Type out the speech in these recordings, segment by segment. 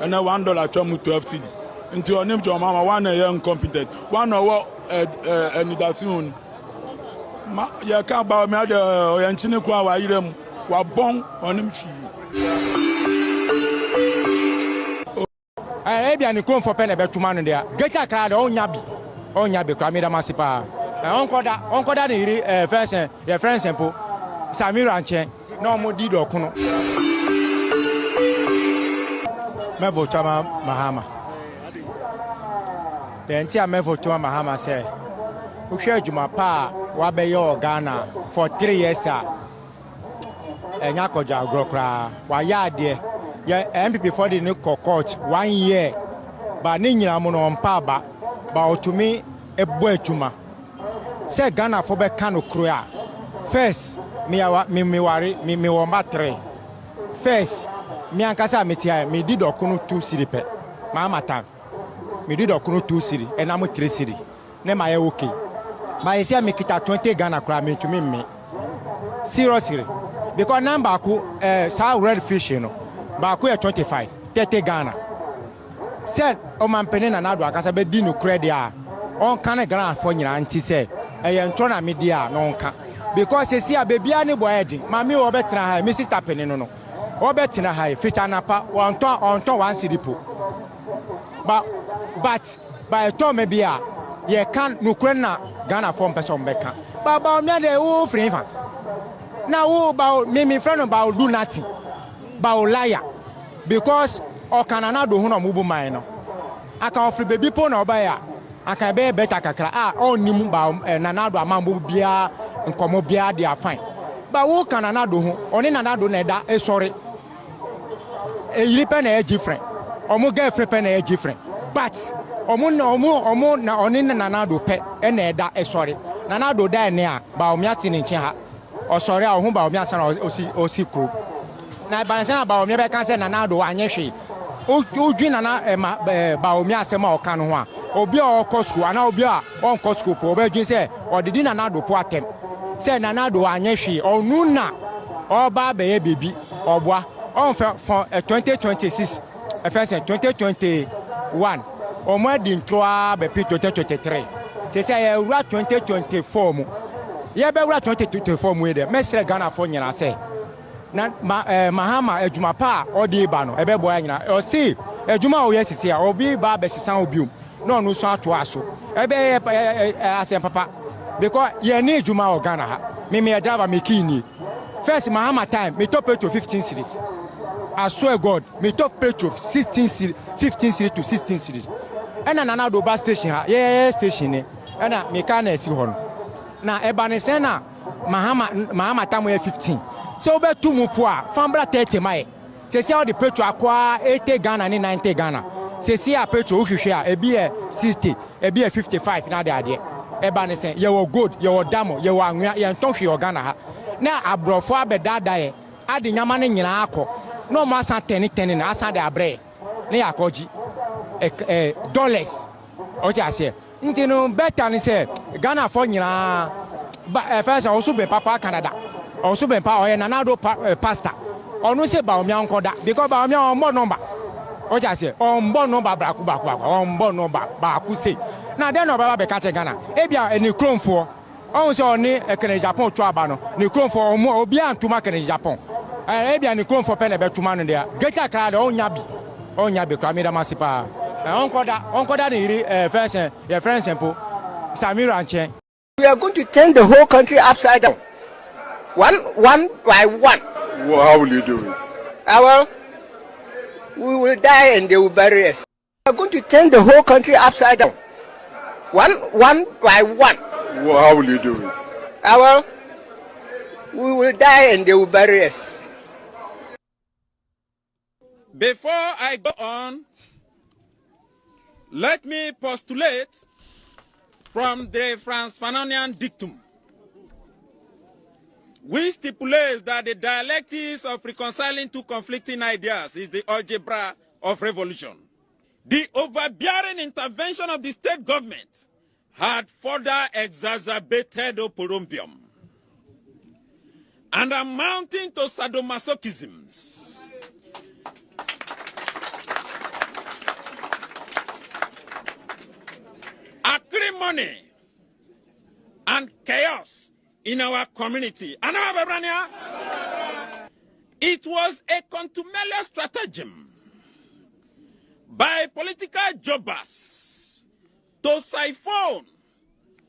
and a $1 chum 12 cedi. Into your name to your mama, one young competent, one hour and that's soon. Ya can't buy me or Yanchiniqua, why you them were born on him. I be an icon for pen about 2 man there. Get a card on Yabi, Cramida Massipa. Uncle that first, your friend simple. Samir Anche, no more Dido Kuno. Mevo Chama Mahama. The entire Mevo Chama Mahama say, who share Juma Pa, Wabeyo Ghana for 3 years, sir. And Yakoja Grokra, Waya dear. Yeah, MPP for the new court 1 year. But Nina Mono Paba, but to me, a boy Juma. Say Ghana for Becano Cruya. First, me wamba 3. First, me ankasa metia me did okunu 2 cedi pe. Mama time. Me did okunu 2 cedi and I'm 3 cedi. Ne ma ye okay. But I say me kita 20 Ghana kra me to me. Seriously. Because number ku sa red fish you know. Ba ku 25, 30 Ghana. Said o man pene na nado akasa be di no credit a. On kan Ghana for nyina anti say e ye ntro na media no nka. Because you see a baby any boy, Mammy or better, Mrs. Tapping no. Or better, high, fit and up on 1 cedi. But by a time maybe ye can't no crena Ghana form person becca. But about me, the old friend. Now, about me, friend about do nothing. About liar. Because or can another who no move mine. I can offer baby pon or buyer. I can be better kakra on nimba nanado amambu bia nkomo bia they are fine. But who can anado ho oni nanado neda sorry. E yiripe na different. Omo girlfriend pe na different. But omo na oni nanado pe e na eda sorry. Nanado da ne a ba omi ati ni nche ha. O sorry a ho ba omi asa na osi kro. Na ba nsa ba omi be kan se nanado anye hwe. Ojwi nana ba omi asema o kan ho a obi a school ana obi a on school po obedwin say odidi na nado po atem say na nado anye hwe onu na oba be ye bebi oboa on for 2026 first 2021 o mo di ntro a be 2023 say ye wura 2024 mu ye be wura 2024 mu de mesre Ghana fo nyina say na Mahama ejuma pa odi ba no ebe boya nyina o si ejuma o yesisi a obi ba be sisan obi no no so ato aso ebe asem papa because ye need ejuma o Ghana ha me driver me kini first Mahama time me top petrol 15 cedis I swear God me top petrol 15 cedis to 16 cedis ena nana do bus station ha ye station ni ena me ka na esi ho no na eba ne sen na Mahama time ye 15 so be tu mu po a fambra 30 mai se see all the petrol akwa 80 Ghana ni 90 Ghana se see a petrol hwehwe a ebi e 60 ebi e 55 na de ade eba ne sen ye wo gold ye wo damo ye wo anwa ye nton hwe o Ghana ha na abrofo abedada ye ade nyama ne nyina akọ no ma san 10 na asan de abre ne yakoji dollars o ti ase nti no better ni say Ghana for nyina first also be papa Canada also be pa oye nanado pastor onu se ba omi ankoda because ba omi on board number o ja se on board number braku on board number ba ku se na den no baba be ka che Ghana e bia eni kronfo on se oni ekene Japan to aba no ni kronfo obi antuma kene Japan e bia ni kronfo pe na be tuma no dia gecha kra de onya bi kra mi da masipa onkoda ni iri first your friend simple Samir Anche. We are going to turn the whole country upside down. One by one. Well, how will you do it? Well, we will die and they will bury us. We are going to turn the whole country upside down. One by one. Well, how will you do it? Well, we will die and they will bury us. Before I go on, let me postulate from the Franz Fanonian dictum, which stipulates that the dialectics of reconciling two conflicting ideas is the algebra of revolution. The overbearing intervention of the state government had further exacerbated oporombium and amounting to sadomasochisms. money and chaos in our community. It was a contumelious stratagem by political jobbers to siphon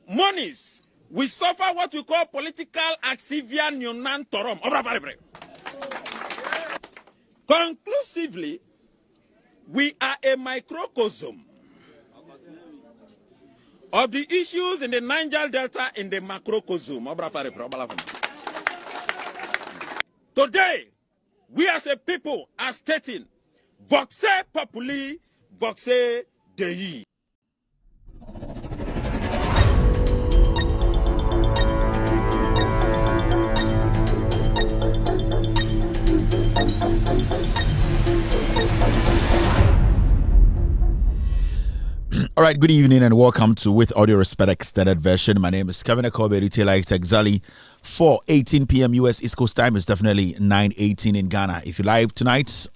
monies. We suffer what we call political axivia nunan torum. Conclusively, we are a microcosm of the issues in the Niger Delta in the macrocosm. Today, we as a people are stating, Voxe Populi, Voxe Dei. All right, good evening and welcome to With Audio Respect Extended Version. My name is Kevin Retailer. It's exactly 4:18 p.m. US East Coast time. It's definitely 9:18 in Ghana. If you're live tonight,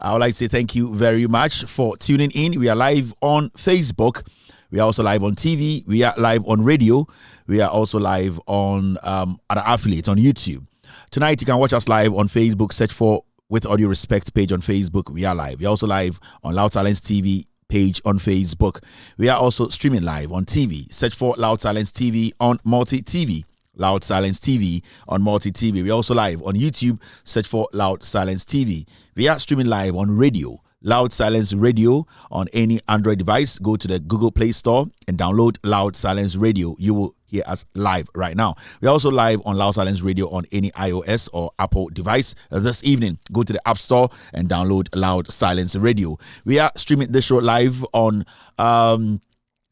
I would like to say thank you very much for tuning in. We are live on Facebook. We are also live on TV. We are live on radio. We are also live on other affiliates on YouTube. Tonight, you can watch us live on Facebook. Search for With Audio Respect page on Facebook. We are live. We are also live on Loud Silence TV page on Facebook. We are also streaming live on TV. Search for Loud Silence TV on Multi TV. Loud Silence TV on Multi TV. We're also live on YouTube. Search for Loud Silence TV. We are streaming live on radio. Loud Silence Radio on any Android device. Go to the Google Play Store and download Loud Silence Radio. You will hear us live right now. We're also live on Loud Silence Radio on any iOS or Apple device. This evening, go to the App Store and download Loud Silence Radio. We are streaming this show live on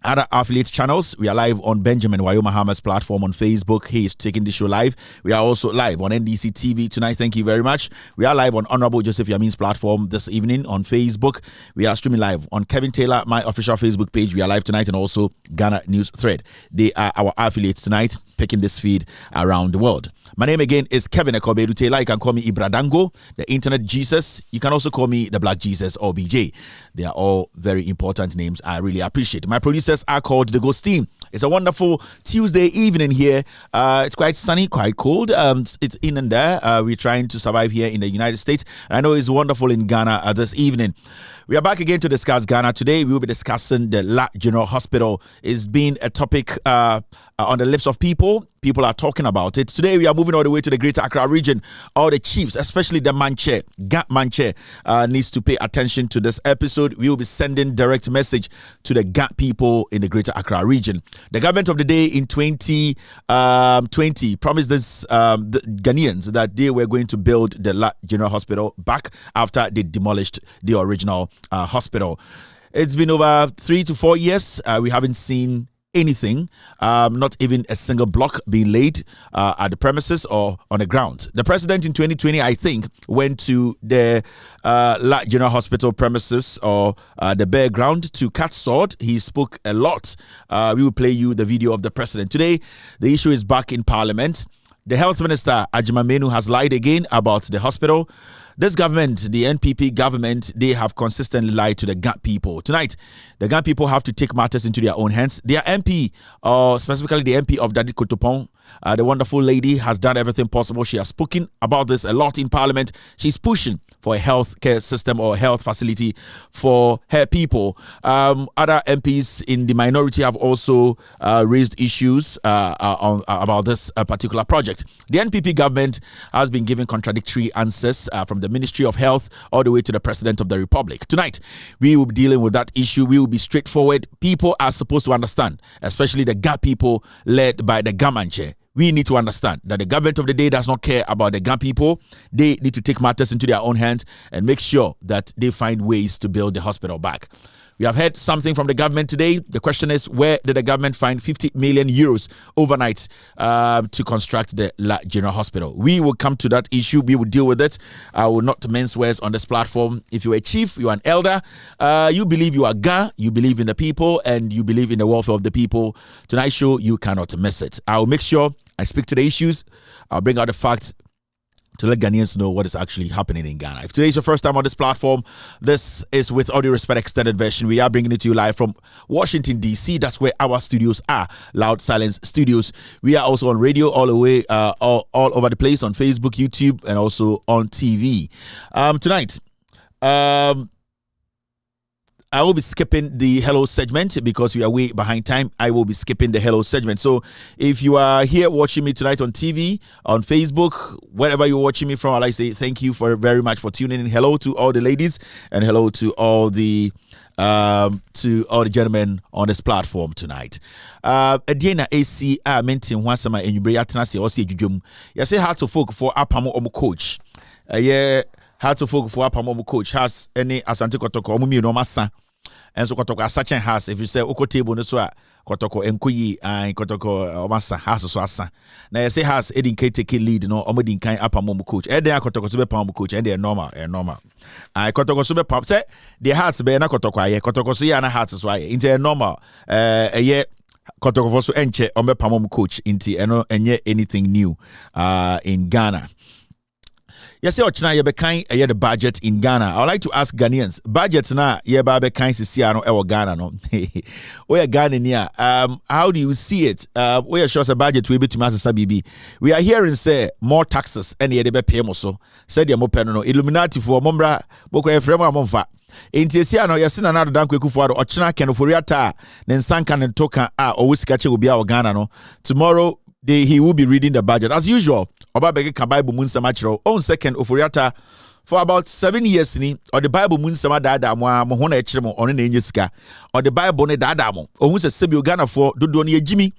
other affiliate channels. We are live on Benjamin Wayo Mahama's platform on Facebook. He is taking the show live. We are also live on NDC TV tonight. Thank you very much. We are live on Honorable Joseph Yamin's platform this evening on Facebook. We are streaming live on Kevin Taylor, my official Facebook page. We are live tonight, and also Ghana News Thread. They are our affiliates tonight, picking this feed around the world. My name again is Kevin Taylor. You can call me Ibradango, the Internet Jesus. You can also call me the Black Jesus or BJ. They are all very important names. I really appreciate. My producers are called the Ghost Team. It's a wonderful Tuesday evening here. It's quite sunny, quite cold. It's in and there. We're trying to survive here in the United States. I know it's wonderful in Ghana this evening. We are back again to discuss Ghana. Today, we will be discussing the La General Hospital. It's been a topic on the lips of people. People are talking about it. Today, we are moving all the way to the Greater Accra region. All the chiefs, especially the Manche, Gap Manche, needs to pay attention to this episode. We will be sending direct message to the Gap people in the Greater Accra region. The government of the day in 2020 promised the Ghanaians that they were going to build the La General Hospital back after they demolished the original hospital. It's been over 3 to 4 years. We haven't seen anything, not even a single block being laid at the premises or on the ground. The president in 2020, I think, went to the La General Hospital premises or the bare ground to cut sword. He spoke a lot. We will play you the video of the president. Today, the issue is back in Parliament. The health minister, Agyapong, has lied again about the hospital. This government, the NPP government, they have consistently lied to the Ghan people. Tonight, the Ghan people have to take matters into their own hands. Their MP, specifically the MP of Dadi Kotopong, the wonderful lady, has done everything possible. She has spoken about this a lot in Parliament. She's pushing for a health care system or a health facility for her people. Other MPs in the minority have also raised issues about this particular project. The NPP government has been giving contradictory answers from the Ministry of Health all the way to the President of the Republic. Tonight, we will be dealing with that issue. We will be straightforward. People are supposed to understand, especially the Ghan people led by the Gamanche. We need to understand that the government of the day does not care about the Ghan people. They need to take matters into their own hands and make sure that they find ways to build the hospital back. We have heard something from the government today. The question is, where did the government find 50 million euros overnight to construct the La General Hospital? We will come to that issue. We will deal with it. I will not mince words on this platform. If you're a chief, you're an elder, you believe you are Ghan, you believe in the people, and you believe in the welfare of the people, tonight's show, you cannot miss it. I will make sure I speak to the issues. I'll bring out the facts to let Ghanaians know what is actually happening in Ghana. If today is your first time on this platform, this is With All Due Respect Extended Version. We are bringing it to you live from Washington, D.C. That's where our studios are, Loud Silence Studios. We are also on radio all the way, all over the place, on Facebook, YouTube, and also on TV. Tonight, I will be skipping the hello segment because we are way behind time. I will be skipping the hello segment. So if you are here watching me tonight on TV, on Facebook, wherever you're watching me from, I'd like to say thank you very much for tuning in. Hello to all the ladies and hello to all the gentlemen on this platform tonight. Adiena AC mentin wasama enyubre atena se o se dwudwum. You say hard to folk for apamo omo coach. Hard to folk for apamo omo coach has any asante kotoko omo mi no masa. And so kotoko asachen has if you say oko table no so kotoko enkoyi and kotoko omasa has so asa. Na you say has edin can take lead no omo din kan apamo omo coach. E dey kotoko so be pam coach and they normal. I kotoko so be pam say the hearts be na kotoko aye kotoko so ya na hearts so aye into normal kotoko for so enche ombe pam coach into enye anything new in Ghana. Yes, Ochina Yebekai the budget in Ghana. I would like to ask Ghanaians, budget na Yeba Bekai Sisiano Ewa Ghana no. We Ghana near. How do you see it? We are sure a budget we be to Master Sabibi. We are hearing say more taxes and yebe pay so. Said your mopeno Illuminati for Mombra Boko Efrema Monfa. Inti Siano Yasina Nado Danko Kufuado Ochina Kenoforiata then Sankan and Toka or Whiskache will be our Ghana no. Tomorrow he will be reading the budget as usual. Obabege ka Bible Munsamachro on second Oforiata for about 7 years ni or the Bible Munsama dada mo hona echiremo on na enyeska or the Bible ne dada mo ohun se sebi Ghana for dodo ne ejimi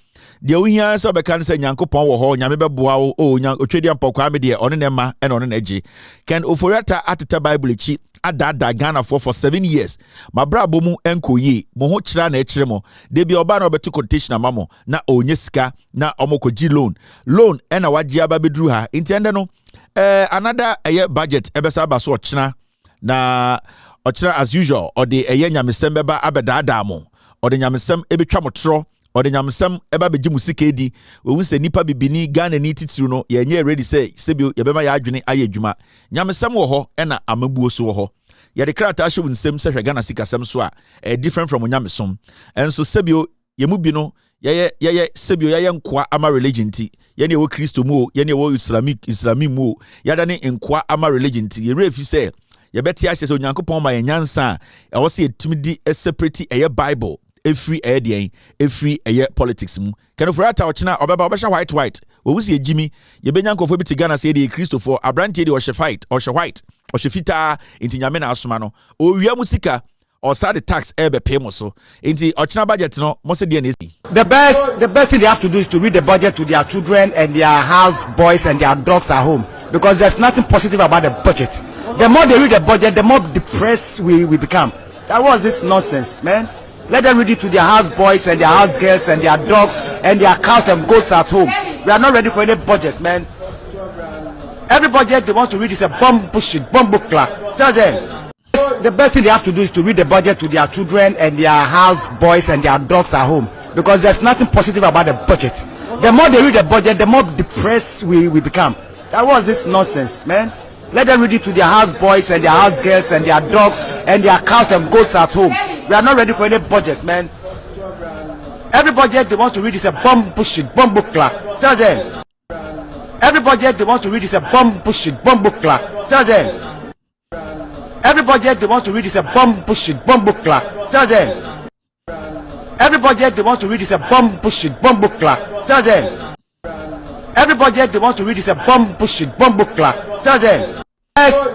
de ohia se obeka nse Nyankopon wo ho nyame beboa wo otwedi ampokwa me de on ne ma e on na eji Ken Oforiata ateta Bible echi adada Ghana for 7 years ma brabo mu enkoyi mo ho kira na echiremo de bi oba na obetu quotation amamo na onyesika na omokoji loan e na waji aba bedru ha intende no another budget ebesa ba so ochina na ochina as usual or the nyamesem beba abedada mo or the nyamesem ebetwa motro or the nyamesem eba beji musika edi we se nipa bibini Ghana ni titiru no ye ready say sebio ye bema ya adwene ayedwuma nyamesem wo ho na amabuo so wo ho ye de krata hwe nsem se hwe Ghana sikasem so a different from nyamesom and so sebio ye mu bi no ye sebio ye nkwa ama religion ti ye ne wo Kristo mu ye ne wo Islamic mu ya da ne nkwa ama religion ti ye refi say ye beti ase so Nyankopon ma ye nyansa e wo se etimidi separate Bible every every politics mu kan for ata ochina obeba obesha white we wusi ejimi ye benyankofo bi ti Ghana say the Kristo for abrante de o she white o she fita inti nyame na asoma no o wia musika or the tax ebe pay mo so inti ochina budget no mo se de na the best thing they have to do is to read the budget to their children and their house boys and their dogs at home, because there's nothing positive about the budget. The more they read the budget, the more depressed we become. That was this nonsense, man. Let them read it to their house boys and their house girls and their dogs and their cows and goats at home. We are not ready for any budget, man. Every budget they want to read is a bomb book clock. Tell them. The best thing they have to do is to read the budget to their children and their house boys and their dogs at home, because there's nothing positive about the budget. The more they read the budget, the more depressed we become. That was this nonsense, man. Let them read it to their house boys and their house girls and their dogs and their cows and goats at home. We are not ready for any budget, man. Every budget they want to read is a bomb book clock. Tell them. Every budget they want to read is a bomb book clock. Tell them. Every budget they want to read is a bomb book clock. Tell them. Every budget they want to read is a bomb book clock. Tell them. Every budget they want to read is a bomb book clock. Tell them.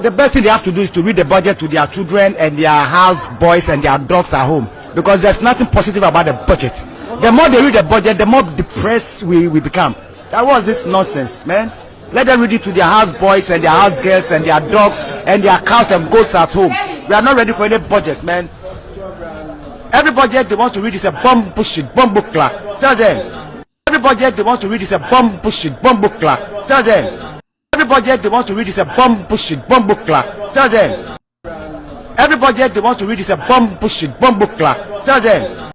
The best thing they have to do is to read the budget to their children and their house boys and their dogs at home, because there's nothing positive about the budget. The more they read the budget, the more depressed we become. That was this nonsense, man. Let them read it to their house boys and their house girls and their dogs and their cows and goats at home. We are not ready for any budget, man. Every budget they want to read is a bomb book clock. Tell them. Every budget they want to read is a bomb book clock. Tell them. Every budget they want to read is a bomb book clock. Tell them. Every budget they want to read is a bomb book clock. Tell them.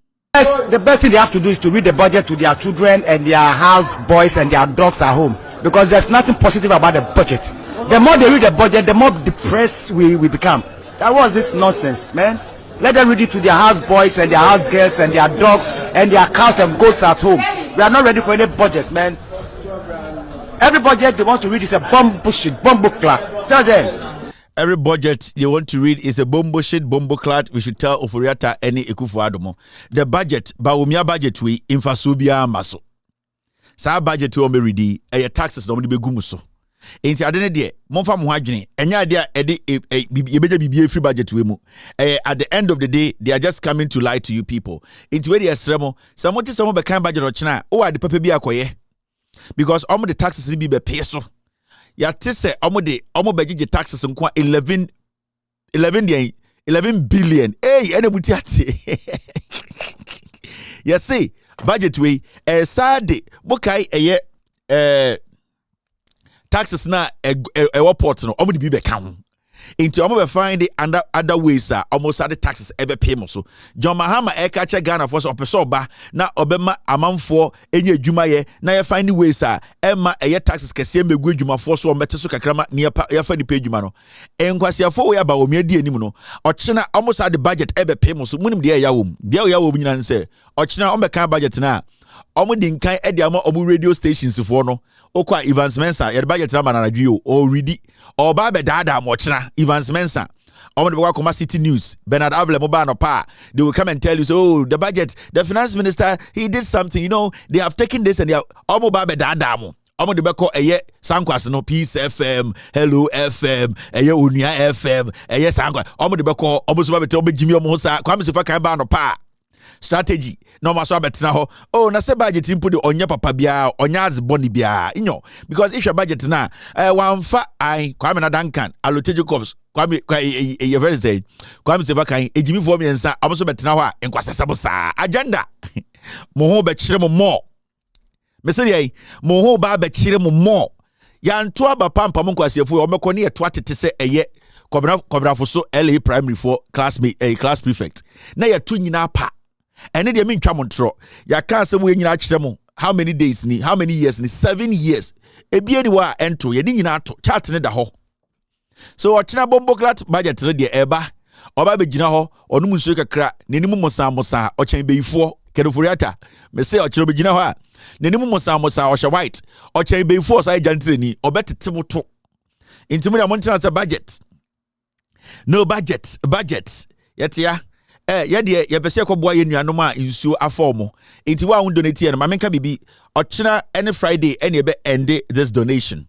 The best thing they have to do is to read the budget to their children and their house boys and their dogs at home, because there's nothing positive about the budget. The more they read the budget, the more depressed we become. That was this nonsense, man. Let them read it to their house boys and their house girls and their dogs and their cows and goats at home. We are not ready for any budget, man. Every budget they want to read is a bomb bullshit, bomb clock. Tell them. Every budget they want to read is a bomb bullshit, bomb clock. We should tell Ofuriata any Ekufu-Addo. The budget, Bawumia budget we infasubia maso. Sa budget we ome ready. Eye taxes no ome be gumuso. Enti adene de monfa mo adwene enya de ede yebeja bibie free budget we mu at the end of the day they are just coming to lie to you people. Enti we dey esremo some be kan budget ochina o ade papa bi akoye because omo the taxes bi be pay so ya te se omo begege taxes nko 11 billion ene buti ate you see budget we sade bokai taxes na port no omo de bi be kan into omo be find the other ways almost the taxes ebe pay mo so John Mahama catch Ghana for so opeso ba na obema amanfo enye adwuma ye na ye find ways emma taxes kese megu adwuma for so omete so kakrama ne ya fa ni pay adwuma no enkwasiafo we aba omi adi anim no ochina almost the budget ebe pay mo so munim de ya wom nyina nse ochina omo kan budget na omo din kan e de ama omo radio stations for no okwa Evans Mensa ye budget na manadwo already or ba be dada mo china Evans Mensa omo de Wakoma City News Bernard Avle mo ba no pa they will come and tell you so the budget the finance minister he did something, you know, they have taken this and they have omo ba be dada mo omo de beko eye sankwas no Peace FM, Hello FM, eye Unia FM, eye sankwa omo de beko omo so ba be omo jimi omo sa kwam se fa kan ba no pa strategy no maso abetina ho oh na se budget input de onye papa bia onye az boni bia inyo because if your budget na wanfa ai kwame na Duncan Alote Jacobs kwame e very say kwame se va kan ejimi fo miensa amoso betina ho a enkwasasabo sa agenda mo ho be kire mo more meseli ai mo ho ba be kire mo more ya nto aba pampa mo nkwasiefo o mekọ ne eto atete se eye kobra so LA primary for classmate class prefect na ya to nyina pa ene de mentwa montro ya kan se mo nyina kire mo how many days ni how many years ni 7 years ebie ni wa ento ye ni nyina to chart ne da ho so ochina bomboklat budget ne de eba oba be gina ho onu munso kakra neni musa ochen beifo kedoforiata me say ochiro be gina ho a neni musa ohye white ochen beifo so ajantre ni obetete moto intimi ya montina sa budget no budget yetia ye pese koboa ye nuanom a nsuo aformo enti wa won donate ye no mamenka bibi ochina any Friday any be end this donation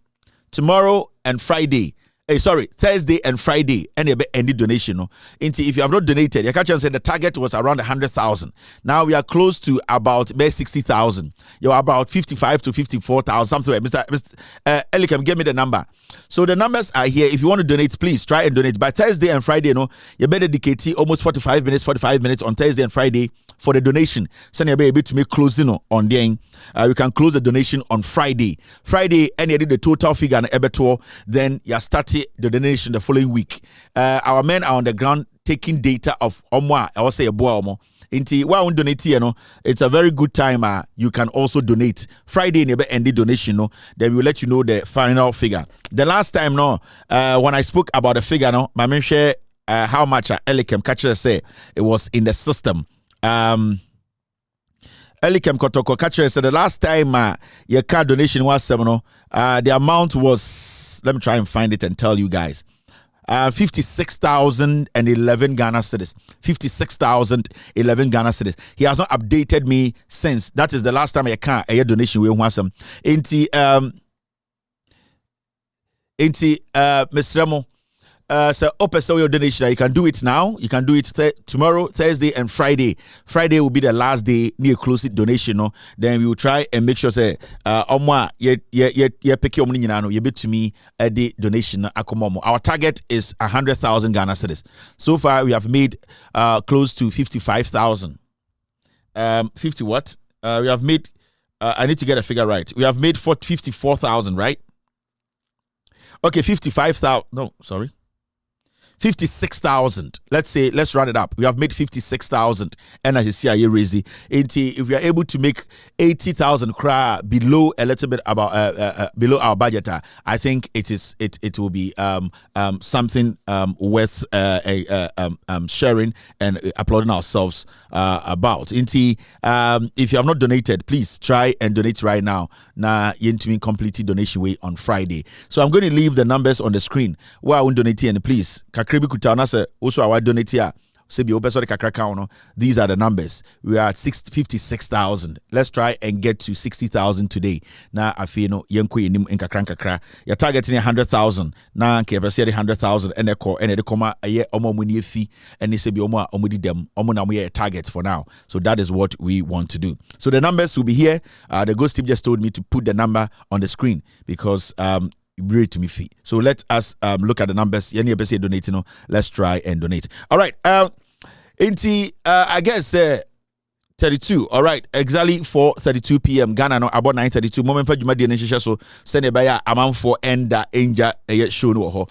tomorrow and Friday Thursday and Friday any be end donation no enti if you have not donated you catch say the target was around 100,000 now we are close to about 60,000 you're about 55 to 54,000 something like Mr. Elikem give me the number. So the numbers are here. If you want to donate, please try and donate. By Thursday and Friday, you better dedicate almost 45 minutes on Thursday and Friday for the donation. So you'll be able to make closing on there. You can close the donation on Friday. And you did the total figure on Ebetor. Then you started the donation the following week. Our men are on the ground taking data of Omwa. I will say a boy Inti wa un donate it's a very good time. You can also donate Friday in the donation. Then we'll let you know the final figure. The last time when I spoke about the figure my men share how much Elikem catcher say it was in the system. Elikem Kotoko catcher said the last time your car donation was the amount was, let me try and find it and tell you guys. 56,011 Ghana cedis. 56,011 Ghana cedis. He has not updated me since. That is the last time I can a donation we want some. Mr. Remo. So open your donation. You can do it now. You can do it tomorrow, Thursday, and Friday. Friday will be the last day near close donation. Then we will try and make sure say pick your money you bit to me at the donation akomomo. Our target is 100,000 Ghana cedis. So far we have made close to 55,000. 50 what? We have made I need to get a figure right. We have made 54,000, right? Okay, 55,000. No, sorry. 56,000. Let's round it up. We have made 56,000. And as you see, if we are able to make 80,000 below a little bit about below our budget, I think it will be something worth sharing and applauding ourselves about. If you have not donated, please try and donate right now. Na yentumin complete donation way on Friday. So I'm going to leave the numbers on the screen where I won't donate, and please kakribi kutana se also our donate here. These are the numbers. We are at 56,000. Let's try and get to 60,000 today. Now I feel no yenko yenim kakra. You're targeting 100,000. Now kebesi 100,000 and the comma a year omo muni fee and they say be omo omudi dem omo na we target for now. So that is what we want to do. So the numbers will be here. The ghost team just told me to put the number on the screen because to me fee. So let us look at the numbers. Let's try and donate. All right. I guess 32. All right. Exactly 4:32 p.m. Ghana no about 9:32. Moment for Juma Dienisha so send a buyer amount for enda enja show no.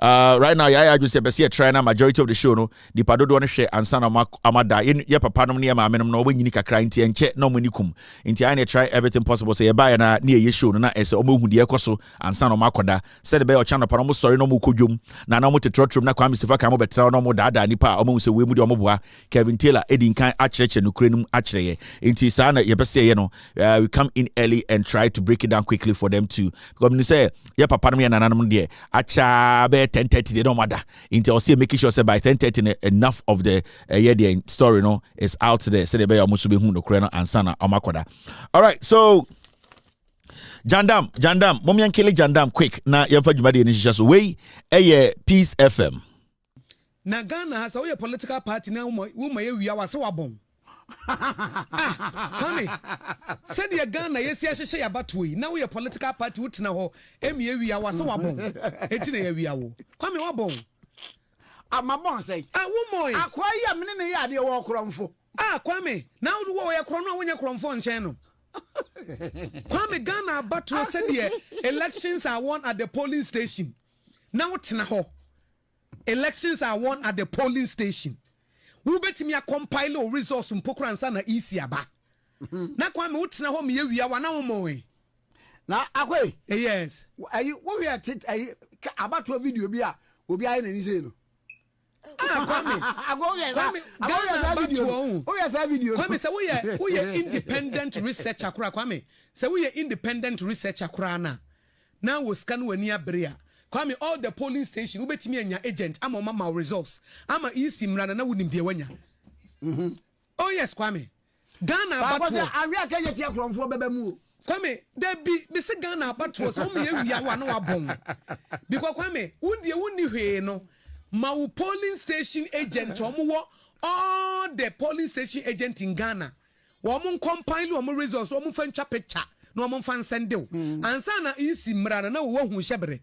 Right now, I just say try na majority of the show no. The pado do share and son amada in ya papa no near my menum no when you kakra inti and check no munikum. Inti I try everything possible. Say buy na near ye show na as omo hu de ekoso and son makoda. Said be o channel pa no sorry no mu kodwom na no mo tetrotrom na kwame sifa kan mo betra no mo dada nipa omo se we mu de omo boa Kevin Taylor edin kan acheche no krenum achere. Inti sa na ye be say no we come in early and try to break it down quickly for them to because you say ya papa no me na nanom de acha be 10:30 they don't matter until also making sure say by 10:30 enough of the the story no is out there say the be almost be hu no kure no ansana amakoda. All right, so Jandam momi ankele Jandam quick na yemfa dwumade ni hihya so we Peace FM na Ghana has a political party na wo ma ye wase wabon Kwame, said the Ghana, yes, yes, say about we. Now we a political party, would know, we are so wabon. Etina we are. Kwame wabon. My bon say, woman, acquire a minute, I did walk around for. Kwame, now the warrior chrono when you're from channel. Kwame Ghana, but to said here, elections are won at the polling station. Now it's now. Elections are won at the polling station. Who bet me a compile resource from Pokran na easy aba. Na Kwame utina ho me we are na mo na akwe yes ayi wo we at about to video bi a obi ayi na ni say no Kwame Kwame say we are independent researcher kura Kwame say we are independent researcher kura na wo scan wani abrea Kwame all the polling station ubetimi anya agent ama mama results ama isi mrana na wunim de wanya oh yes Kwame Ghana batwo awi akaye ti akromfo beba mu Kwame there be say Ghana batwo so me awia wa na wabon because Kwame wuni hwe no ma wo polling station agent omo all the polling station agent in Ghana wo mo compile wo mo results wo mo fa ntwa picture na wo mo fa send you ansa na isi mrana na wo hu hyebre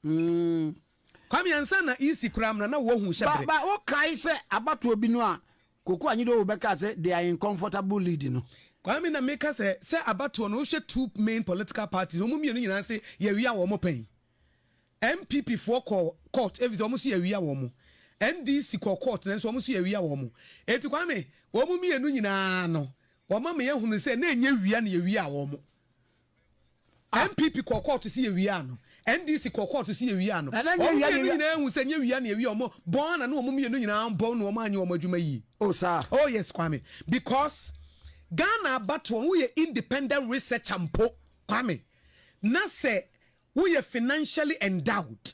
Kwame ansa na isi kramna na wo hu hyebre ba o kai se abato bi no a koko anyido wo beka se they are in comfortable lead no Kwame na make say abato no hwe two main political parties omo mienu nyina se ye wia wo mo pen MPP for court evi omo so ye wia wo mo NDC court na so omo so ye wia wo mo eti Kwame wo mo mienu nyina no wo ma me yehunu se na enye wia na ye wia wo mo MPP court si ye wia no NDC court si ye wia no omo nyina ehu se nye wia na ye wia omo bon na no omo mienu nyina bon no omo anye omo adwuma yi oh yes Kwame because Ghana battle we independent researcher mpo Kwame na se we are financially endowed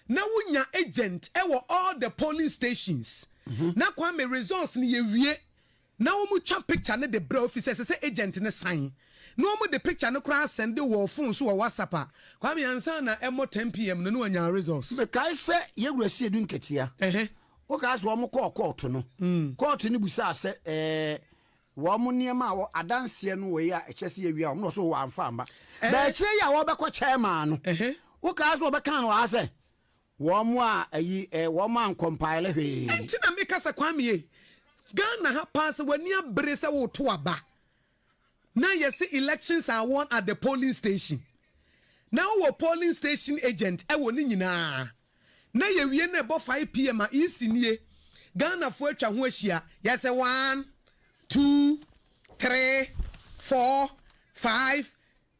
na wunya agent ewo all the polling stations na Kwame results ni ye wie na wo mu cha picture ne the bra officers say agent ne sign na wo mu the picture ne kra send wo phone so wo WhatsApp Kwame ansa na emo 10 pm no anya results me kai se ye wurasi edu nketia o ka so wo mu court no court ni busa se wo mu niema wo adanse no we ya ekyese ye wi a no so wo amfa amba ba ekyire ya wo be ko chairman no wo ka so wo be kan no ase wo mu a ayi wo man compile hwe entina me kasa Kwame Ghana ha pass wani abre se wo to aba na yes elections are won at the polling station now wo polling station agent e wo ni nyina na ye wie na ebo 5 pm a isi nie Ghana fo atwa ho ahia ya say 1 2 3 4 5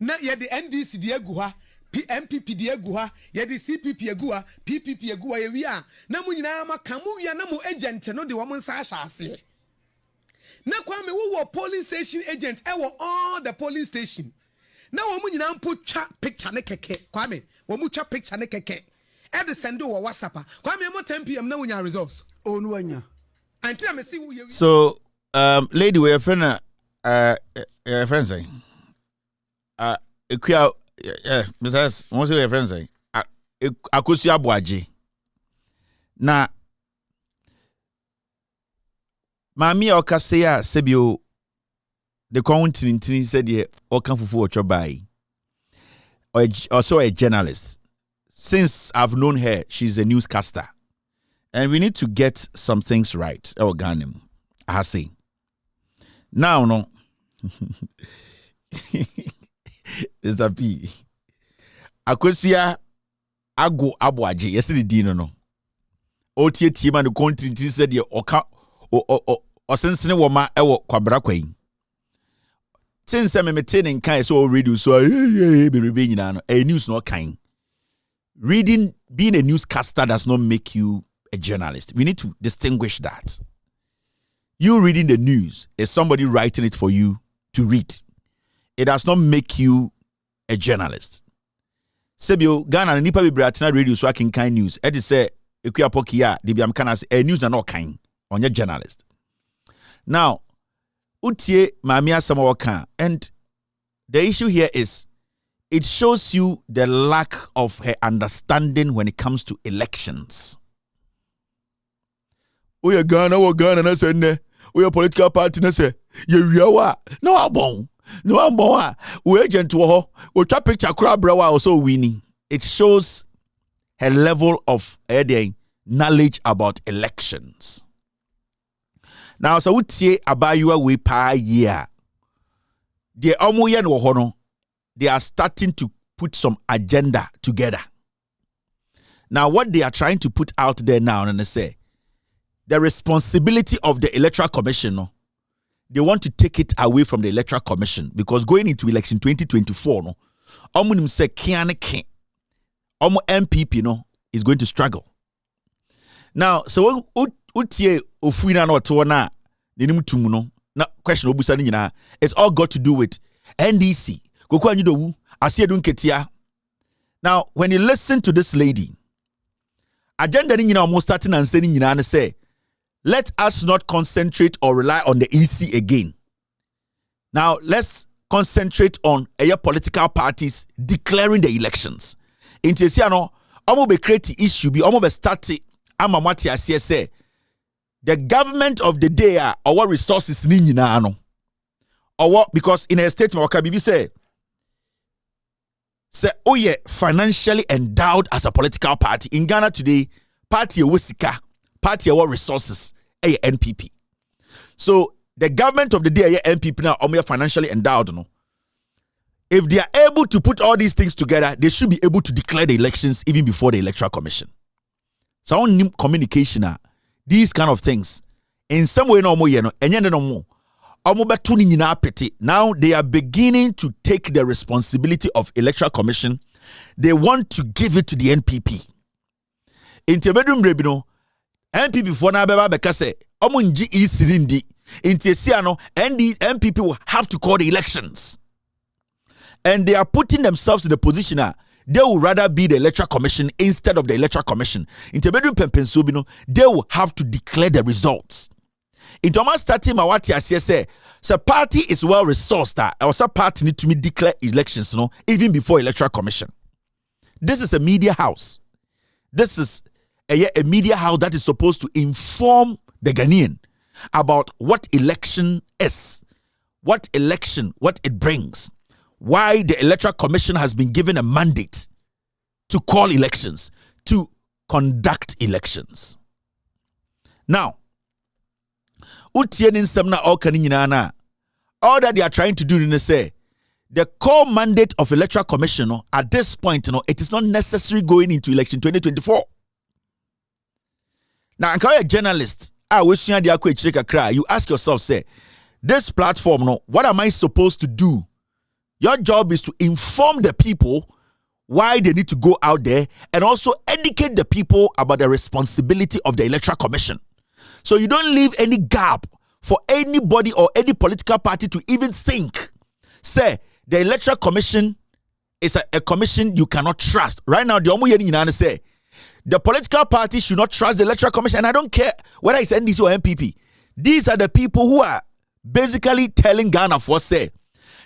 na ye the NDC de agu ha MPP de agu ha ye the CPP agu ha PPP agu ha ye wi a na mu nyina maka mu wi na mu agent no de wo nsa ahase na kwame wo polling station agent all the polling station na wo mu nyina mpo twa picture ne keke kwame wo mu twa picture ne keke e de send wo WhatsApp kwame mo 10 pm na wo nya results onu anya anti am see wo ye. So lady we friend friend say equia Mrs. What's your friend say akosi aboaje na Mami Okaseya Sebio the continent said ye Okan Fufu Ochobai. Also a journalist. Since I've known her, she's a newscaster. And we need to get some things right. Oh Ganim. I say. Now no. Mr. P. Akosia Ago Abuaje. Yesterday dinner no. Otie Tima the continent said ye Oka o sensene wo ma ewo kwabra kwan since me meeting kan so radio so be nyina no a news no kan reading being a newscaster does not make you a journalist. We need to distinguish that. You reading the news is somebody writing it for you to read. It does not make you a journalist. Sebio Ghana nipa be bratena radio so akin kan news e dey say ekuapoki a de biam kan as a news na no kan on your journalist. Now, utie mamia samawaka, and the issue here is it shows you the lack of her understanding when it comes to elections. We are Ghana, na say ne. We are political party na say ye wa no abon. No abon. We agent wo we try picture kra brawa also winning. It shows her level of knowledge about elections. Now, so we say abayua we pa year. The omoye no hono, they are starting to put some agenda together. Now, what they are trying to put out there now, and they say the responsibility of the Electoral Commission, no, they want to take it away from the Electoral Commission because going into election 2024, no, omunim se kiane ken, omo MPP no is going to struggle. Now, so utie ofuina no to na nenim tumu no na question obusa ni nyina, it's all got to do with NDC koku anyidowu asiedu nketia. Now when you listen to this lady, agenda ni nyina almost starting and saying nyina na say let us not concentrate or rely on the EC again. Now let's concentrate on political parties declaring the elections. Intesi ano omo be create issue bi omo be start amamati asie say the government of the day or what resources ni nyina no or what, because in a statement Wakabibi say oye financially endowed as a political party in Ghana today, party wosika, party what resources NPP. So the government of the day NPP now financially endowed no. If they are able to put all these things together, they should be able to declare the elections even before the Electoral Commission. So on communication these kind of things in some way no more now they are beginning to take the responsibility of Electoral Commission. They want to give it to the NPP. In Tebedum Rebino, NPP for na beba bekase omunji isirindi intesiano and the NPP will have to call the elections. And they are putting themselves in the position they will rather be the Electoral Commission instead of the Electoral Commission. In Tebedum Pempensubino, they will have to declare the results. In Thomas Tati Mawati say, so party is well resourced, or some party need to declare elections, even before Electoral Commission. This is a media house. This is a media house that is supposed to inform the Ghanaian about what election is, what it brings. Why the Electoral Commission has been given a mandate to call elections, to conduct elections. Now, all that they are trying to do is say the core mandate of Electoral Commission at this point, it is not necessary going into election 2024. Now, I'm a journalist. You ask yourself, say, this platform, no, what am I supposed to do? Your job is to inform the people why they need to go out there and also educate the people about the responsibility of the Electoral Commission. So you don't leave any gap for anybody or any political party to even think. Say, the Electoral Commission is a commission you cannot trust. Right now, the Omo say, the political party should not trust the Electoral Commission. And I don't care whether it's NDC or MPP. These are the people who are basically telling Ghana for say,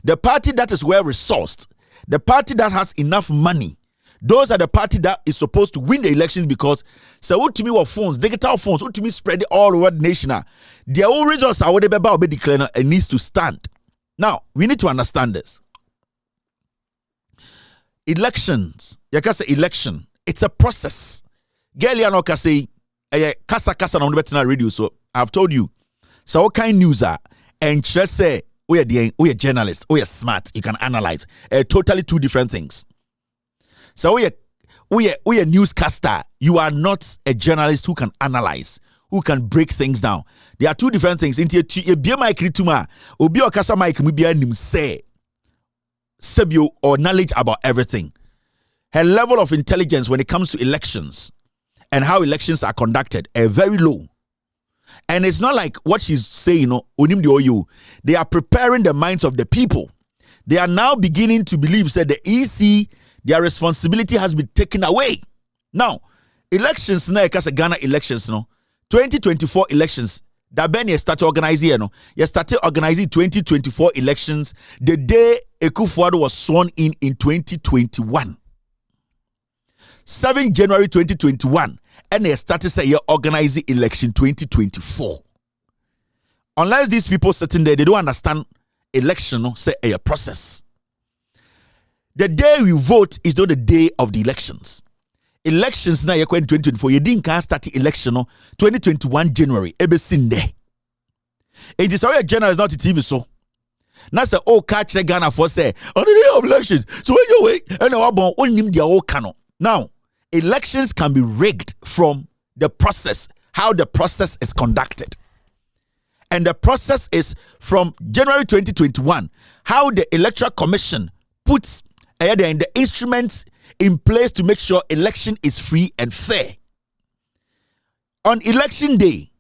the party that is well resourced, the party that has enough money, those are the party that is supposed to win the elections because so what to me what phones, digital phones, what to me spread it all over the nation. Their own results are what they be declared and needs to stand. Now, we need to understand this. Elections, you can say election, it's a process. Geliano can say, kasa on the radio. So I've told you, so what kind of news are and just say, we are journalists, we are smart, you can analyze. Totally two different things. So we are newscaster. You are not a journalist who can analyze, who can break things down. There are two different things. Into a be my krituma, obi okasa mic mu bia nim say sebio or knowledge about everything. Her level of intelligence when it comes to elections and how elections are conducted are very low. And it's not like what she's saying, they are preparing the minds of the people. They are now beginning to believe that the EC, their responsibility has been taken away. Now, elections, Ghana elections, 2024 elections, that Ben you start organizing, you started organizing 2024 elections the day Ekufuado was sworn in 2021. 7 January 2021. And they started say organizing election 2024. Unless these people sitting there, they don't understand election, say a process. The day we vote is not the day of the elections. Elections now, 2024, you didn't start the election 2021 January. Ebe sinde. It is our journal is not a TV so. Now say, oh, catch the Ghana for say, on the day of elections. So when you wait, and I want only their own canon. Now, elections can be rigged from the process, how the process is conducted. And the process is from January 2021, how the Electoral Commission puts the instruments in place to make sure election is free and fair. On election day,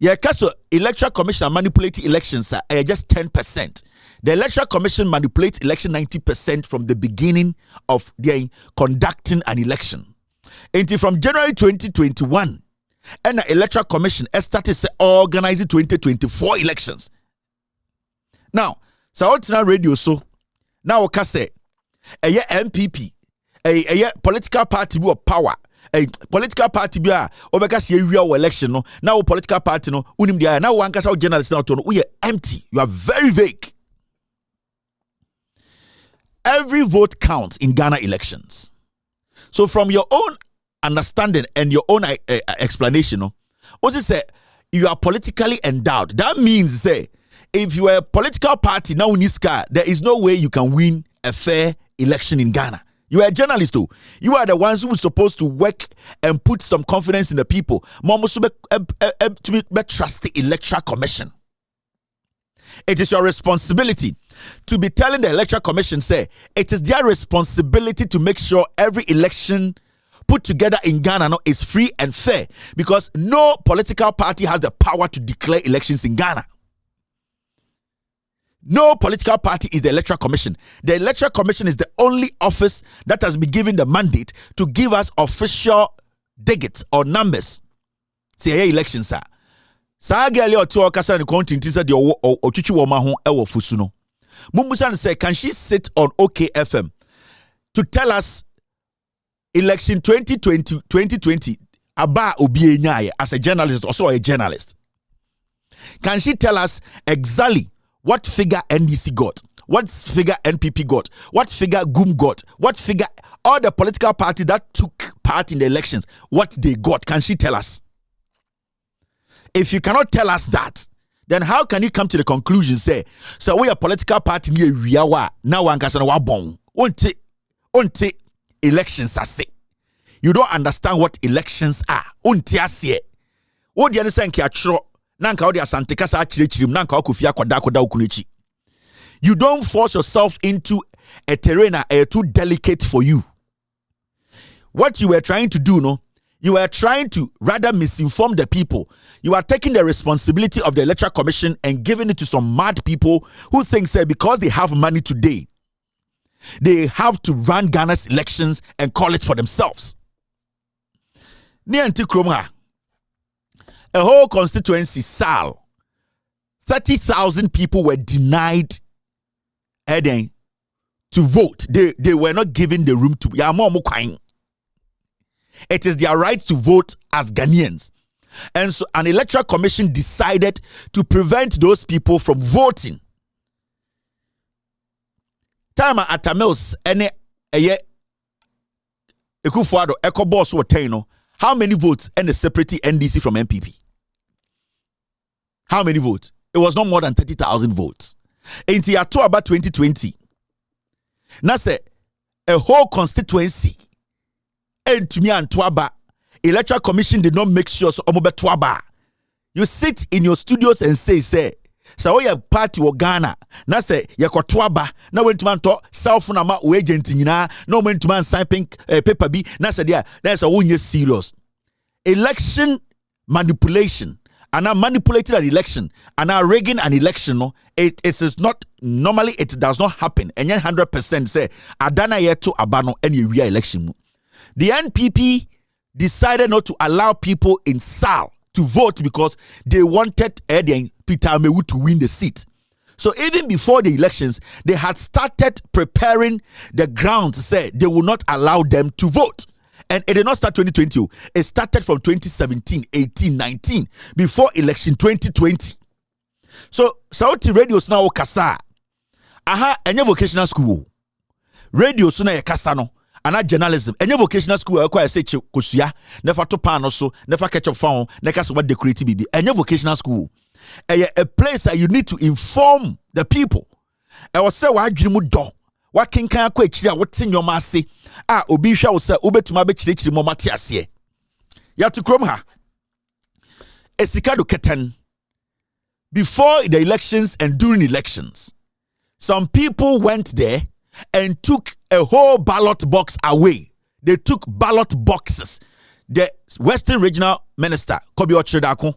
Electoral Commission manipulating elections are just 10%. The Electoral Commission manipulates election 90% from the beginning of their conducting an election. Until from January 2021, and the Electoral Commission started organizing 2024 elections. Now, so what's now radio so now we can say a MPP, a political party with power. A political party be because you are election no now political party no unim dia now one kasa journalist now to we are empty, you are very vague. Every vote counts in Ghana elections. So from your own understanding and your own explanation, what is say you are politically endowed. That means say if you are a political party now in Niska, there is no way you can win a fair election in Ghana. You are a journalist too. You are the ones who are supposed to work and put some confidence in the people. To be trust the Electoral Commission. It is your responsibility to be telling the Electoral Commission, say, it is their responsibility to make sure every election put together in Ghana is free and fair, because no political party has the power to declare elections in Ghana. No political party is the Electoral Commission. The Electoral Commission is the only office that has been given the mandate to give us official digits or numbers. See, elections, sir. Sageli or two okasa and continue said your ochichi woma ho ewo fusuno. Mumusan say, can she sit on OKFM to tell us election 2020 aba obi enyaye as a journalist, also a journalist? Can she tell us exactly what figure NDC got, what figure NPP got, what figure GUM got, what figure all the political parties that took part in the elections, what they got? Can she tell us? If you cannot tell us that, then how can you come to the conclusion, say, so we are political party near Riawa, now one can say, won't elections are say. You don't understand what elections are. Untiasie. What do you understand? You don't force yourself into a terrain too delicate for you. What you were trying to do, no? You were trying to rather misinform the people. You are taking the responsibility of the Electoral Commission and giving it to some mad people who think that because they have money today, they have to run Ghana's elections and call it for themselves. Nianti Kromha, a whole constituency, Sal, 30,000 people were denied to vote. They were not given the room to. It is their right to vote as Ghanaians. And so an electoral commission decided to prevent those people from voting. Tama Atamils ene Ekufuado Eko boss Wateno. How many votes and a separate NDC from MPP? How many votes? It was not more than 30,000 votes. Into year 2 about 2020. Now say a whole constituency. And to me and Twaba, Electoral Commission did not make sure so omobe Twaba. You sit in your studios and say, so we have party or Ghana. Na say yako Twaba. Na went to man to South Nama agent na no went to man sign pink paper B. Na say there's a 1 year serious. Election manipulation. And now manipulated an election. And now rigging an election. No, it is not normally it does not happen. And yet 100% say Adana yeto abano any real election. The NPP decided not to allow people in SAL to vote because they wanted Peter Amewu to win the seat. So even before the elections, they had started preparing the ground to say they will not allow them to vote. And it did not start 2020. It started from 2017, 18, 19, before election 2020. So Saudi radio now kasa. Aha, any vocational school. Radio suna ya kasa no. Ana journalism. Any vocational school I say kusuya. Never to pan so. Never catch up phone. Never what decorate bibi. Any vocational school. A place that you need to inform the people. I was say wa dream do. Wa kinkan akwa echira wotin your mase. Obi hwa wo say obetuma be chire mo mate ase. Ya to krom ha. Esikado keten. Before the elections and during elections, some people went there and took a whole ballot box away. They took ballot boxes. The Western Regional Minister, Kobi Ochredako,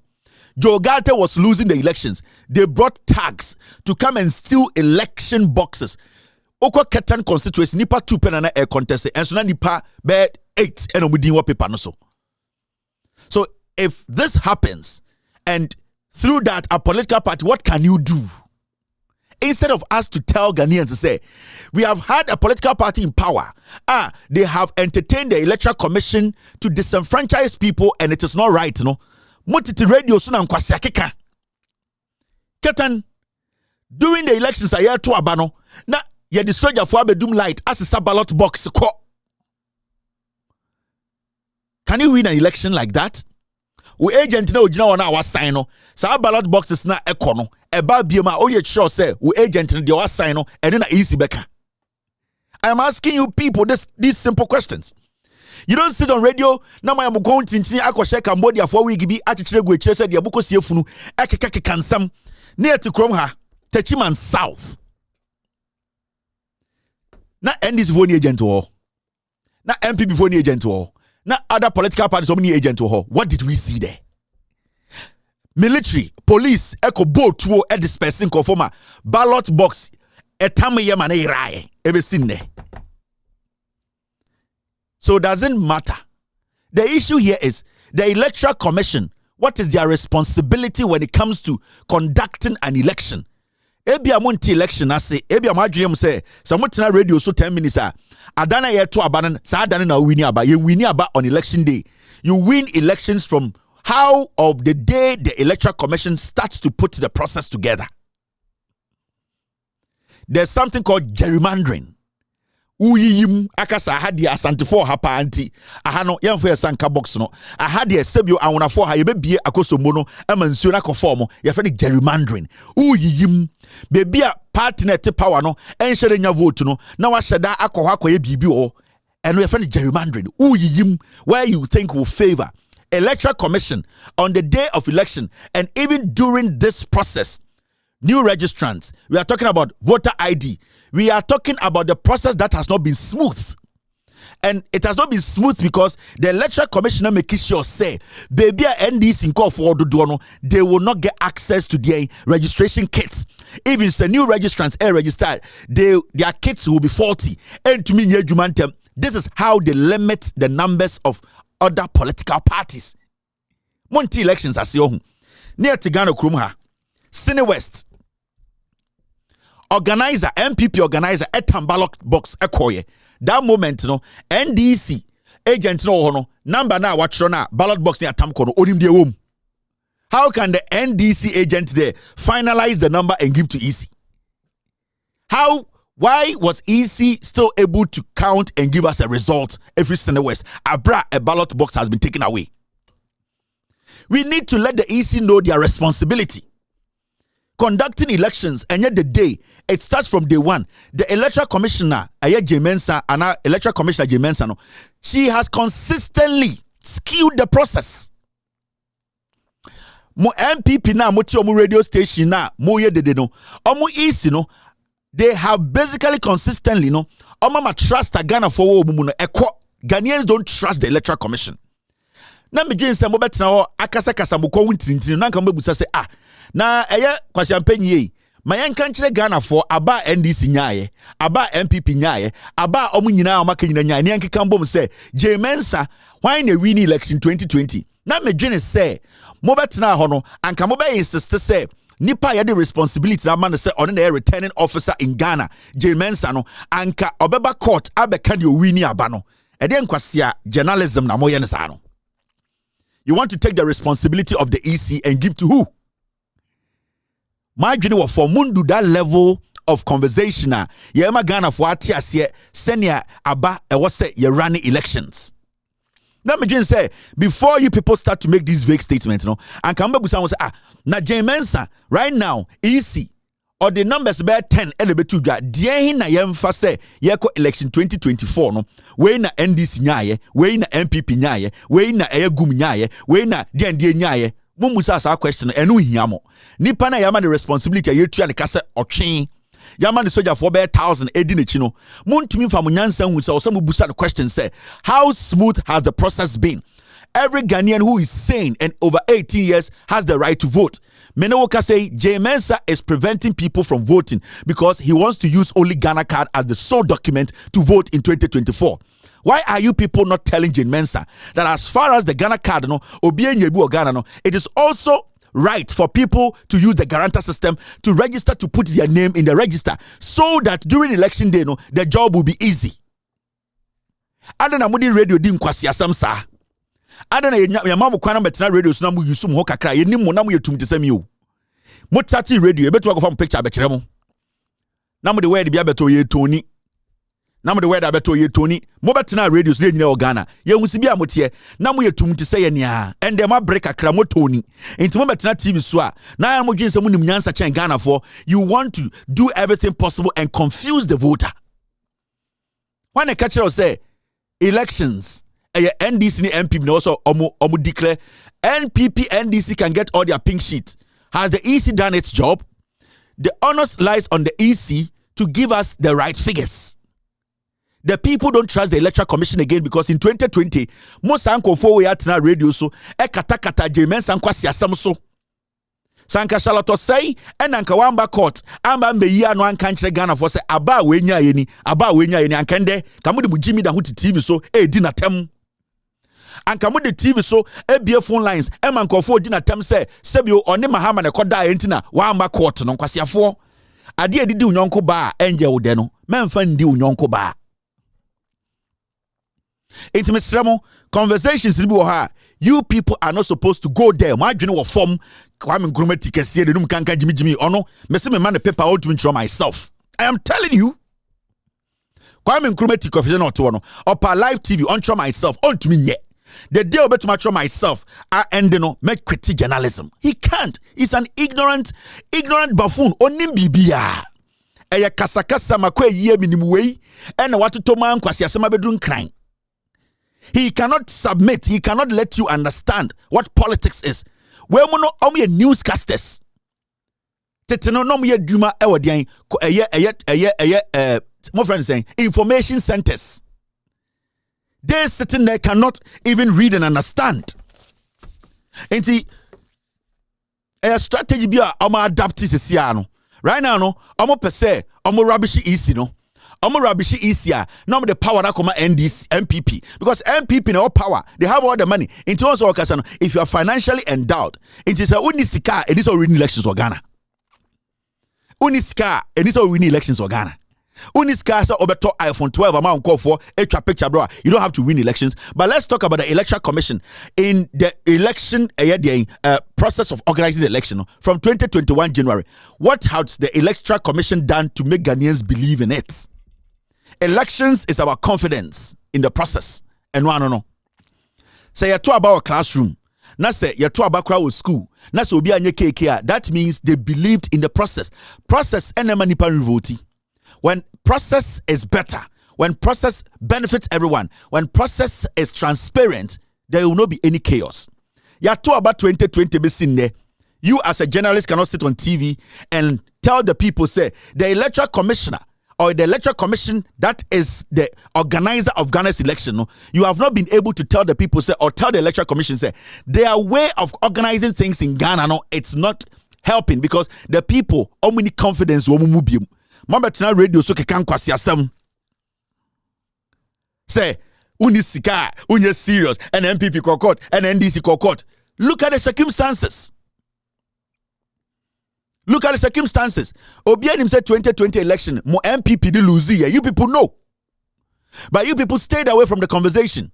Joe Garte was losing the elections. They brought tags to come and steal election boxes. Oko Ketan constituency, nipa 2 penana air contest, and so nipa bed 8 and omudinwa paper no so. So if this happens, and through that a political party, what can you do? Instead of us to tell Ghanaians to say, we have had a political party in power. They have entertained the Electoral Commission to disenfranchise people, and it is not right, no. Mutiti radio suna nkwasi akeka. Ketan, during the elections a year to abano, na ye the soldier for abedum light as a ballot box ko. Can you win an election like that? We agent na ojina wana wa sign no. Sa ballot boxes na ekono. Eba biema oye sure say we agent na de wa sign no and na easy beka. I am asking you people these simple questions. You don't sit on radio na my am going to akoshe Cambodia for we gibi achichire gu echire say de abuko siefunu ekekeke kansam near to Krom ha Techiman South. Na NDC phone agent or na MPP phone agent or na other political parties so many agent or what did we see there? Military, police, echo boat to a dispersing conforma ballot box etame yemane iraye ebe sinne. So it doesn't matter. The issue here is the Electoral Commission. What is their responsibility when it comes to conducting an election? Ebi amonti election ase ebi amadwem say samotina radio so 10 minutes adana ye to abanan sa adana na wini aba ye wini aba on election day. You win elections from how of the day the Electoral Commission starts to put the process together. There's something called gerrymandering. Uyiyim akasa hadi asante for hapa anti ahano yemfo yesanka box no ahadi esebio awona for ha yebebie akosomo no amansuo na conform ye fe gerrymandering. Uyiyim bebi a party net power no enhye nya vote no na wa hyeda akọ akoye bibi o and we are friend gerrymandering. Who you where you think will favor Electoral Commission on the day of election, and even during this process, new registrants. We are talking about voter ID. We are talking about the process that has not been smooth. And it has not been smooth because the Electoral Commissioner making sure say, baby NDC in call for they will not get access to their registration kits. Even if the new registrants are registered, their kits will be faulty. And to me, this is how they limit the numbers of other political parties. Monty elections as you near Tigano Krumha, Sine West. Organizer, MPP organizer, etam ballot box ekoye. That moment, NDC agent number now watch na ballot box ni atam kono onim de wom. How can the NDC agent there finalize the number and give to EC? Why was EC still able to count and give us a result every Senate West? A ballot box has been taken away. We need to let the EC know their responsibility. Conducting elections, and yet the day, it starts from day one. The Electoral Commissioner, Electoral Commissioner Kyerematen, she has consistently skewed the process. Mo MPP na mo ti omu radio station na mo ye dede no. Omu EC no. They have basically consistently, Omama trust a Ghana for Ghanaians don't trust the Electoral Commission. Na me gin say mo betina akasa kasa mo ko wintintini na nka mo busa say na eye kwasiampanyi ma yanka nkire Ghana for aba NDC nyaaye aba MPP nyaaye aba omu nyina amaka nyina nyaaye ne yankeka mbom say Kyerematen why na win election 2020 na me gin say mo betina ho no anka mo be insist say nipa ya the responsibility that man say on the returning officer in Ghana Kyerematen no anka obeba court abeka de owini aba no e de nkwasia journalism na moye ne sa no. You want to take the responsibility of the EC and give to who? My journey was for mundu that level of conversation. Yema Ghana for atiasie senior aba e was say you running elections. Let me just say, before you people start to make these vague statements, and come back with someone say, na Kyerematen right now, EC, or the numbers be 10, dear na yemfa say, yeko election 2024, no, we na NDC nyaye, we na MPP nyaye, we na gum nyaye, we na DND nyaye, mumusa sa question, enu hiyamo. Nipa na yama the responsibility, yetu ya kase ochin. Yaman the soldier for 1,000 edinechino. Muntumi fa munyansa hu say some busa the question say, how smooth has the process been? Every Ghanaian who is sane and over 18 years has the right to vote. Menewoka say Kyerematen is preventing people from voting because he wants to use only Ghana card as the sole document to vote in 2024. Why are you people not telling Kyerematen that as far as the Ghana card it is also right for people to use the guarantor system to register, to put their name in the register, so that during election day, the job will be easy. Adana mudi radio di nkwasi asam sa. Adana yamamu kwana betina radio so na mu yusum ho kakra ye nim mo na mu yetum tesam yo. Mo tati radio ebetu akofa mo picture abekere mo. Na mo de word bia beto ye toni. Na mo de word abeto ye toni. Mo betina radio so nyina Ghana. Ye husi bia mo tie. Na mo yetum te say ye nia. Ende ma break akra mo toni. Enti mo betina TV so a. Na ya mo dwen se mo nim nyansa chen Ghana for. You want to do everything possible and confuse the voter. When a catcher say elections, NDC and MPP also omu declare NPP NDC can get all their pink sheets. Has the EC done its job? The onus lies on the EC to give us the right figures. The people don't trust the Electoral Commission again because in 2020, most anko we at na radio so kata Kyerematen kwasi asam so. Sanka Charlotte say and anka wamba court amba mbeyi anu anka nkyere Ghana for say aba we nya yeni anka nde kamu de mujimi da hu TV so di na tem anka mu de TV so bie phone lines man nkofo di na tem say sebio oni Mahama ne koda entina wamba court no nkwasiafo ade edidi unyonko ba enje wo de no memfa ndi unyonko ba. Intimate conversations you people are not supposed to go there. My journey was form Kwame Nkrumah tikesi de num kanka jimi ono me se me man the paper out to myself. I am telling you. Kwame Nkrumah tikofise not to ono upper live TV on myself on to me yet. The day about to match myself and make critique journalism. He can't. He's an ignorant buffoon. Onim bibia. Eya kasakasa makwe ye minimwei ena watoto man kwasi asema bedun crying. He cannot submit, he cannot let you understand what politics is. We mono omo newscasters. Teteno no ye duma e wodian my friend saying information centers. They sitting there cannot even read and understand. Enti a strategy be a adapt this no. Right now no omo pese omo rubbish easy no. Omo rubbish easier. No the power that come NDC MPP because MPP no power. They have all the money. Into also if you are financially endowed, it is a unisika it is all winning elections for Ghana. Unisika it is all winning elections for Ghana. Uniska so obeto iPhone 12 amount call for extra picture bro. You don't have to win elections. But let's talk about the Electoral Commission in the election process of organizing the election from 2021 January. What has the Electoral Commission done to make Ghanaians believe in it? Elections is about confidence in the process. And no. Say you're talking about a classroom. Na say you're talking about crowd school. Na say obi anye KK. That means they believed in the process. Process enema nipa revoti. When process is better, when process benefits everyone, when process is transparent, there will not be any chaos. You talk about 2020 in there. You as a journalist cannot sit on TV and tell the people, say, the electoral commissioner or the electoral commission that is the organizer of Ghana's election, no, you have not been able to tell the people, say, or tell the electoral commission, say, their way of organizing things in Ghana, no, it's not helping because the people, how many confidence will move you? Mabetina radio so kekan kwasi asem. Say, unisika, unye serious, and MPP kokot, and NDC kokot. Look at the circumstances. Look at the circumstances. Obianim said 2020 election, mo MPP di lose here. You people know. But you people stayed away from the conversation.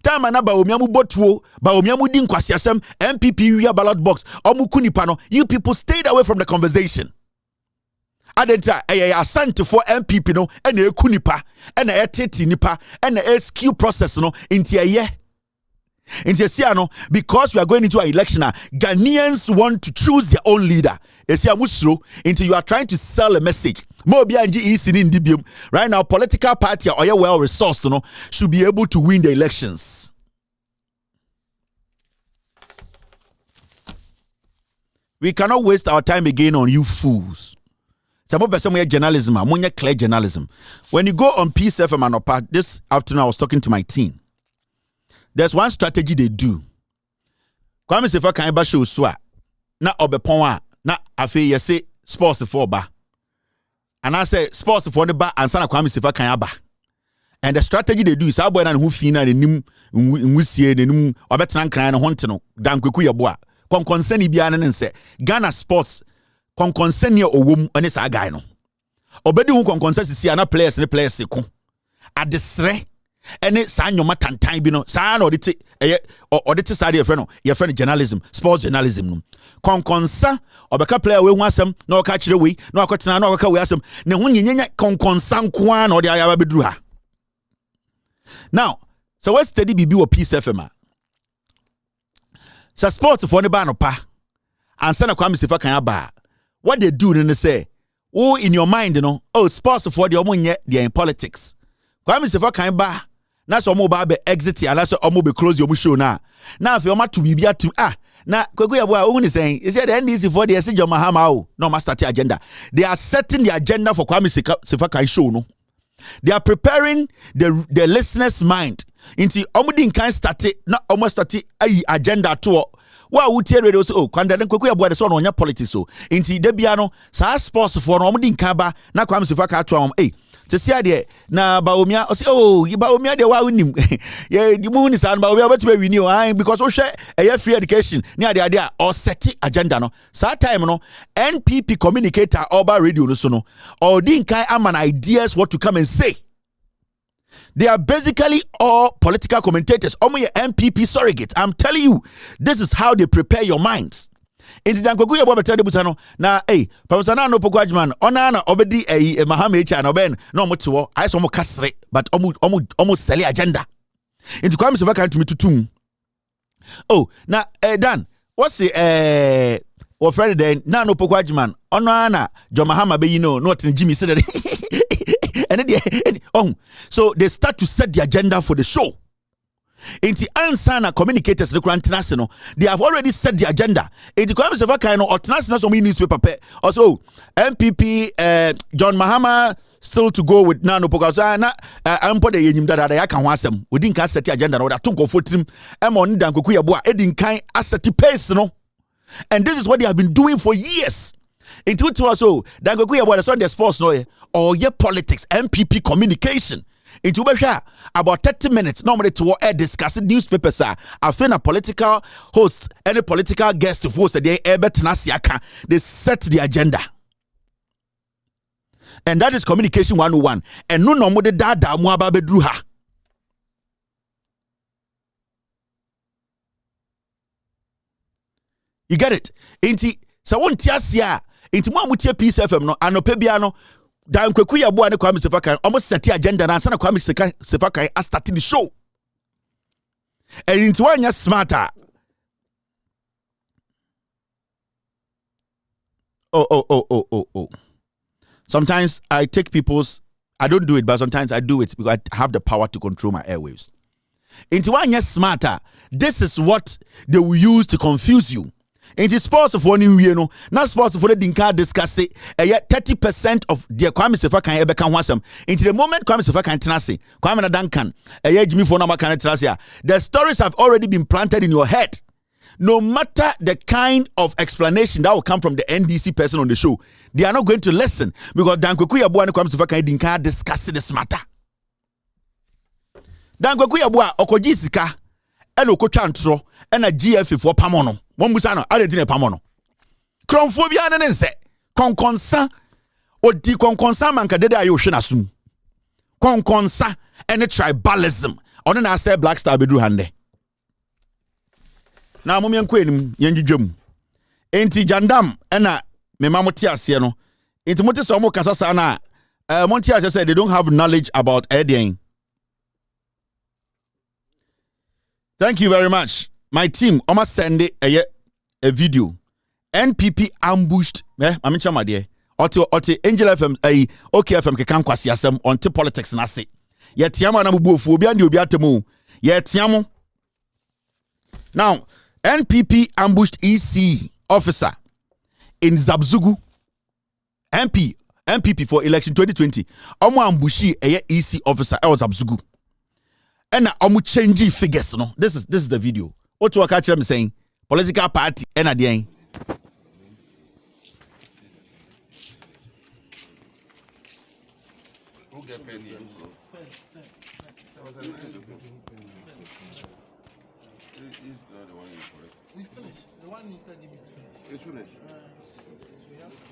Time anaba omiamu botwo, ba omiamu din kwasi asem, MPP via ballot box, omu kunipano. You people stayed away from the conversation. Adenta asante for MPP no ena ekunipa ena eteti nipa ena SQ process no intia no because we are going into an election Ghanaians want to choose their own leader. Esia musro into you are trying to sell a message. Mo bia nji isi ni ndibium. Right now political party or well resourced no should be able to win the elections. We cannot waste our time again on you fools. Some journalism, clear journalism. When you go on Peace FM and Opa, this afternoon I was talking to my team. There's one strategy they do. Kwame Sefa kan ba show so na obepon na afi yese sports for ba. And I say sports for the ba ansa na Kwame Sefa kan aba. And the strategy they do is abo na hu fi na nim nwusie nim obetran kran no honte no dan kweku yebo a konkonsani bia ne nse Ghana sports konkonsani owom ene sa guy no obedi hu konkonsa sisi ana players ne players ko adesre ene sa nyoma tantan bi no sa na odite sa de no ye friend journalism sports journalism no konkonsa obeka player we hu asem na oka kire we na akotena na oka we asem ne hu nyenya konkonsa nko a na ode ayaba beduru ha. Now so we study bibi wo Peace FM sa sports for ne ba no pa ansa na Kwame Sefa kan aba. What they do then they say, oh, in your mind, you know, oh, sports for the omunye, they're in politics. Kwame Sefa kan ba, na so omo ba be exit and so omo be close your show na. Now if you want to be to na kwegu ya boy who is saying, is the NDC for the SJ Mahama no master agenda. They are setting the agenda for Kwame Sefa kan show no. They are preparing the listener's mind into omo din kan start na omo start agenda to wa wutie radio so kwanda den kweku yabo de so no nya politics so inti da bia no sa sports for no omdi nka ba na Kwame Sefa ka to am te sia de na baomia o se baomia de wa unim ye di mu ni sa na baomia betu be wini o because o hwe free education ni ade a or set agenda no sa time no NPP communicator over radio no so no or din kan am ideas what to come and say. They are basically all political commentators. MPP surrogates. I'm telling you, this is how they prepare your minds. In the Dankoguya Bobata de Butano, na Professor no Pogajman, Onana Obedi Mahama and Oben, no mutuo, I saw more castre, but almost selling agenda. Into Kwame Sefa to me to tomb. Oh, now Dan, what's the or Friday then Nano Pokwajiman on Anna John Mahama be not in Jimmy said and so they start to set the agenda for the show. In the answer communicators the international, they have already set the agenda. In the comments of a kind of international newspaper also MPP John Mahama still to go with Nano Pokazana I'm put the that I can want them. We didn't set the agenda or that took for him. I'm on Dankuya Boa Edin kind asset pace no. And this is what they have been doing for years. In 2000 Dankuya Boa on the sports no or your politics MPP communication. In Tubasha, about 30 minutes normally to discussing newspapers. I think a political host, any political guest of host, they set the agenda. And that is communication 101. And no more the dada muaba bedruha. You get it? Inti so one tiasia inti mo amutie Peace FM no anope bia no Dan kwekuya boa ne Kwame Sefakan almost set the agenda na answer na Kwame Sefakan a starting the show. And into one ya smarter. Oh. Sometimes I take I don't do it, but sometimes I do it because I have the power to control my airwaves. Into one ya smarter. This is what they will use to confuse you. It is sports of one in no, not sports for the Dinka discuss it. Yet 30% of the Kwame Sefakan ever can want some. Into the moment Kwame Sefakan tenase, Kwame Duncan, Jimmy Fonama can the stories have already been planted in your head. No matter the kind of explanation that will come from the NDC person on the show, they are not going to listen because Dankwekuya Bua and Kwame Sefakan Dinka discuss this matter. Dankwekuya Bua okojisika eno kochantro ena GF for pamono. Momusano adedine pamono. Kronphobia ne nse. Konkonsa odi konkonsa manka dede ayo hwe nasum. Konkonsa ene tribalism. Ono na say Black Star bedru hande. Na mom yanko enim yanjidwam. Enti jandam ena mema mote ase no. Enti mote so mo kasa sa na monte ase say they don't have knowledge about Edian. Thank you very much. My team almost send a video. NPP ambushed I'm chama dear. Ote Angel FM OK FM kekan kwasi asem on politics na se. Ye tiamo na mubuofu obi ande obi atemu. Ye tiamo. Now, NPP ambushed EC officer in Zabzugu. MPP for election 2020. Omo ambushi EC officer Zabzugu. And omo change figures no. This is the video. What you catch them saying? Political party and at the end. Who get paid here? He's not the one you correct. We finished. The one you started giving is finished. It's finished. We have to finish.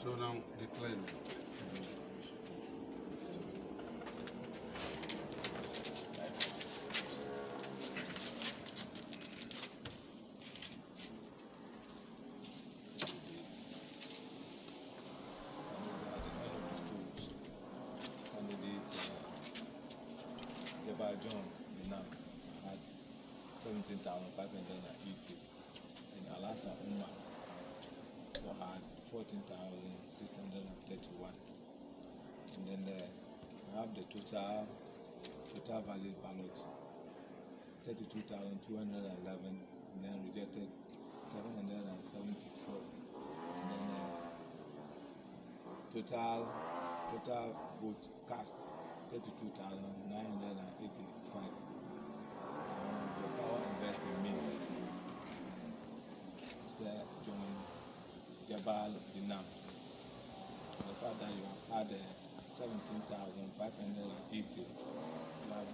So now decline. John Binam had 17,580 and Alasa Umar had 14,631, and then we have the total valid ballot 32,211, and then rejected 774, and then total vote cast 32,985. The power invest in me. Mr. John Jabal Binam. The fact that you have had 17,580, you have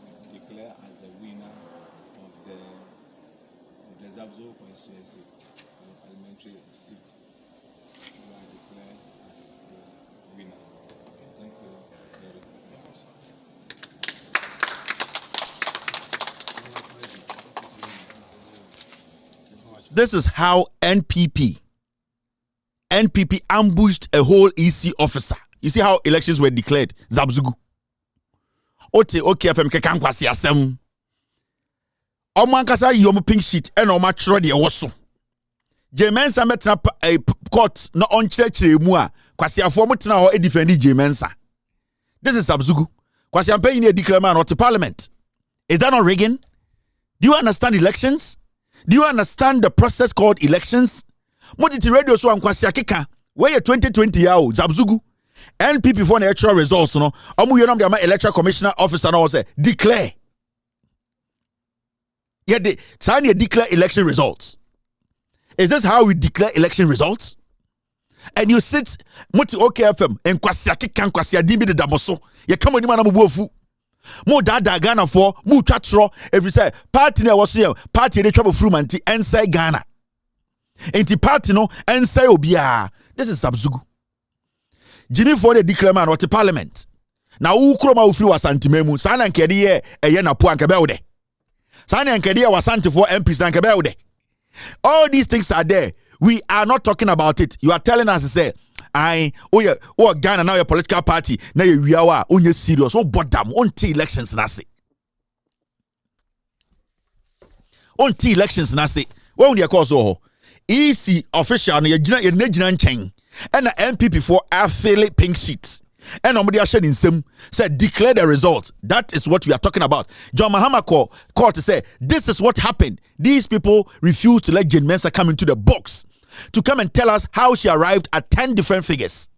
declare as the winner of the Zabzo constituency parliamentary seat. You are declared as the winner. Thank you very much. This is how NPP ambushed a whole EC officer. You see how elections were declared. Zabzugu. Ote okay FM kekan kwasi asem. Omankasa yom pink sheet and oma tro de woso. Kyerematen metna a court no on chire mu a kwasi afo mutena ho e defend Kyerematen. This is Zabzugu. Kwasi ampe yin e declare man to parliament. Is that not rigging? Do you understand elections? Do you understand the process called elections? Moditi radio so ankwasi akeka where 2020 ya o Zabzugu. NPP for the electoral results no omu yenom de electoral commissioner officer no say declare. Yeah, they sign a declare election results. Is this how we declare election results? And you sit Moti OKFM and kwasi akeka kwasi adimbi de damoso. Ye come on man amubuofu. Mo dada Ghana for mo twatro every say party na was here party dey trouble through manti inside Ghana. Enti party no inside obia. This is Zabzugu. Jimmy for the declare man what parliament. Na wu kroma wu free wasantimemu. Sana nkede ye eye na po anke de. Sana nkede ye wasanti for MPs anke de. All these things are there. We are not talking about it. You are telling us to say Ghana now your political party now you wiawa onye serious o bodam on elections na say. On elections na say. When we call so EC official na ye gina nchen. And the MPP for affiliate pink sheets. And nobody shared in some said declare the result. That is what we are talking about. John Mahama called to say this is what happened. These people refused to let Kyerematen come into the box to come and tell us how she arrived at 10 different figures.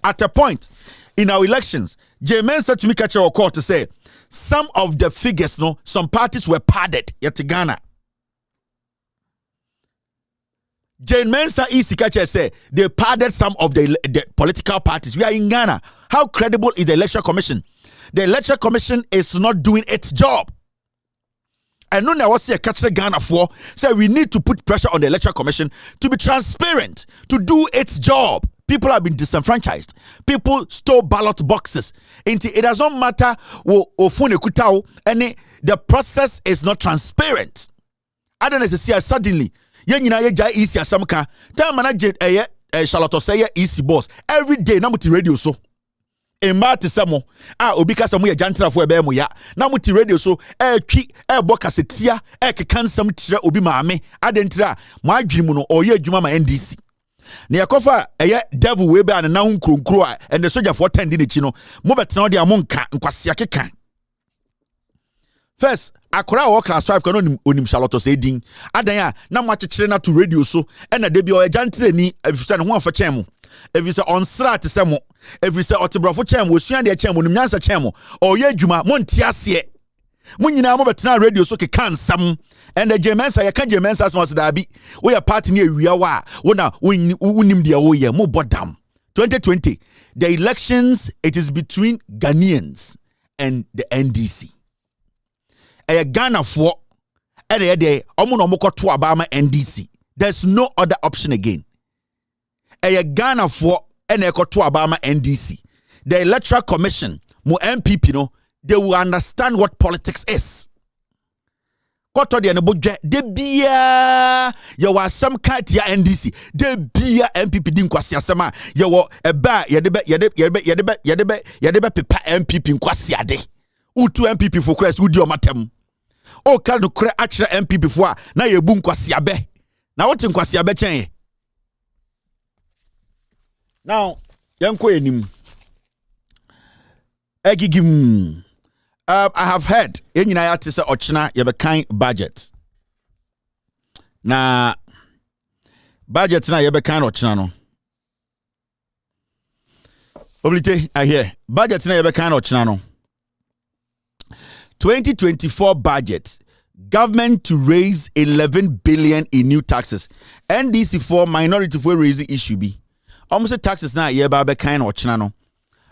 At a point in our elections, Kyerematen said to me, catch our call to say some of the figures, some parties were padded yet Ghana. Kyerematen Isikache say they padded some of the political parties. We are in Ghana. How credible is the Electoral Commission? The Electoral Commission is not doing its job. And no, I was here catching Ghana for say we need to put pressure on the Electoral Commission to be transparent, to do its job. People have been disenfranchised. People stole ballot boxes. It does not matter the process is not transparent. I don't know see suddenly. Yenyina ye jai isi asamka time manager Charlotte say isi boss every day na muti radio so emma te samo obi ka samo ye jantra fo ebe mu ya na muti radio so twi bo kasetia kekan sam tire obi maame adentira mo adwiri mu no oye adwuma ma NDC na yakofa devil we be an na hu nkronkro and the soldier for 10 di nechi no mo betena odi amonka nkwase akeka. First, akora o class 5 kono onim Charlotte say din adan na mo akekere na to radio so and na de bi o ejantre ni efisa ne ho afa chemu efisa on strat semo efisa otebrofo chemu osua de chemu nim nyansa chemu o ye adwuma mo ntia ase mo nyina mo betena radio so ke kan sam and the Kyerematen ya ka Kyerematen as much da bi we ya party ni awia wa wo na unim de wo ye mo bodam. 2020 the elections, it is between Ghanaians and the NDC. Ghana for NDC. There's no other option again. Ghana for NDC. The Electoral Commission, mo MPP they will understand what politics is. Koto de de bia ya wa some kind ya NDC de bia MPP din kwasi asema ya wo eba ya de pepa MPP nkwasi ade utu MPP for Christ udi o matem o ka no kre akire MPP for a na ye bu nkwasi abe na wote nkwasi abe chen now yanko enim egigim. I have heard in United States ochina you have a kind budget. Na budget na you have a kind ochina no. Oblite I hear budget na you have a kind ochina no. 2024 budget, government to raise 11 billion in new taxes. NDC for minority for raising issue be. Almost taxes na you have a kind ochina no.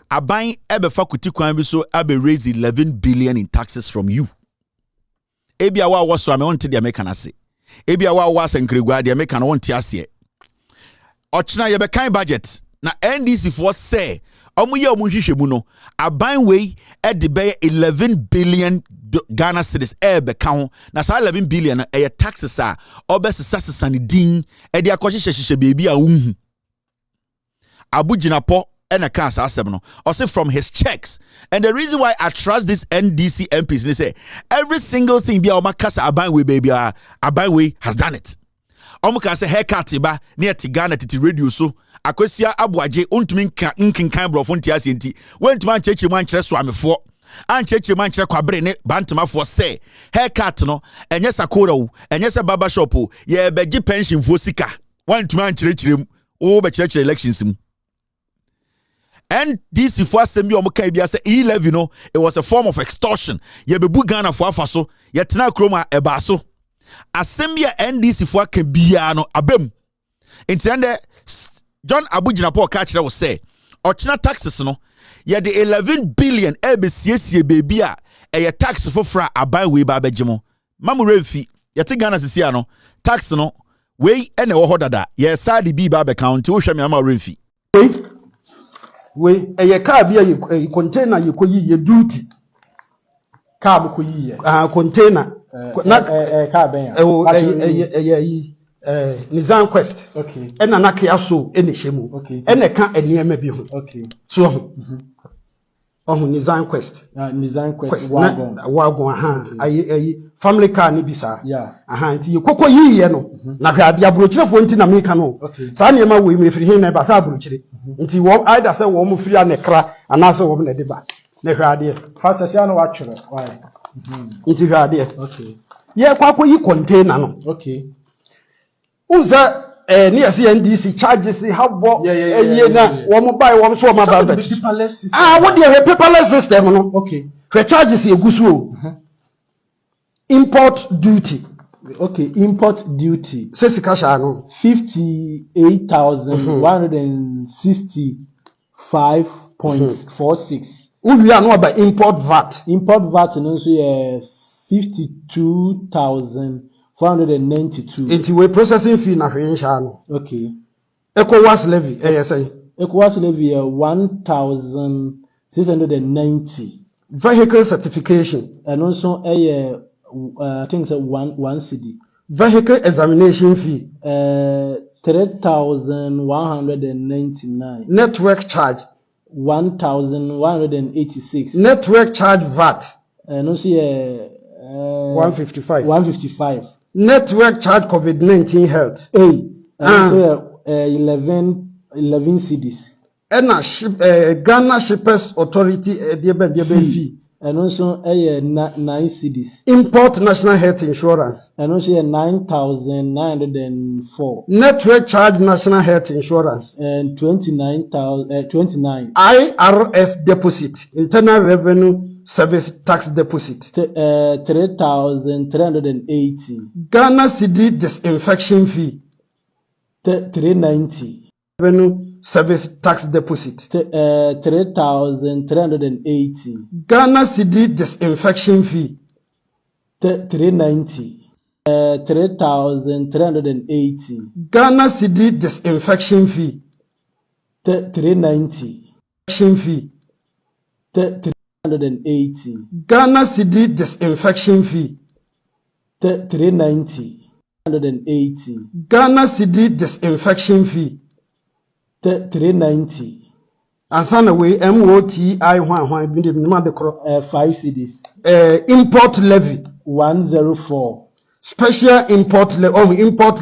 aban ebefa kuti kwan bi so abe raise 11 billion in taxes from you. Ebia wa waso ame wonte dia meka na se. Ebia wa wasenkregua dia meka na wonte ase. Ochina ye be kan budget na NDC for say omuye omunhwehwe mu no aban we e de be 11 billion Ghana cedis be kan na sa 11 billion e taxes a obesesa ne din e de akohyehyehye bebi a wunhu abuginapo ena kan sa asem no also from his checks. And the reason why I trust this NDC MPs they say every single thing bia omakasa aban we baby aban we has done it. Omuka say haircut ba near Ghana titi radio so akosia abuaje ontumi nkinkan brofo ntiase nti wentuma cheche man kire so amefo an cheche man kire kwabre ne bantama fo say haircut no enye sakora wo enye se barber shop wo ye beji pension fo sika wentuma nkire wo be kire elections mu. And this if was semi omuka bia say e11 no it was a form of extortion ye bebu Ghana fo afaso ye tena kroma eba so asembia NDC fo aka bia no abem intende John Abuginapo ka kire wo say ochina taxes no ye de 11 billion ebesiesie bebi a ye tax for fra aban we ba begimo mamu remfi ye te Ghana sisia no tax no we ene wo hodada ye side bi ba be count wo hwe me ama remfi we eye car bia ye container ye koyi ye duty car mo koyi ye container na car ben Nizam Quest okay ena na kia so ene hemu okay ene ka enema bi ho okay so Nizam Quest wagon aha ayi family car ni bisa yeah aha nti ye kokko yiye no na hwa bia brochirefo nti na meka no sa ne ma we me firi hin na ba sa brochire nti wo either say wo mo firi anekra ana say wo na de ba na hwa de fasasia no watwere why nti hwa de okay ye kwakwo yi container no okay unza ni yesi NDC charges habo na wo mo buy wo so ma ba what the paperless system no okay the charges egusu import duty okay import duty so sikasha no 58,165.46 we are no about import VAT no so 52,492 into we processing fee na hwensha no okay ECOWAS levy ECOWAS levy 1,690 vehicle certification and also I think it's one cedi vehicle examination fee 3,199 network charge 1,186 network charge VAT and also 155 network charge COVID-19 health 11 cedis and Ghana Shippers Authority fee and also 9 cedis import national health insurance and also 9,904 network charge national health insurance and 29 IRS deposit internal revenue service tax deposit 3,380 Ghana cedi disinfection fee 390 revenue service tax deposit 3,380 Ghana cedi disinfection fee 390 3,380 Ghana cedi disinfection fee 390 fee 380 Ghana cedi disinfection fee 390 Ghana cedi disinfection fee 390 ansana we MOTI hwan bi de ma de kro 5 cedis import levy 104 special import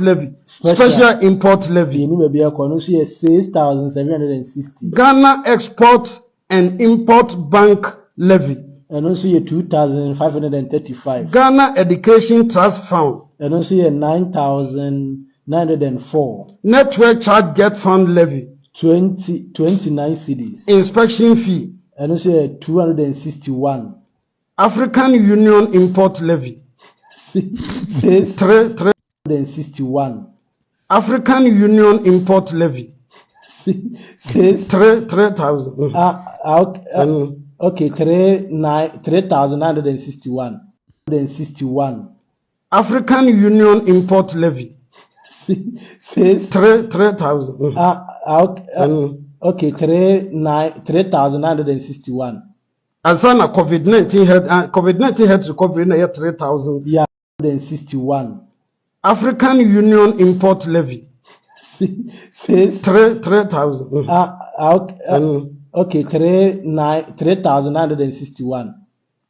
levy special import levy ni me bia ko no so 6,760 Ghana export and import bank levy and also 2,535 Ghana education trust fund and also 9,904 network charge get fund levy 29 cedis inspection fee and also 261 African Union import levy 361 African Union import levy 3,000. Okay, 3,961. 61. African Union import levy. 3,000. Okay, 3,961. And so na COVID-19 health recovery na 3,000. Yeah, 61. African Union import levy. 3,000. Okay, 3,961.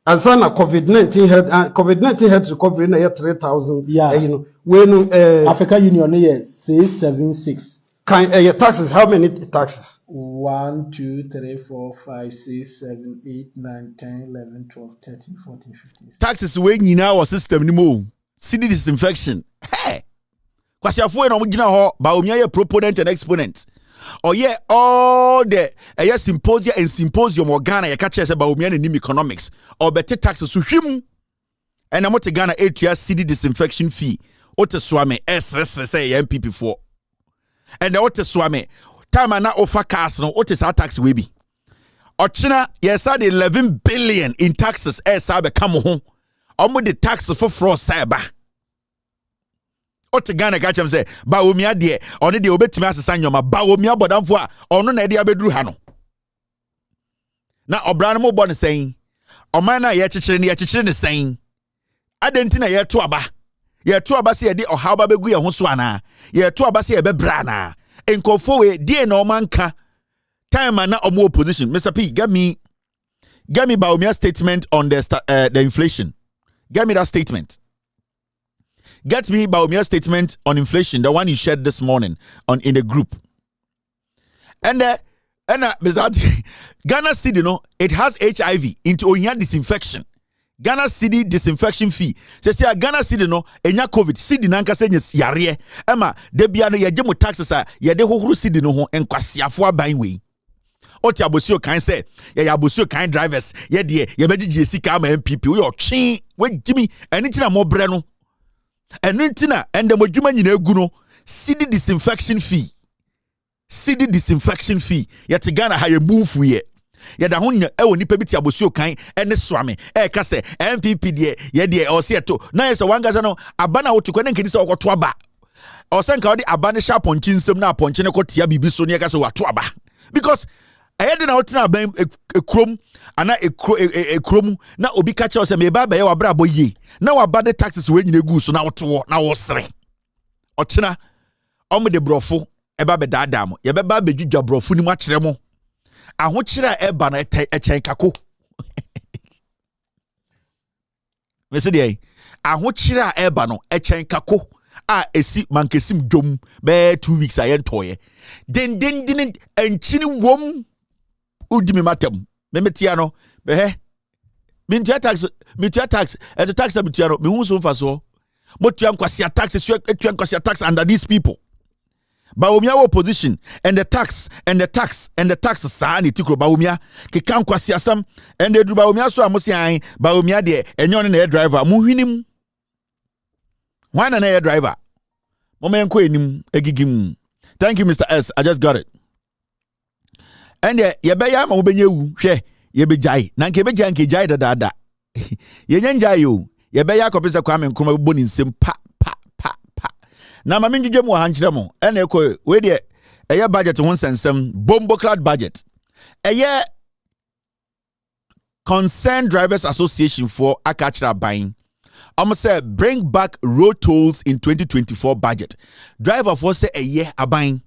And so na COVID-19 health recovery na 3,000. Yeah, African Union yes 676. Your taxes, how many taxes? 1, 2, 3, 4, 5, 6, 7, 8, 9, 10, 11, 12, 13, 14, 15. Taxes when in our system ni mo. City disinfection. Hey! Kwasiafo na mo gina ho ba omia ye proponent and exponent. Or yeah, all the symposia and symposium or Ghana ye catch ba omia na nim economics. Or better taxes so hwim. And na mo te Ghana 8 year city disinfection fee. O te swame SSS say MPP 4. And the ote swame time na offer cars no ote sa tax we be ochina yes had 11 billion in taxes sabe come ho omo the tax for fraud cyber ote Ghana ka chem say ba omia de ono de obetumi asesa nyoma ba omia bodamfo a ono na de abeduru ha no na obra no mo bo ne sen oman na ye chichire ne sen adenti na ye to aba ye to abase ye de ohaba begu ye ho so ana ye to abase ye bebra na enkofo we die na omanka time na omo opposition. Mr. P, get me Baumia statement on the inflation. Get me that statement. Get me Baumia statement on inflation, the one you shared this morning in the group. And Mr. Ghana City, it has HIV into onya disinfection. Ghana City disinfection fee. Say Ghana City enya COVID city nanka se yare. Ema de bia no ye gye mo taxes a ye de hohuru city no ho enkwasiafo aban we. Oti abosio kan say ye abosio kan drivers ye de ye begye sika ma MPP we otwe we gimi eni tina mo bre no. Eni tina ende mo dwuma nyina egu no city disinfection fee. City disinfection fee. Ye te Ghana ha ye move ye. Yada ho nipa biti abosio kan ene swame ka se MPP de o se to na yesa wanga no abana wo tukwa nkedi se okoto aba o se nka wo de abane sha ponchi nsem na ponchi ne kotia bibi so ne ka se wato aba because ayede na wotina aban ekrom ana ekrom na obi ka che o se me ba ye wabra boye na wabade taxes we nyina gu so na woto na wo sere o chena o me de brofo eba be dada mo ye be ba bedwudwa brofo ni mo akere mo ahokyira eba na echen kako mese dey ahokyira eba no echen kako a esi mankesim dwom be 2 weeks ayen toye den enchini wom udimi matem memetia no be he mintia tax and the tax that metia no me hu so faso motua nkwase tax under these people. Baumia opposition and the tax sa ni tikro Baumia ke kan kwasi asam and the Baumia so amosi an Baumia de enyo ne driver mu hwinim wana na driver momenko enim egigim. Thank you Mr. S, I just got it. And ye be ya ma wo benye wu hwe ye be jai na nke be jai nke jai da ye nyenjai yo ye be ya kopesa kwa me nkoma boni nsem pa na ma menjuje mu hankyere mo ene ekọ we de eye budget won sensem bombo clad budget eye Concerned Drivers Association for akachira buying say bring back road tolls in 2024 budget. Driver for say eye aban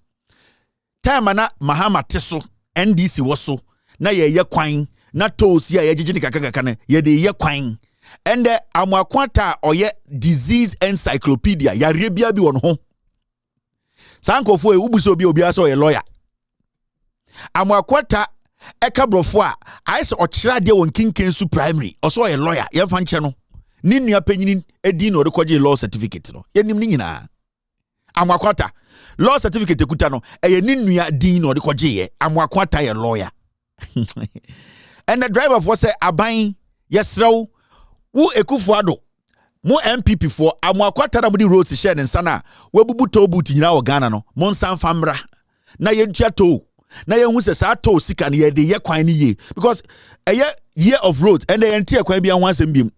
time na Mahama teso NDC woso na ye kwan na tolls ye jijini kakaka na ye de ye kwan. And amwakwata oye disease encyclopedia ya rebia bi won ho sankofo ubuso bi obi aso ye lawyer amwakwata eka brofo a aise okira de won kinken su primary oso ye lawyer ye fa nche no ni nua panyini edi no rekoje law certificate no yenim ni nyina amwakwata law certificate ekuta no eye ni nua din no rekoje ye amwakwata ye lawyer and the driver for say aban yesrew wo ekufuado mo MPP for amwakwata na mo di roads share nsana wabubu tobuti nyina wo Ghana no mo nsan famra na yentua toll na yenhu se sa toll sika na ye de ye kwan ni ye because year of road and the entire kwan bia ho asem biem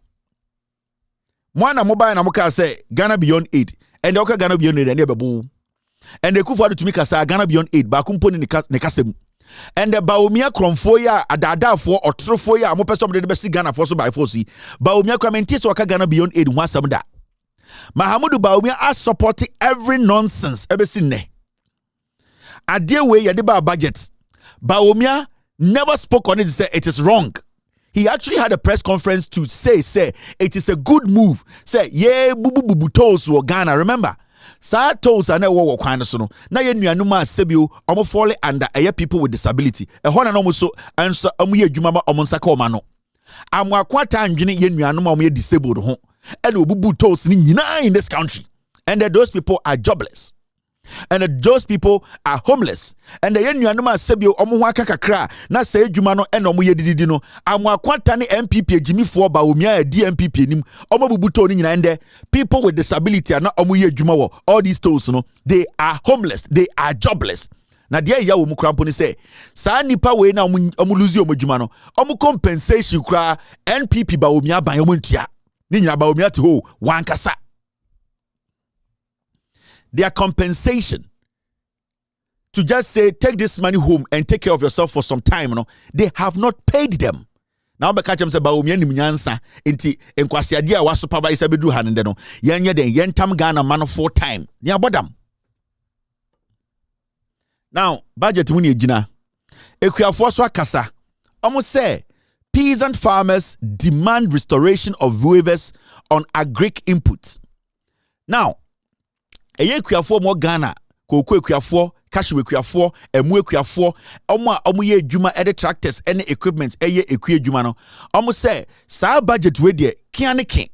mo na mobile na mo ka say Ghana beyond aid and the Ghana beyond aid and e bebo and the kufu to me ka say Ghana beyond aid ba kumpo ne kasem and the baomia kromfo ya adadafo otrofo ya mo person de be si Ghana for so by force baomia kwamenti so ka Ghana beyond aid ho asem da Mahamudu Baumia are supporting every nonsense ebe sinne ade we ye de ba budget Baumia never spoke on it to say it is wrong. He actually had a press conference to say it is a good move. Say yeah bubu tolls wo Ghana. Remember, sa tolls are na wo kwan so no. Na ye nuanu ma sebio omo fall under people with disability. E ho na no so anso omo ye adwuma ma omo nsaka o ma no. Amwakwata andwene ye nuanu ma omo ye disabled ho. And bubu tolls ni nyina in this country. And those people are jobless. And those people are homeless. And the yenuanuma sebio omo ho aka kakra na say adwuma no and omo ye dididi no amwakwanta ne MPP agimi fo ba omia DMPP nim omo bubuto ni nyina ende people with disability na omo ye adwuma wo all these tools no they are homeless, they are jobless. Na dia ya wo mu krampo ni say sa nipa we na omo lose omo adwuma no omo compensation kra NPP ba omia ban omo ntua ni nyina ba omia te ho wankasa. Their compensation to just say take this money home and take care of yourself for some time, you know, they have not paid them. Now be catch them say ba omia nim nyansa enti enkwase ade a wa supervisor be do hanende no yenye den yentam Ghana man full time ni abodam. Now budget mu ni egina ekuafo so akasa omo say peasant farmers demand restoration of waivers on agric inputs. Now eye kuafo mo Ghana koko kuafo kashiwe kuafo emu kuafo omo ye adwuma e tractors ene equipment eye eku adwuma no omo say sa budget we de kiane kin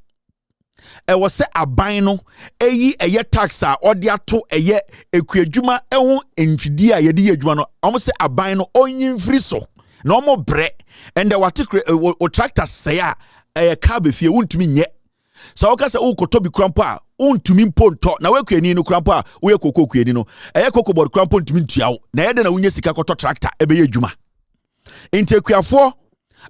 e wo se aban no eyi eye tax a ode ato eye eku adwuma ho enfidi a ye de adwuma no omo se aban no onyin free so na omo bre and the watikre o tractors say a car be fie wuntumi nye so oka se ukoto bi krampo a untumi mponto na wekuani no krampo a we kokoko kuani no eye kokobod krampo ntumi ntuawo na yede na wunya sika koto tractor ebe adwuma intekuafo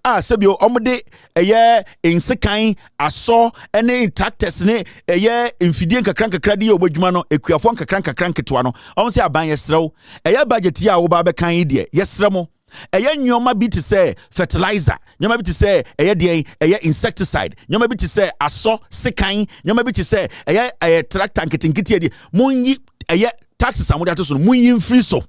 a sebio omde eye insekan aso ene tractors ne eye infidie nkakra de obadwuma no ekuafo nkakra nketo no omse aban yesrew eye budget ya wo ba be kan de yesremo eye nyoma bi te say fertilizer nyoma bi te say eye de eye insecticide nyoma bi te say aso sekan nyoma bi te say eye tractor nketinketi de munyi eye taxes amode ato so munyi free so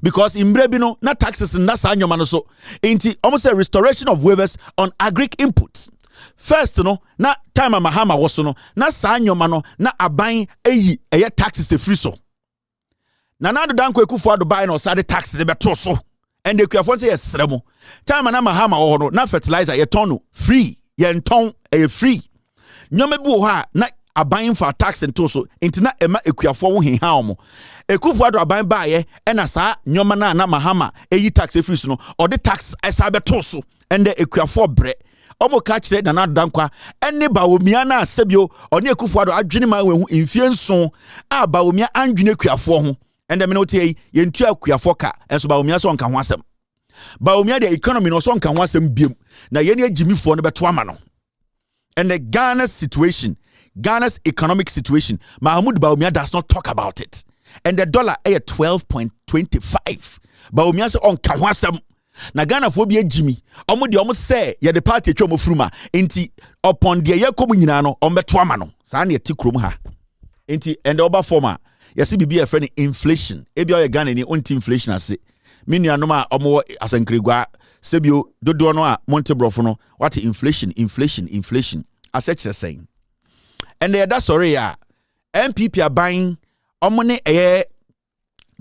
because in Brebino, not taxes in Nasa Nyomano so. Inti almost a restoration of waivers on agric inputs. First, no, na time Mahama was no, na sa Nyomano, na abain a taxes the free so. Na na do danko ekufu ado buy no sa the tax the beto so. And the kuafon say yes remo. Time na Mahama or no, na fertilizer ye ton free, ye ton a free. Nyome bu ha na aban for tax and toso intina ema ekuafo wo henha omo ekufu ado aban baaye ena saa nyoma na Mahama eyi tax free so no or the tax esa be toso and the ekuafo bre omo ka kire na dankwa ene baomia na asebio oni ekufu ado adwene ma wehu mfie nso a baomia andwene ekuafo ho ende me no tie ye ntua ekuafo ka enso baomia so nka ho asem baomia the economy no so nka ho asem biem na ye ne agimifo no beto ama no and the Ghana's economic situation, Mahmoud Baumia does not talk about it. And the dollar is 12.25. Baumia say on kawasam. Na Ghana phobia Jimmy. Almost say ya the party chomo fruma. Inti upon the year komu nyina no ombeto amano. Sani tikrom ha. Inti and the oba former. Yasi bibi a friend inflation. Ebi o Ghana ni unti inflation ase. Mini anoma omo asankrigwa sebio dodo no a Montebrofo no. What inflation? As such as saying. And that's sorry MPP are buying omone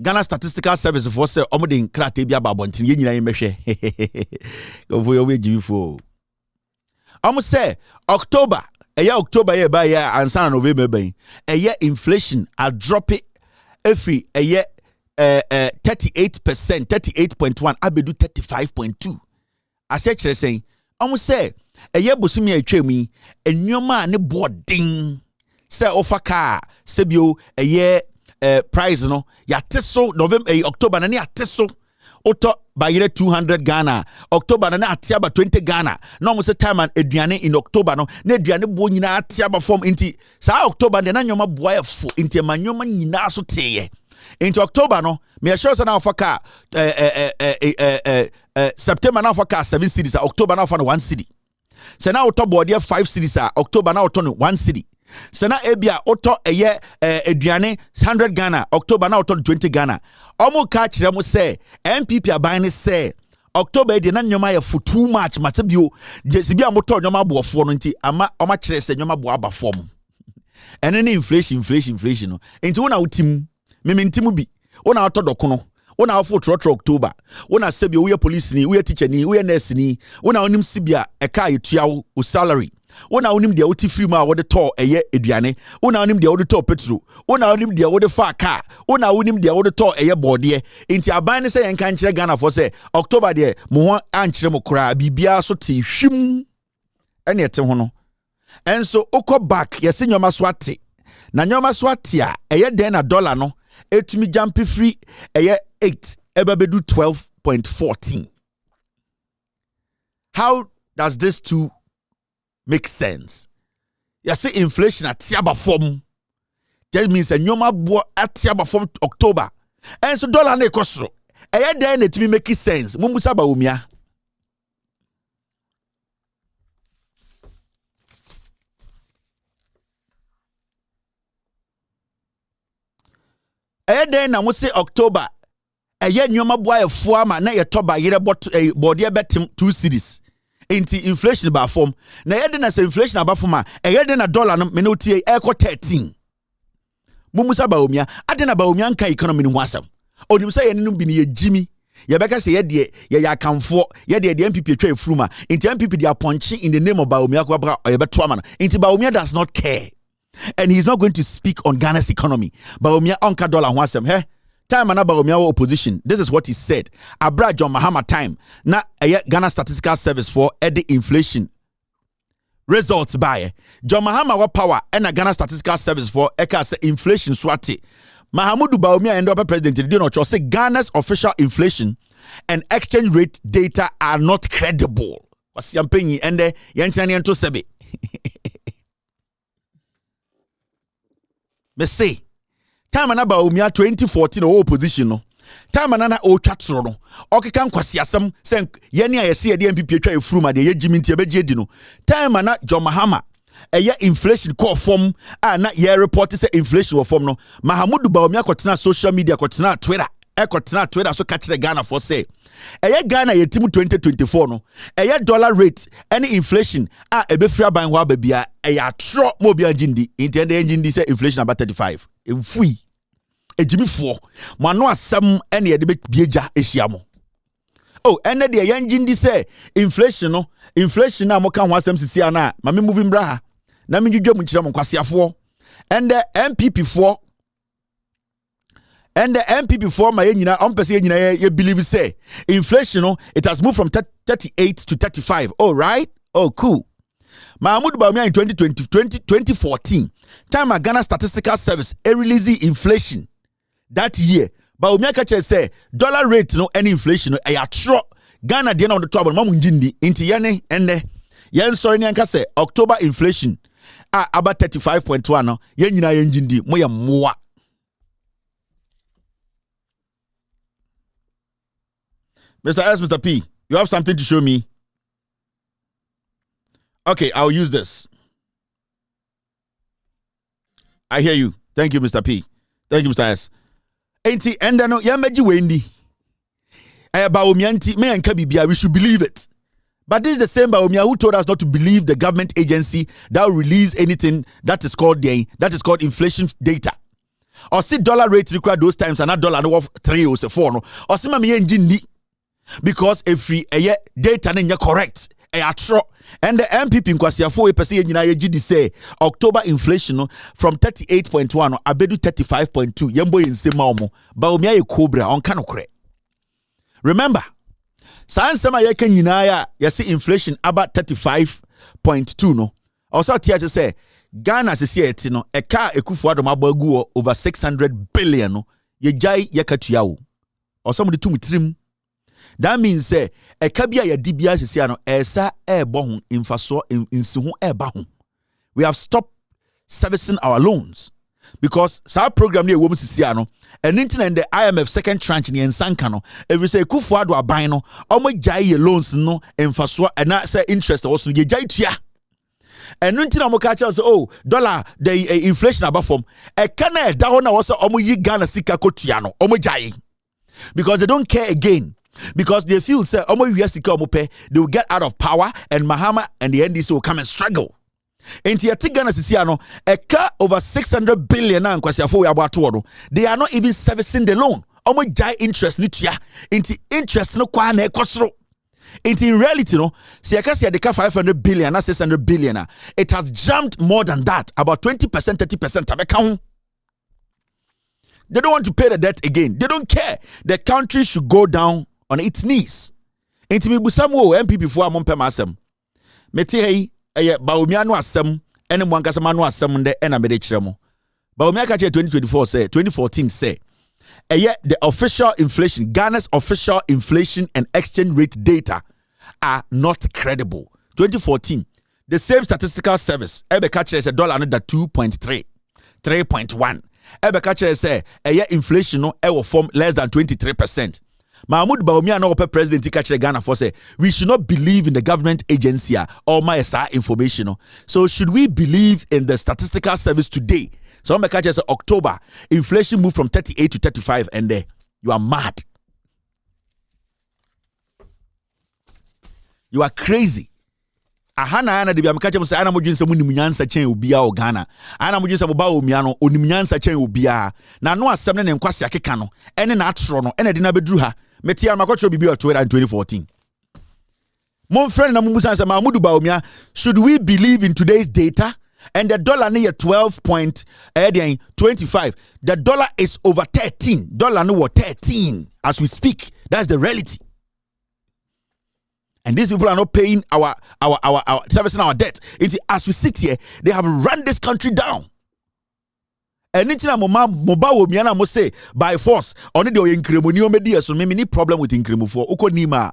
Ghana Statistical Service for say omode nkrate bia babontin ye nyina yemehwe go we give for say October ye ba ye ansa November ben inflation a drop it every 38%, 38.1 abedu 35.2 as such as saying say eye bosumi atwami enyoma ne boarding se ofaka sebio eye price no ya teso November October na ne ateso oto bayire 200 Ghana October na atiaba 20 Ghana na mo se time and aduane in October no na aduane bo nyina atiaba form inti sa October de na nyoma boa efo inti manyoma nyina so teye inti October no me sure say na ofaka September na ofaka 7 cities October na ofaka 1 city se na oto board 5 cities October na oto 1 city Sena ebia oto eye aduane 100 Ghana October na oto 20 Ghana omo ka kire mo se MPP aban ne se October de na nyoma ye for too much matebio jesi bia moto nyoma aboofo no nti ama oma kire se nyoma bo aba form ene ne inflation no enti wona utim mementim bi wona oto dokono wona afo trotro October wona sebia wo ye police ni wo ye teacher ni wo ye nurse ni wona onim sibia eka yetua wo salary wona onim dia woti free ma wo de to eye aduane wona onim dia wo de to petrol wona onim dia wo de fa car wona onim dia wo de to eye bode enti aban ne se yen kan kire Ghana for say October de mo ho ankire mo kra bibia so te hwim ene ete ho no enso okọ back yesi nyoma so ate na nyoma so ate a eye den na dollar no etumi jump free eye 8 ebabedu 12.14 how does this two make sense? You see inflation at tiaba form. That means a nyoma bo at tiaba form October. And so dollar ne kosro. Aya then it me make sense. Mumbusa ba umia. Aya then na mo say October. Aya nyoma bo aye fuama na ye toba yere bot body betim 2 cities. Inti inflation ba form na yede na se inflation aba form a yede na dollar no me no tie eko 13 mumusa ba omia ade na ba omia nka economy no asam onim say ye nenu bi ne ye jimi ye beka say ye de ye ya kanfo ye de MPP atwa efuruma inti MPP dia ponche in the name of ba omia ko bra ye beto ama no inti ba omia does not care and he's not going to speak on Ghana's economy ba omia onka dollar ho asam he time na ba omia opposition this is what he said abra John Mahama time na Ghana Statistical Service for the inflation results by John Mahama wa power and Ghana Statistical Service for eka say inflation swati Mahamudu Bawumia and the president did not say Ghana's official inflation and exchange rate data are not credible what's yampeni and the yantani to sebe me say time na Bawumia 2014 o opposition no time na o twatro no okeka nkwasi asem se yene a yese de MPP atwa efuruma de ye jimi ntia beje di no time na John Mahama eye inflation call form na ye report say inflation wo form no Mahamudu Bawumia kotena social media kotena Twitter so catch the Ghana for say eye Ghana ye team 2024 no eye dollar rate any inflation ebefria ban ho ababia eye atro mo bia ngindi intend ngindi say inflation about 35 emfui ejimifo mano asem ene ye de bieja ehia oh ene de ye ngindi say inflation na mo kan ho asem sisi ana ma me moving bra ha na me dwedwam nkire mo kwasiafo and the MPP for my nyina on pese nyina ye believe say inflation it has moved from 38 to 35 oh right oh cool Mahmoud Bawumia in 2014 time a Ghana Statistical Service release inflation that year Bawumia catch say dollar rate no any inflation e atro Ghana dey na on the trouble mamu njindi inti yene enne yen sorry ni anka say October inflation about 35.1 no yen nyina yen njindi mo ye moa Mr. S, Mr. P, you have something to show me? Okay, I'll use this. I hear you. Thank you, Mr. P. Thank you, Mr. S. Enti, and no, yamaji wendi. Bawumia me and Kabibia, we should believe it. But this is the same Bawumia who told us not to believe the government agency that will release anything that is called inflation data. Or see dollar rate required those times and not dollar no 3 or 4 no. Or see me engine because every data nenya correct atro and the MPP nkwasiafo we pese nyina ye gidi say October inflation from 38.1 abedu 35.2 yembo yensema omo Bawumia ye cobra on kanokre remember sansema ye kan nyina ya see inflation about 35.2 no also tia say Ghana se see eti no eka Akufo-Addo mabagu over 600 billion no ye jai ye katua wo or somebody tum trim. That means say eka bia ye dibia se see no esa ebo ho infaso insi ho eba ho. We have stopped servicing our loans because our program ne wo sisi ano and internet the IMF second tranche ne ensanka no every say Akufo-Addo aban no omo jai ye loans no infaso and na say interest also ye jai tua. And until I'm catch us, oh, dollar the inflation above from a canna down was omo yi Ghana sika kotiano, omo jai. Because they don't care again. Because they feel say omo yi sika omo pe, they will get out of power and Mahama and the NDC will come and struggle. Enti yati Ghana sisiano, eka over 600 billion na nkwasi afo we abatodo. They are not even servicing the loan. Omo jai interest ni tia. Enti interest no kwa na ekosro. In reality, no, see, I can see the 500 billion, not 600 billion. It has jumped more than that, about 20%, 30%. They don't want to pay the debt again. They don't care. The country should go down on its knees. Into me, Busamu, MPP for Monpe Masem. Meti, Baumiano Asem, and Mwankasamano Asem, the Enamede Chemo. Baumiaka 2024 say, 2014 say, and yet the official inflation, Ghana's official inflation and exchange rate data are not credible. 2014, the same statistical service, ebe catch is $1 under 2.3, 3.1. Ebe catch say a year inflation no will form less than 23%. Mahmoud Bawumia no open president catch Ghana for say we should not believe in the government agency or my information. So should we believe in the statistical service today? So I'm catch October, inflation moved from 38 to 35, and you are mad. You are crazy. Ahana ana de bi amkache mo say ana modwin se munim nyansa chen obia o Ghana. Ana modwin se mo ba omia no onim nyansa chen obia. Na no asem ne nkwase akeka no ene na atro no ene de na beduru ha. Meti amakotro bibi o Twitter in 2014. Mon friend na mumusa say Mahmoud Bawumia, should we believe in today's data? And the dollar near 12.25. The dollar is over 13. Dollar no 13 as we speak. That's the reality. And these people are not paying our servicing our debt. As we sit here, they have run this country down. And it's na mobile miana mo say by force. Only the incremoni media so me any problem with incremo for Oko Nima,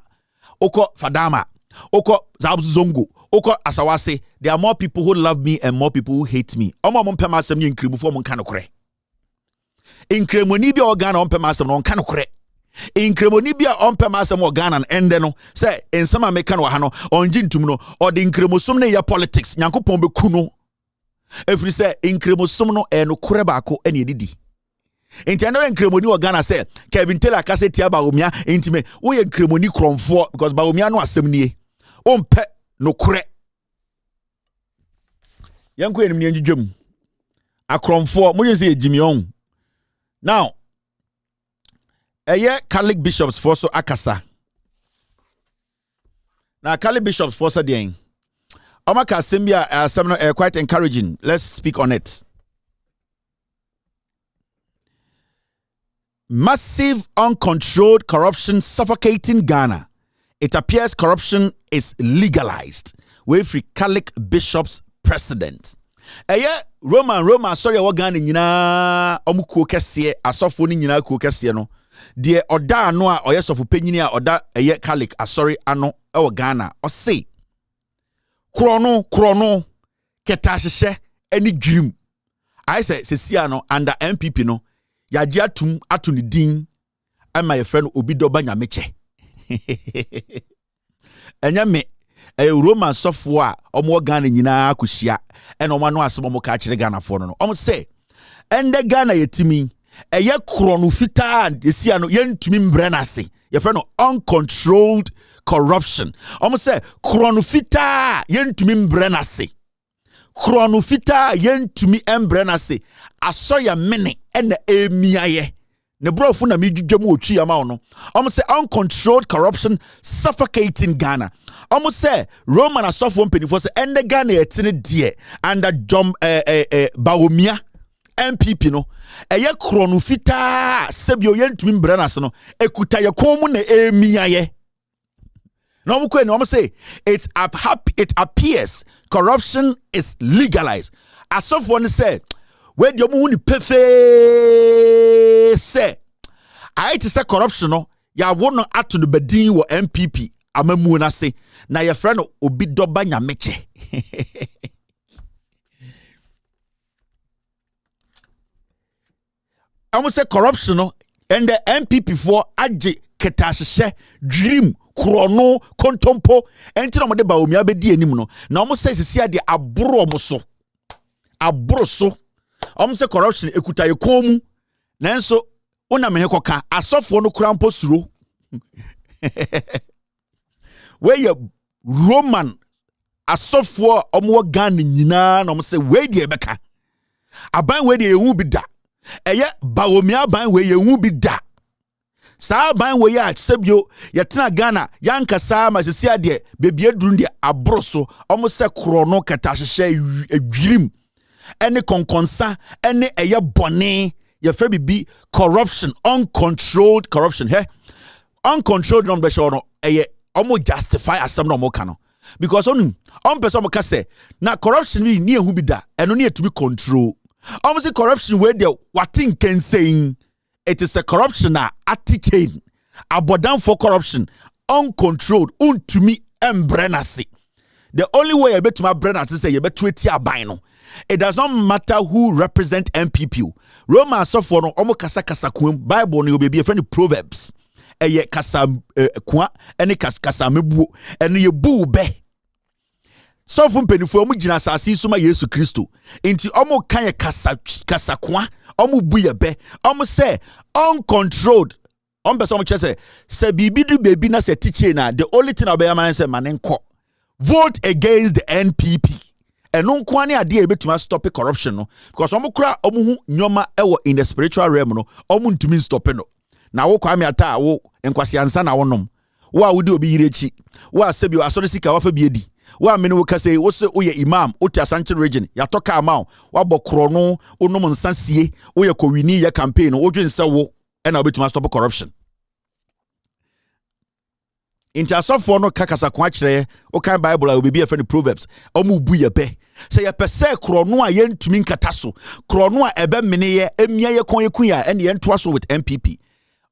Oko Fadama, Oko Zabzongo. Oko asawase, there are more people who love me and more people who hate me. Omo mo mpema asem ni nkremu fo mo nka nokore. Nkremoni bia organ on mpema asem no nka nokore. Nkremoni bia on mpema asem organ an ende no say ensama meka no ha no onji ntum no or the nkremosom ne ya politics nyankopon beku no. Every say nkremosom no e no kore baako ene edidi. Entiano nkremoni organ say Kevin Taylor ka say tia Bawumia entime wo ye nkremoni kromfo because Bawumia no asem nie. Ompe no kure. Yanko enim ni ndwam. Akromfo mo yesi ejimi on. Now, Catholic bishops for so akasa. Now Catholic bishops for so den. Omaka Sembia some quite encouraging. Let's speak on it. Massive uncontrolled corruption suffocating Ghana. It appears corruption is legalized. We free Catholic bishops president. Roma sorry wa Ghana nyina omukuo kese asofo ni nyina kuo kese no. De oda ano a oyesofo panyini a oda Catholic asori ano e Ghana. O say krono ketahye ani dwim. I say sesia no under MPP no yaje atum ato ni din ama ye friend obi doba nyameche. Enya me Roma sofo a omo Ghana nyina akohia ena omo no asem omo ka kire Ghana fo no omo say ende Ghana yetimi eye krono fita esia no yentumi mbre na se ye friend no uncontrolled corruption omo say krono fita yentumi mbre na se krono fita yentumi embre na se asoya mene ena emiaye. Ne brofu na midwam otwi ama no. Say uncontrolled corruption suffocating Ghana. Say Roman asofo mpenifo say ende Ghana etine die under Bawumia MPP no. Eye krono fita sebio yentumi mbrana se no ekuta ye komu na emiaye. No say it appears corruption is legalized. asofo ne say we de omo hu ni pefe say I to say corruption no ya wo no ato no badin wo MPP amamu na se na ye frɛ no obi doba nyameche I'm say corruption no and the MPP for agye ketashye dream krono kontompo enti no de ba omi abedi anim no na omo say sisi ade aboro omo so omo say corruption ekuta ye komu nanso una me hekoka asofo no krampo suro where you Roman asofo omo Ghana nyina na omo say we de beka aban we de ehu bi da eye bawomi aban we ehu bi da sa ban we ya sebio yetena Ghana yankasa ma sisi ade bebie duru de abroso omo se krono kata hyehyɛ adwirim ene konkonsa ene eye bone ye fe bibi corruption, uncontrolled corruption. Hey, uncontrolled non be sure no eye omo justify asem no mo ka no because on person mo ka say na corruption ni ehu bi da eno ne to be control. Omo say corruption we there watin can saying it is a corruption at chain abodan for corruption uncontrolled untumi embrenasi. The only way you bet to my brenasi say you bet to aban no. It does not matter who represent MPP. Roma sofo no omo kasa kwem Bible no be a friend of Proverbs. Eye kasa kwa ene kasa mebuo ene ye bu be. Sofo mpenifo omo gina asase so ma Yesu Kristo. Enti omo kan ye kasa kwa omo bu ye be. Omo say uncontrolled. Omo person omo che say bibi du baby na say teaching na the only thing obey man say manenko. Vote against the NPP. And no kwani ade ebetuma stop corruption no because omo kura omo hu nyoma ewo in the spiritual realm no omo ntumi stop no na wo kwa me ata wo enkwasi ansa na wonom wo a wodi obi yirechi wo asebi asori sika wafa bi edi wo amene wo kase wo se wo ye imam wo ti Ashanti region ya toka amount wo bokro no onom nsasie wo ye kowini ye campaign wo dwense wo e na obetuma stop corruption. Inti asofo no kakasa kwa kire o kan Bible a be a friend Proverbs omu bu ye be say ye pese krono a ye ntumi nkata so krono a ebe mene ye emia ye kon ye kun ya ene ye ntoa so with MPP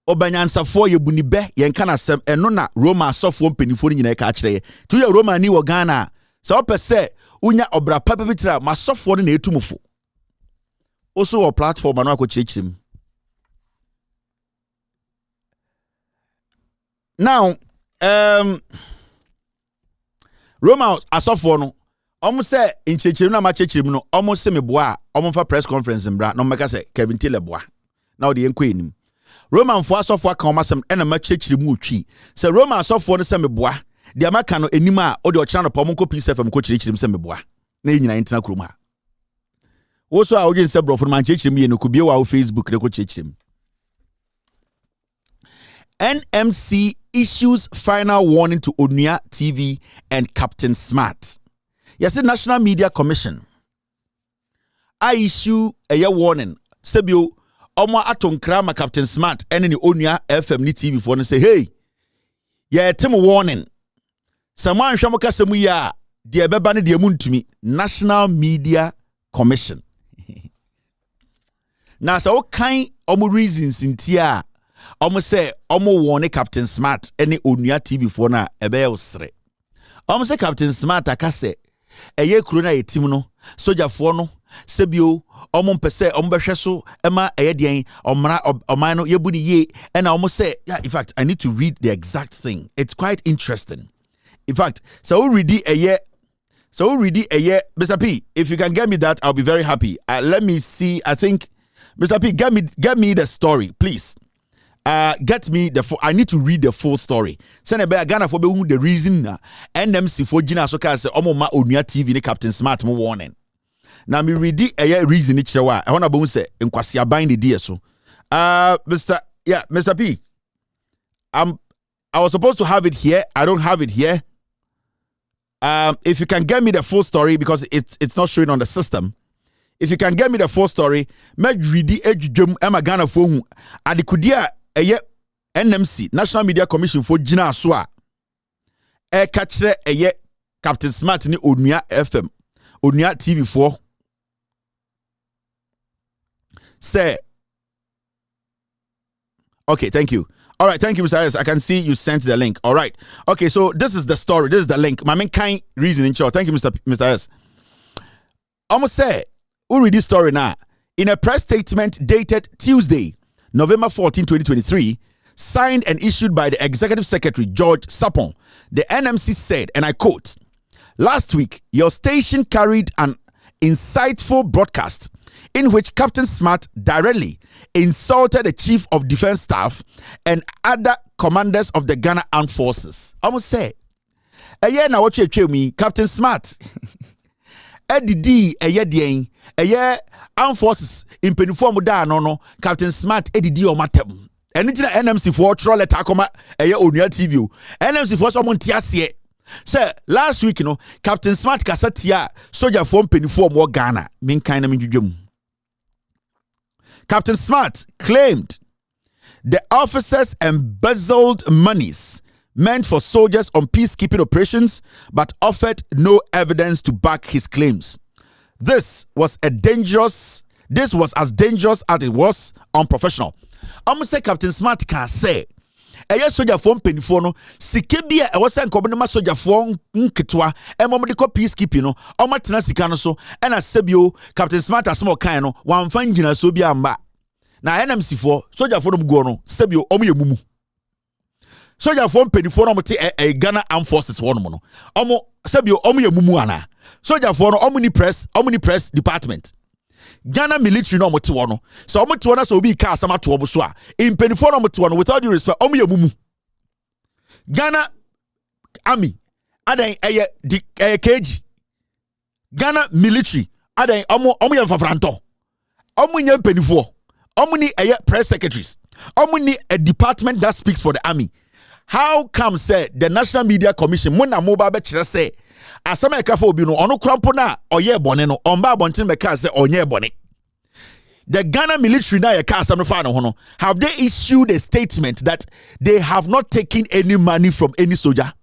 obanyansafo ye buni be ye nka na sem eno na Roma asofo mpanifo nyina ka kire to ye Roma ni wo Ghana say o pese unya obra papa bitira masofo no na etumufo oso wo platform anu akokirikirem now Roma asofo no omo se nchechirim na ma chechirim no omo se meboa omo fa press conference mbra no meka se Kevin Teleboa na ode yenko enim Roman fo asofo aka omo asem ena ma chechirim otwi se Roma asofo no se meboa de amaka no enim a ode ochana no pomo ko PCFM ko chirichirim se meboa na enyina intena krom ha wo so a ogen se brofo man chechirim ye no ko bie wa Facebook re ko chechirim. NMC issues final warning to Onuya TV and Captain Smart. Yes, the National Media Commission. I issue a warning. Sebio, Omo Atonkrama Captain Smart and the Onuya FM ni TV for and say, hey, yeah, tim warning. Someone shamoka semuya, dear bebani dear moon to me. National Media Commission. Now, so kind omo reasons in tia. Omo say omo warning Captain Smart any Onuya TV for na ebe osre. Omo say Captain Smart akase eye kuro na yetim no soja for no sebio omo mpese omo behwe so ema eye den omra oman no yebu ni ye and omo say yeah in fact I need to read the exact thing. It's quite interesting. In fact, so we read eye Mr. P, if you can get me that I'll be very happy. Let me see. I think Mr. P get me the story please. Get me I need to read the full story. Send a Ghana for the reason NMC for Gina so can say Omo ma Onuya TV ni Captain Smart mo warning. Now me read a reason each wa. I wanna say nkwasi aban the dear so. Mr. P. I was supposed to have it here. I don't have it here. If you can get me the full story because it's not showing on the system. If you can get me the full story, me read ejudwom ema Ghana for hu adekudia eye NMC National Media Commission for Gina so a ka kire eye Captain Smart ni Onuya FM Onuya TV 4 say. Okay, thank you. All right, thank you, Mr. S. I can see you sent the link. All right. Okay, so this is the story. This is the link. My main kind reason in short. Thank you, Mr. S. Almost say, who read this story now? In a press statement dated Tuesday, November 14, 2023, signed and issued by the Executive Secretary, George Sapon, the NMC said, and I quote, "Last week, your station carried an insightful broadcast in which Captain Smart directly insulted the Chief of Defense Staff and other commanders of the Ghana Armed Forces." Almost say, na what you me, Captain Smart. Edidi dien Armed Forces in Peniform da no Captain Smart edidi o matem. Anything NMC for troll letter koma Onia TV. NMC for someone tiasie. Sir, last week Captain Smart kasatia soldier form Peniform wo Ghana. Min kind of Captain Smart claimed the officers embezzled monies meant for soldiers on peacekeeping operations, but offered no evidence to back his claims. This was as dangerous as it was unprofessional. Almost say Captain Smart can say, soldier phone penifo no sikebia e wose nkobonema soldier phone nketwa emomde ko peacekeeping no omatena sika no so ena sebio Captain Smart asmo kan no wamfa ngina so bia mba na NMC for soldier phone go no sebio omuyemumu soldier phone penifo no mote Ghana Armed Forces one no omo sebio omuyemumu ana soldier phone no omuni press department Ghana military no mote wono so omote wona so obi ka asama to oboso a impenifo no mote wono without due respect omuyemumu Ghana army adan KG Ghana military adan omo ye fafranto omunya impenifo omuni press secretaries omuni a department that speaks for the army. How come say the National Media Commission mona mobile be kire say asama eka for obi no ono krampo na oye bone no omba abonten be ka say onye bone. The Ghana military na yeka asam no fa no ho no have they issued a statement that they have not taken any money from any soldier?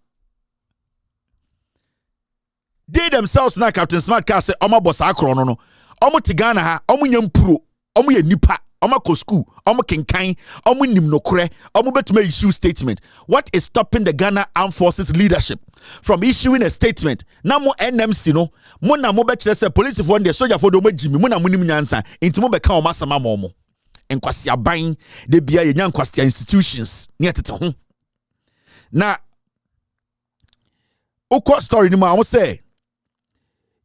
They themselves na Captain Smart ka say omo boss akro no omo ti Ghana ha omo nyam pro omo ye nipa omo ko school omo kenkan omo nim nokre omo betuma issue statement. What is stopping the Ghana Armed Forces leadership from issuing a statement? Na mo NMC no mo na mo be kire say police for the soldier for do magimi mo na mo nim nyansa enti mo be ka o masama mo enkwasi aban de bia ye nyankwasi institutions ne etete ho na ukọ story ni mo I say.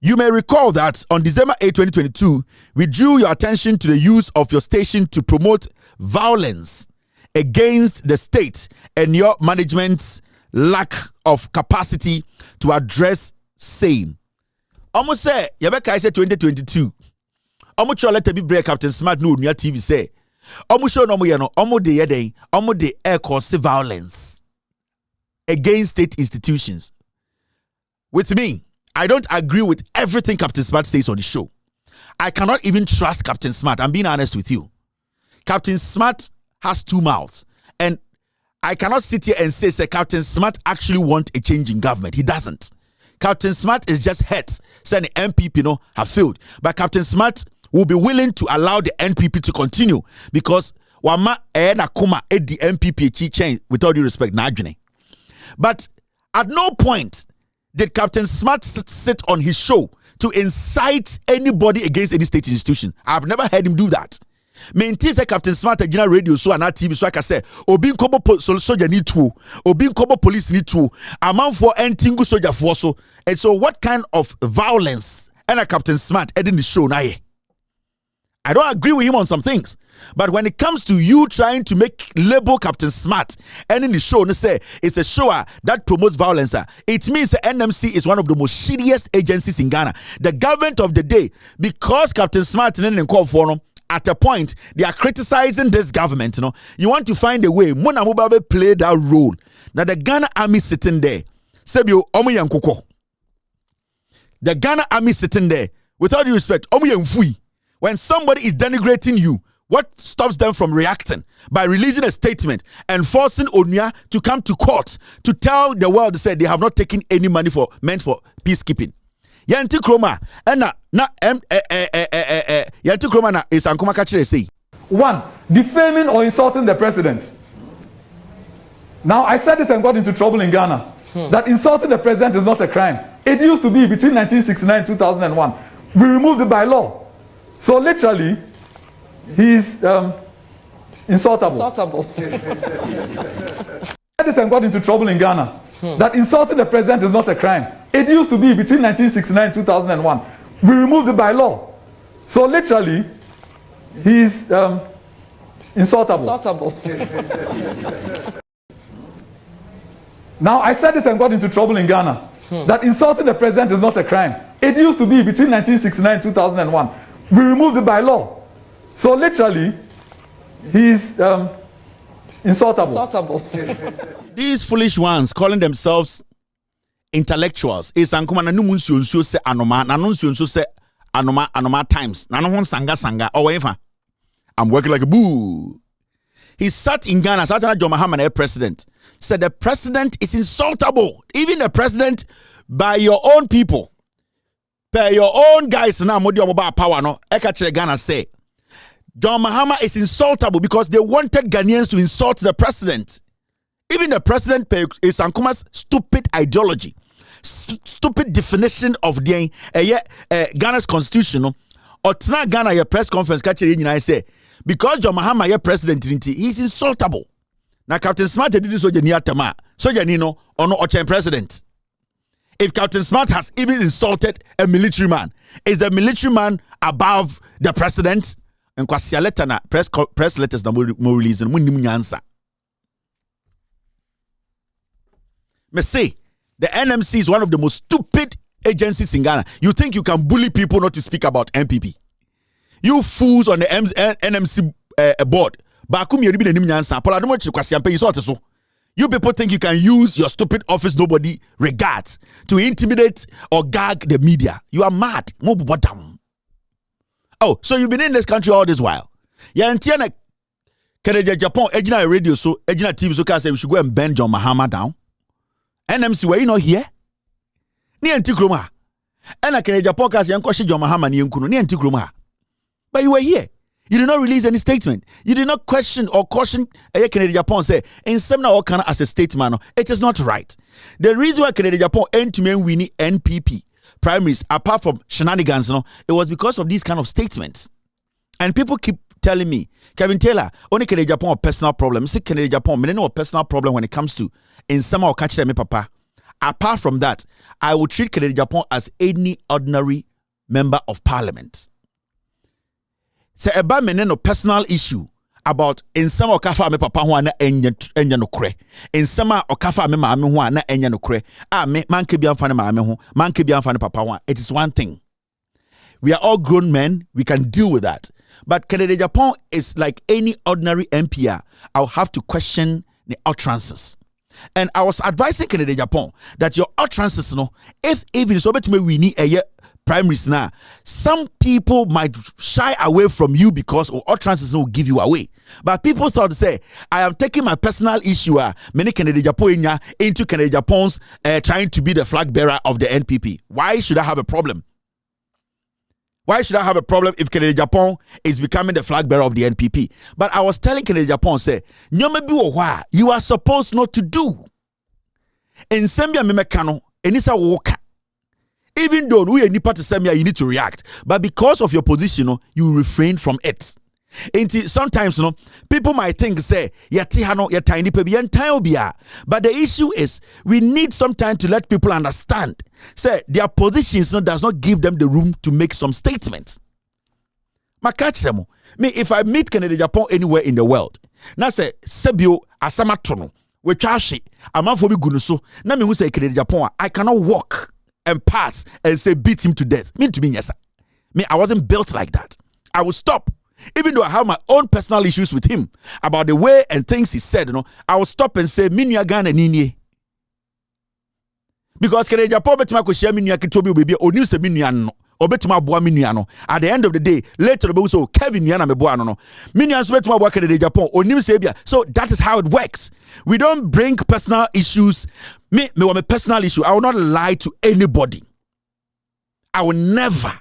You may recall that on December 8, 2022, we drew your attention to the use of your station to promote violence against the state and your management's lack of capacity to address same. Almost say, Yabeka said 2022. Almost your letter be break Captain Smart no near TV say. Almost show no mo almost the yede, almost the air cause violence against state institutions. With me, I don't agree with everything Captain Smart says on the show. I cannot even trust Captain Smart. I'm being honest with you. Captain Smart has two mouths. And I cannot sit here and say Captain Smart actually wants a change in government. He doesn't. Captain Smart is just hurt saying the NPP have failed. But Captain Smart will be willing to allow the NPP to continue because wama na kuma the NPP change with all due respect na adwene. But at no point did Captain Smart sit on his show to incite anybody against any state institution. I've never heard him do that. Maintain say Captain Smart general radio so and TV so I can say obi nkobo soldier need to obi nkobo police need to amount for entingu soldier for so and so what kind of violence and a Captain Smart ending the show now? I don't agree with him on some things. But when it comes to you trying to make label Captain Smart and in the show, say it's a show that promotes violence, it means the NMC is one of the most shittiest agencies in Ghana. The government of the day, because Captain Smart and call for them, at a point they are criticizing this government. You want to find a way. Mona Mubabe played that role. Now the Ghana army sitting there, Sebio Omuyankoko. The Ghana army sitting there, without due respect, Omuyamfui. When somebody is denigrating you, what stops them from reacting? By releasing a statement and forcing Onya to come to court to tell the world they have not taken any money meant for peacekeeping. Yanti Kroma, and na Yɛte kuroma na esankoma ka kyerɛ sei. 1. Defaming or insulting the president. Now, I said this and got into trouble in Ghana. That insulting the president is not a crime. It used to be between 1969 and 2001. We removed it by law. So literally, he's insultable. I said this and got into trouble in Ghana. That insulting the president is not a crime. It used to be between 1969 and 2001. We removed it by law. So literally, he's insultable. Now, I said this and got into trouble in Ghana. That insulting the president is not a crime. It used to be between 1969 and 2001. We removed it by law. So literally, he's insultable. These foolish ones calling themselves intellectuals. Esankoma na numu nsuo se anoma, na no nsuo se anoma times. Na no hon sanga or whatever. I'm working like a boo. He sat in Ghana, sat in John Mahama, the president. Said the president is insultable. Even the president by your own people. By your own guys now, modi omoba power no. Eka chere Ghana say. John Mahama is insultable because they wanted Ghanaians to insult the president. Even the president is Sankuma's stupid ideology, stupid definition of the Ghana's constitution. Or tonight Ghana your press conference catch it say because John Mahama your president he's insultable. Now Captain Smart did this soja ni atama soja ni no ono ochen president. If Captain Smart has even insulted a military man, is the military man above the president? And kwasia letter na press letters na mo release and mo nim nyansa. Me say the NMC is one of the most stupid agencies in Ghana. You think you can bully people not to speak about MPP? You fools on the NMC board. You people think you can use your stupid office nobody regards to intimidate or gag the media. You are mad. Oh, so you've been in this country all this while. Yeah, and Tiana Agyapong, Ejina radio so Ejina TV so can say we should go and bend John Mahama down. NMC, were you not here? Ni antikroma. And I can Agyapong can say Uncle John Mahama ni nkuno ni antikroma. But you were here. You did not release any statement. You did not question or caution Agyapong say in seminar or kind as a statesman. It is not right. The reason why Agyapong end to mean we need NPP primaries, apart from shenanigans, it was because of these kind of statements. And people keep telling me, Kevin Taylor, only Agyapong a personal problem. See Agyapong, me no a personal problem when it comes to in summer or catch them, papa. Apart from that, I would treat Agyapong as any ordinary member of parliament. Say about me no personal issue about in summer okafa me papa ho na enya no kre. In summer okafa me maame ho na enya no kre. Me man ke bia mfa ne maame ho, man ke bia mfa ne papa ho. It is one thing. We are all grown men, we can deal with that. But Agyapong is like any ordinary MPR. I'll have to question the utterances. And I was advising Agyapong that your utterances, if even so bet me we need a year primaries now, some people might shy away from you because utterances will give you away. But people thought to say, I am taking my personal issue, many Agyapong into Agyapong's trying to be the flag bearer of the NPP. Why should I have a problem? Why should I have a problem if Agyapong is becoming the flag bearer of the NPP? But I was telling Agyapong, say, you are supposed not to do. In Sambia Memekano, Enisa Woka. Even though we are nipa to Sambia, you need to react. But because of your position, you refrain from it. And sometimes, people might think, say, but the issue is, we need some time to let people understand. Say, their positions does not give them the room to make some statements. Me, if I meet Agyapong anywhere in the world, now say, Sebio, Asamatono, we trash I'm for me gunuso. Now me who say Agyapong, I cannot walk and pass and say beat him to death. Mean to me, yes, sir. Me, I wasn't built like that. I will stop. Even though I have my own personal issues with him about the way and things he said, I will stop and say, Minya Ghana Ninye. Because Agyapong betima ko share minya kitobi baby, oni se minya no, obetuma boa minya no. At the end of the day, later be so Kevin minya na me boa no. Minya so betuma boa Agyapong, oni se bia. So that is how it works. We don't bring personal issues. Me want a personal issue. I will not lie to anybody. I will never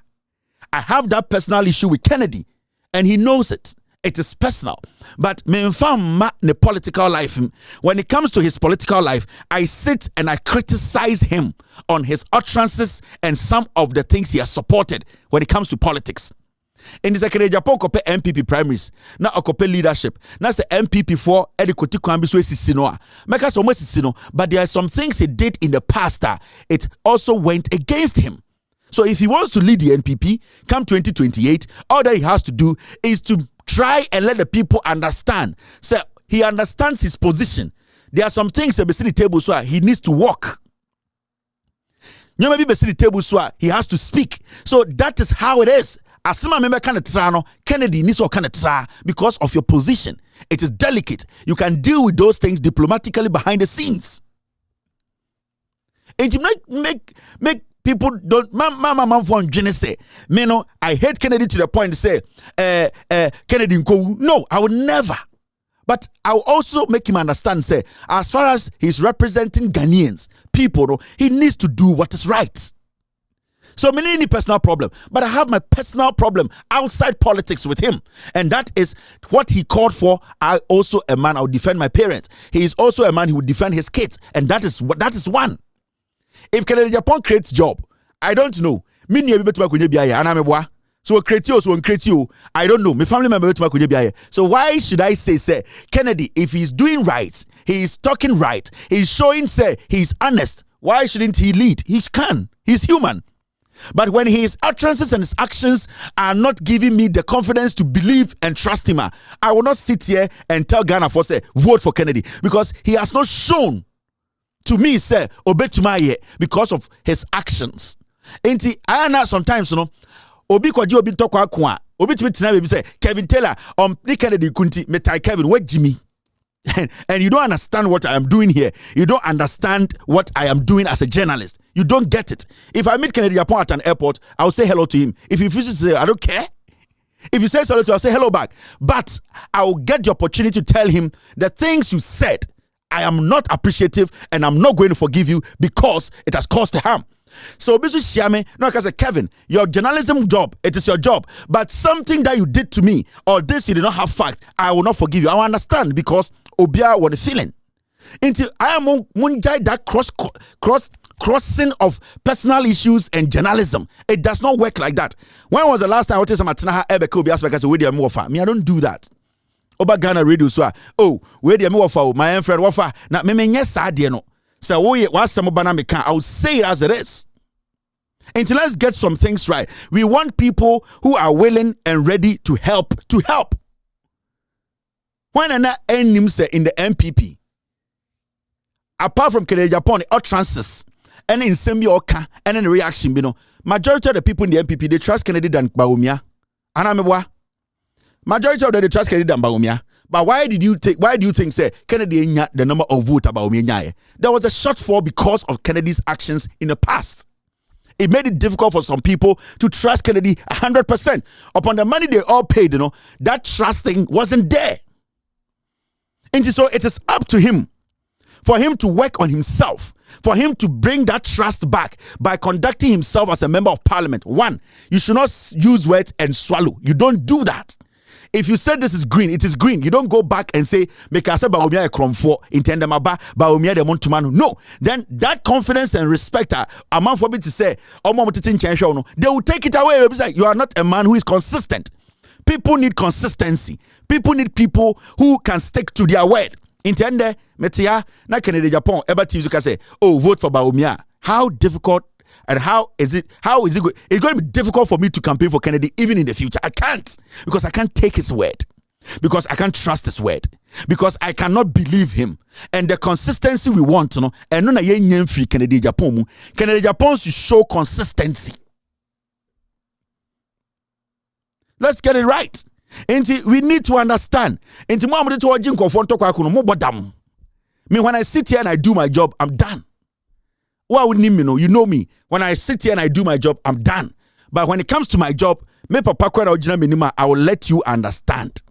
I have that personal issue with Kennedy, and he knows it. It is personal. But me mfa the political life. When it comes to his political life, I sit and I criticize him on his utterances and some of the things he has supported when it comes to politics. In the Agyapong kope MPP primaries, na okope leadership. Na se MPP for edikoti kwambi so esisi no a. Meka so mo esisi no, but there are some things he did in the past that it also went against him. So if he wants to lead the NPP come 2028, all that he has to do is to try and let the people understand. So he understands his position. There are some things that beside the table so he needs to walk. You maybe beside the table so he has to speak. So that is how it is. Asima member kind of trano, Kennedy needs to kind of try because of your position. It is delicate. You can deal with those things diplomatically behind the scenes. And to make people don't mama from say, me no, I hate Kennedy to the point to say Kennedy no, I would never. But I will also make him understand, say, as far as he's representing Ghanaians, people, he needs to do what is right. So many any personal problem, but I have my personal problem outside politics with him, and that is what he called for. I also a man, I would defend my parents. He is also a man who would defend his kids, and that is one. If Agyapong creates job, I don't know. So create you, I don't know. My family member. So why should I say Kennedy, if he's doing right, he's talking right, he's showing say he's honest, why shouldn't he lead? He can. He's human. But when his utterances and his actions are not giving me the confidence to believe and trust him, I will not sit here and tell Ghana for say vote for Kennedy, because he has not shown to me say obey because of his actions. And I know sometimes obi kwaji obi ntokwa akwa obi timi tina baby say Kevin Taylor Kennedy kunti metai Kevin what Jimmy. And you don't understand what I am doing here. You don't understand what I am doing as a journalist. You don't get it. If I meet Kennedy Agyapong at an airport, I will say hello to him. If he refuses to say, I don't care. If he says hello to me, I'll say hello back. But I will get the opportunity to tell him the things you said, I am not appreciative and I'm not going to forgive you because it has caused harm. So Bisu Shiame, no, because Kevin, your journalism job, it is your job. But something that you did to me, or this you did not have fact, I will not forgive you. I will understand because Obia was feeling. Until I am munjai that crossing of personal issues and journalism. It does not work like that. When was the last time I was Matinaha Ebeko Biasbeka to Widia Mofa? Me, I don't do that. Oba Ghana radio so Widia Mofa, my friend Wafa, na me yes no. So what some banana I will say it as it is. Until let's get some things right. We want people who are willing and ready to help. When an end say in the MPP, apart from Agyapong utterances and in semi oka and in reaction, majority of the people in the MPP they trust Kennedy than Bawumia. And majority of them they trust Kennedy than Bawumia. But why do you think say Kennedy ain't the number of vote about Bawumia? There was a shortfall because of Kennedy's actions in the past. It made it difficult for some people to trust Kennedy 100%. Upon the money they all paid, that trusting wasn't there. And so it is up to him, for him to work on himself, for him to bring that trust back by conducting himself as a member of parliament. One, you should not use words and swallow. You don't do that. If you say this is green, it is green. You don't go back and say, make us a Bawumia a cromfo, intend them about Bawumia de Montumano. No. Then that confidence and respect, a man for me to say, they will take it away. You are not a man who is consistent. People need consistency. People need people who can stick to their word. Intende, metia, na Kennedy Agyapong, eba teams you can say, vote for Bawumia. How difficult and how is it good? It's going to be difficult for me to campaign for Kennedy even in the future. I can't, because I can't take his word, because I can't trust his word, because I cannot believe him. And the consistency we want, and no na yen free Kennedy Agyapong. Kennedy Agyapong should show consistency. Let's get it right. And we need to understand. And when I sit here and I do my job, I'm done. Why would you know? You know me. When I sit here and I do my job, I'm done. But when it comes to my job, I will let you understand.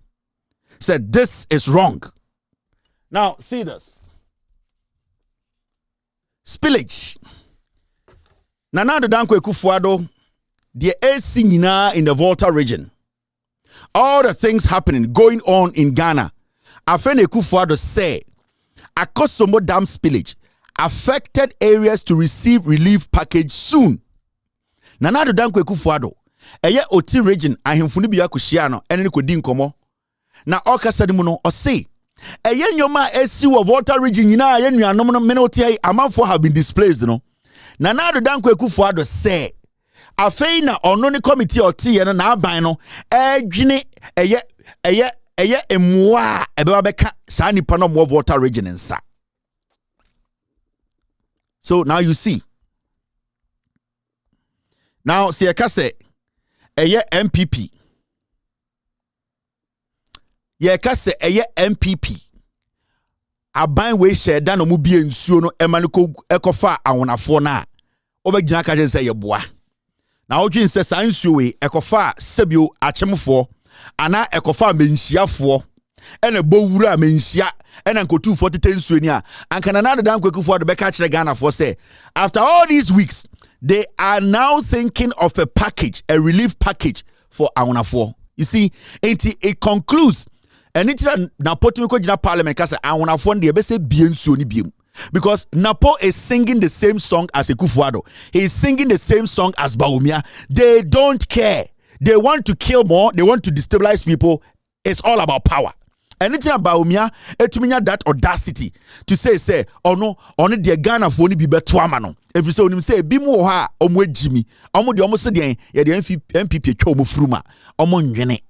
Said this is wrong. Now see this. Spillage. Nana de Danko Ekufuado the AC in the Volta region. All the things happening, going on in Ghana. Afene Kufuado say, Akosomo Dam spillage, affected areas to receive relief package soon. Nanado Dankwe Kufuado, eye Oti region, ahemfuni biya kushiano, ene ko di nkomo. Na okasa di muno, o say, eye nyoma esi wo Volta region, yina ye nuanom no menoti amanfo have been displaced, no. Nanado Dankwe Kufuado say, afei na ono ne committee oti ye na aban no edwene eye emwa ebeba beka sa nipa no mo Volta region nsa. So now you see. Now see say eye MPP. Ye ka say eye MPP. Aban we share dan omu bie nsuo no emaniko ekofa awonafo na obegina ka say ye boa. Na odwin se sansuo we ekofa sebio achemfo ana ekofa menhyiafo ene bowura menhia ene nkotu 40 nsuo ni a ankana na dan kwekufo de beka kire Ghana for say after all these weeks they are now thinking of a package, a relief package for awonafo. You see, it concludes and it's na potimiko jina parliament ka say awonafo de be say bie nsuo ni biem. Because Napo is singing the same song as Ekufuado. He is singing the same song as Bawumia. They don't care. They want to kill more. They want to destabilize people. It's all about power. And it's about Bawumia, etuminya that audacity to say, oh no, only the Ghana for only be better man. If you say, say, bimu ha, omwe Jimmy, omo di omo se den, ye the MPP chomo fruma, omo nyene.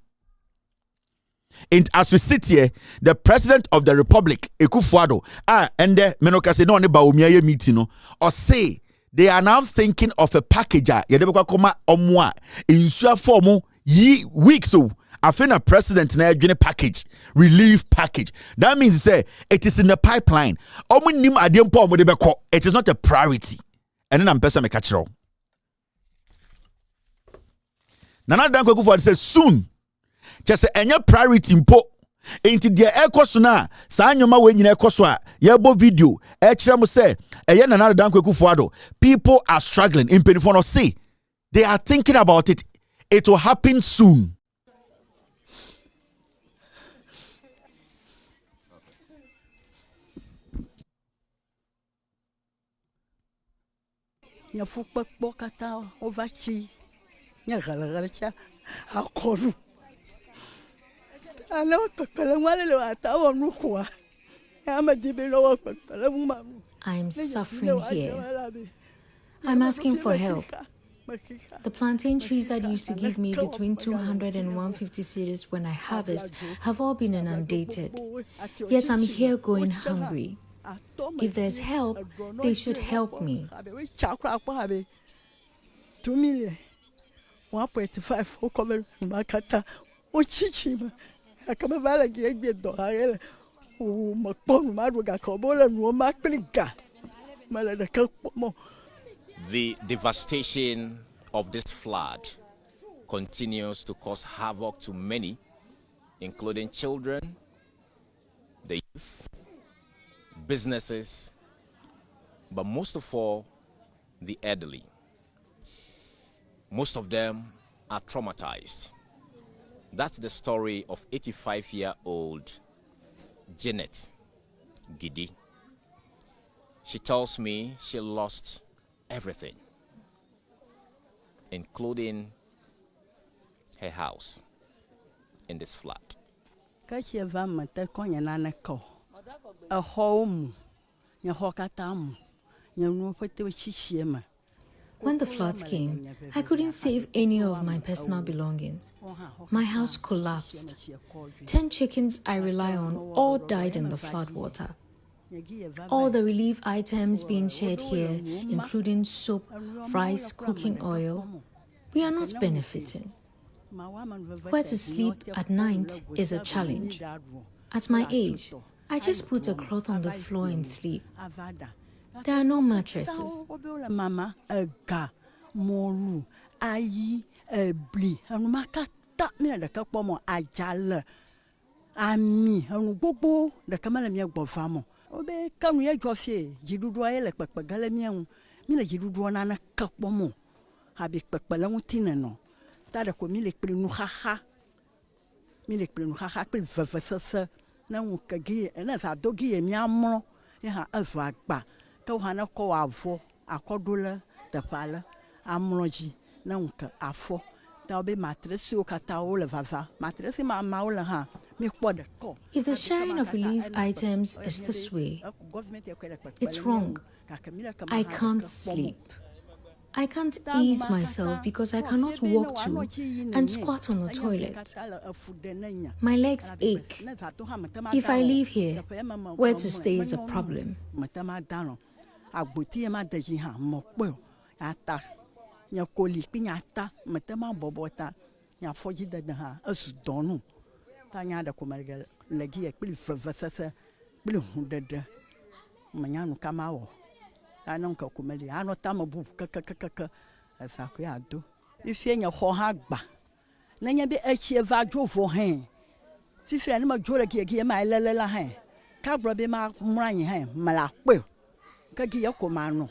And as we sit here, the president of the republic, Ekufuado, and the Menoka say no Bawumia meeting no, or say they are now thinking of a package. Yedebekwa koma omwa insua formu ye weeks so. I think a president na a package, relief package. That means say it is in the pipeline. It is not a priority. And then I'm person me catch it. Nana Dankwa Kufuado says soon. Just say any priority impo. Into the ekoso na sa anyoma we nyina ekoso a yebo video e kire mo say eye Nana Dankwa Kufuado people are struggling in penifo no say they are thinking about it. It will happen soon. Nya fukpa kata ovachi nya galagalacha akoru ana pakala ngale lo atawa nukwa ama dibelo pakala mumamu. I'm suffering here. I'm asking for help. The plantain trees that used to give me between 200 and 150 cedis when I harvest have all been inundated. Yet I'm here going hungry. If there's help, they should help me. 2 million, 1.5 makata ochichima akabavala giegbe dohare o makponu maruga kobola no makpliga malada kakpomo. The devastation of this flood continues to cause havoc to many, including children, the youth, businesses, but most of all, the elderly. Most of them are traumatized. That's the story of 85-year-old Janet Gidi. She tells me she lost everything, including her house in this flood. A home, When the floods came, I couldn't save any of my personal belongings. My house collapsed. 10 chickens I rely on all died in the flood water. All the relief items being shared here, including soap, rice, cooking oil, we are not benefiting. Where to sleep at night is a challenge. At my age, I just put a cloth on the floor and sleep. There are no mattresses. Mama, moru, ayi, bli, makata, me the kapomo, ajal, ami, bobo, the kamalami bofamo. Obe, come here, Joffy, Jidu, like Pagalamian, Mina Jidu, Nana Kapomo. habi kpekpele ŋutine no ta ɖe ko mi le kpli nuxaxa kpli vevesese ne ŋu ke gi ne zado gi ye miamlɔ ye hã ezu agba ke wo hã ne kɔ wɔ avɔ akɔ ɖo le teƒe ale amlɔ dzi ne ŋu ke afɔ ta be matresiwo katã wo le vava matresi mamawo le hã mi kpɔ ɖe kɔ. If the sharing of relief items is this way, it's wrong. I can't sleep. I can't ease myself because I cannot walk to and squat on the toilet. My legs ache. If I leave here, where to stay is a problem. Anon ka kumeli ano tama bu kaka esa ko ya do ifie nya ho ha gba na nya bi achie va dwovo hen fifre ne ma dwore gi ma lelela hen ka bro bi ma mran hen mala pe ka gi yakoma no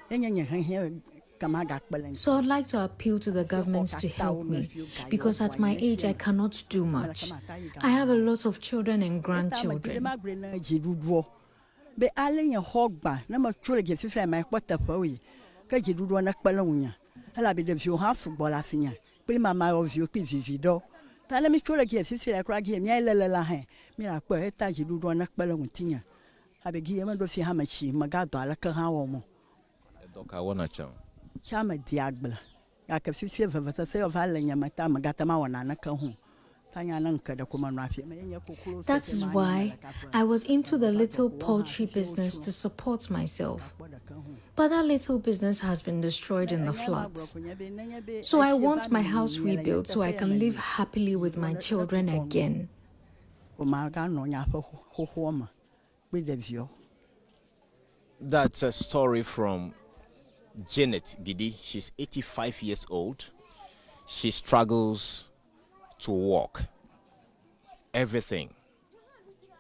enya hen So I'd like to appeal to the government to help me because at my age I cannot do much. I have a lot of children and grandchildren. Be allen hogba na ma twere ge fifre ma kwata pawi ka ji dudu na kpala wunya ala be de view ha football asinya pe mama o view pe vivido ta na mi twere ge fifre kra ge mi lelela he mi ra kwa eta ji dudu na kpala wutinya abe ge ma do fi ha ma chi ma ga do ala ka ha wo mo doka wona cha ma diagbla ya ka fifre vavata se o va lenya mata ma gata ma wona na ka hu. That is why I was into the little poultry business to support myself. But that little business has been destroyed in the floods. So I want my house rebuilt so I can live happily with my children again. That's a story from Janet Gidi. She's 85 years old. She struggles to walk. Everything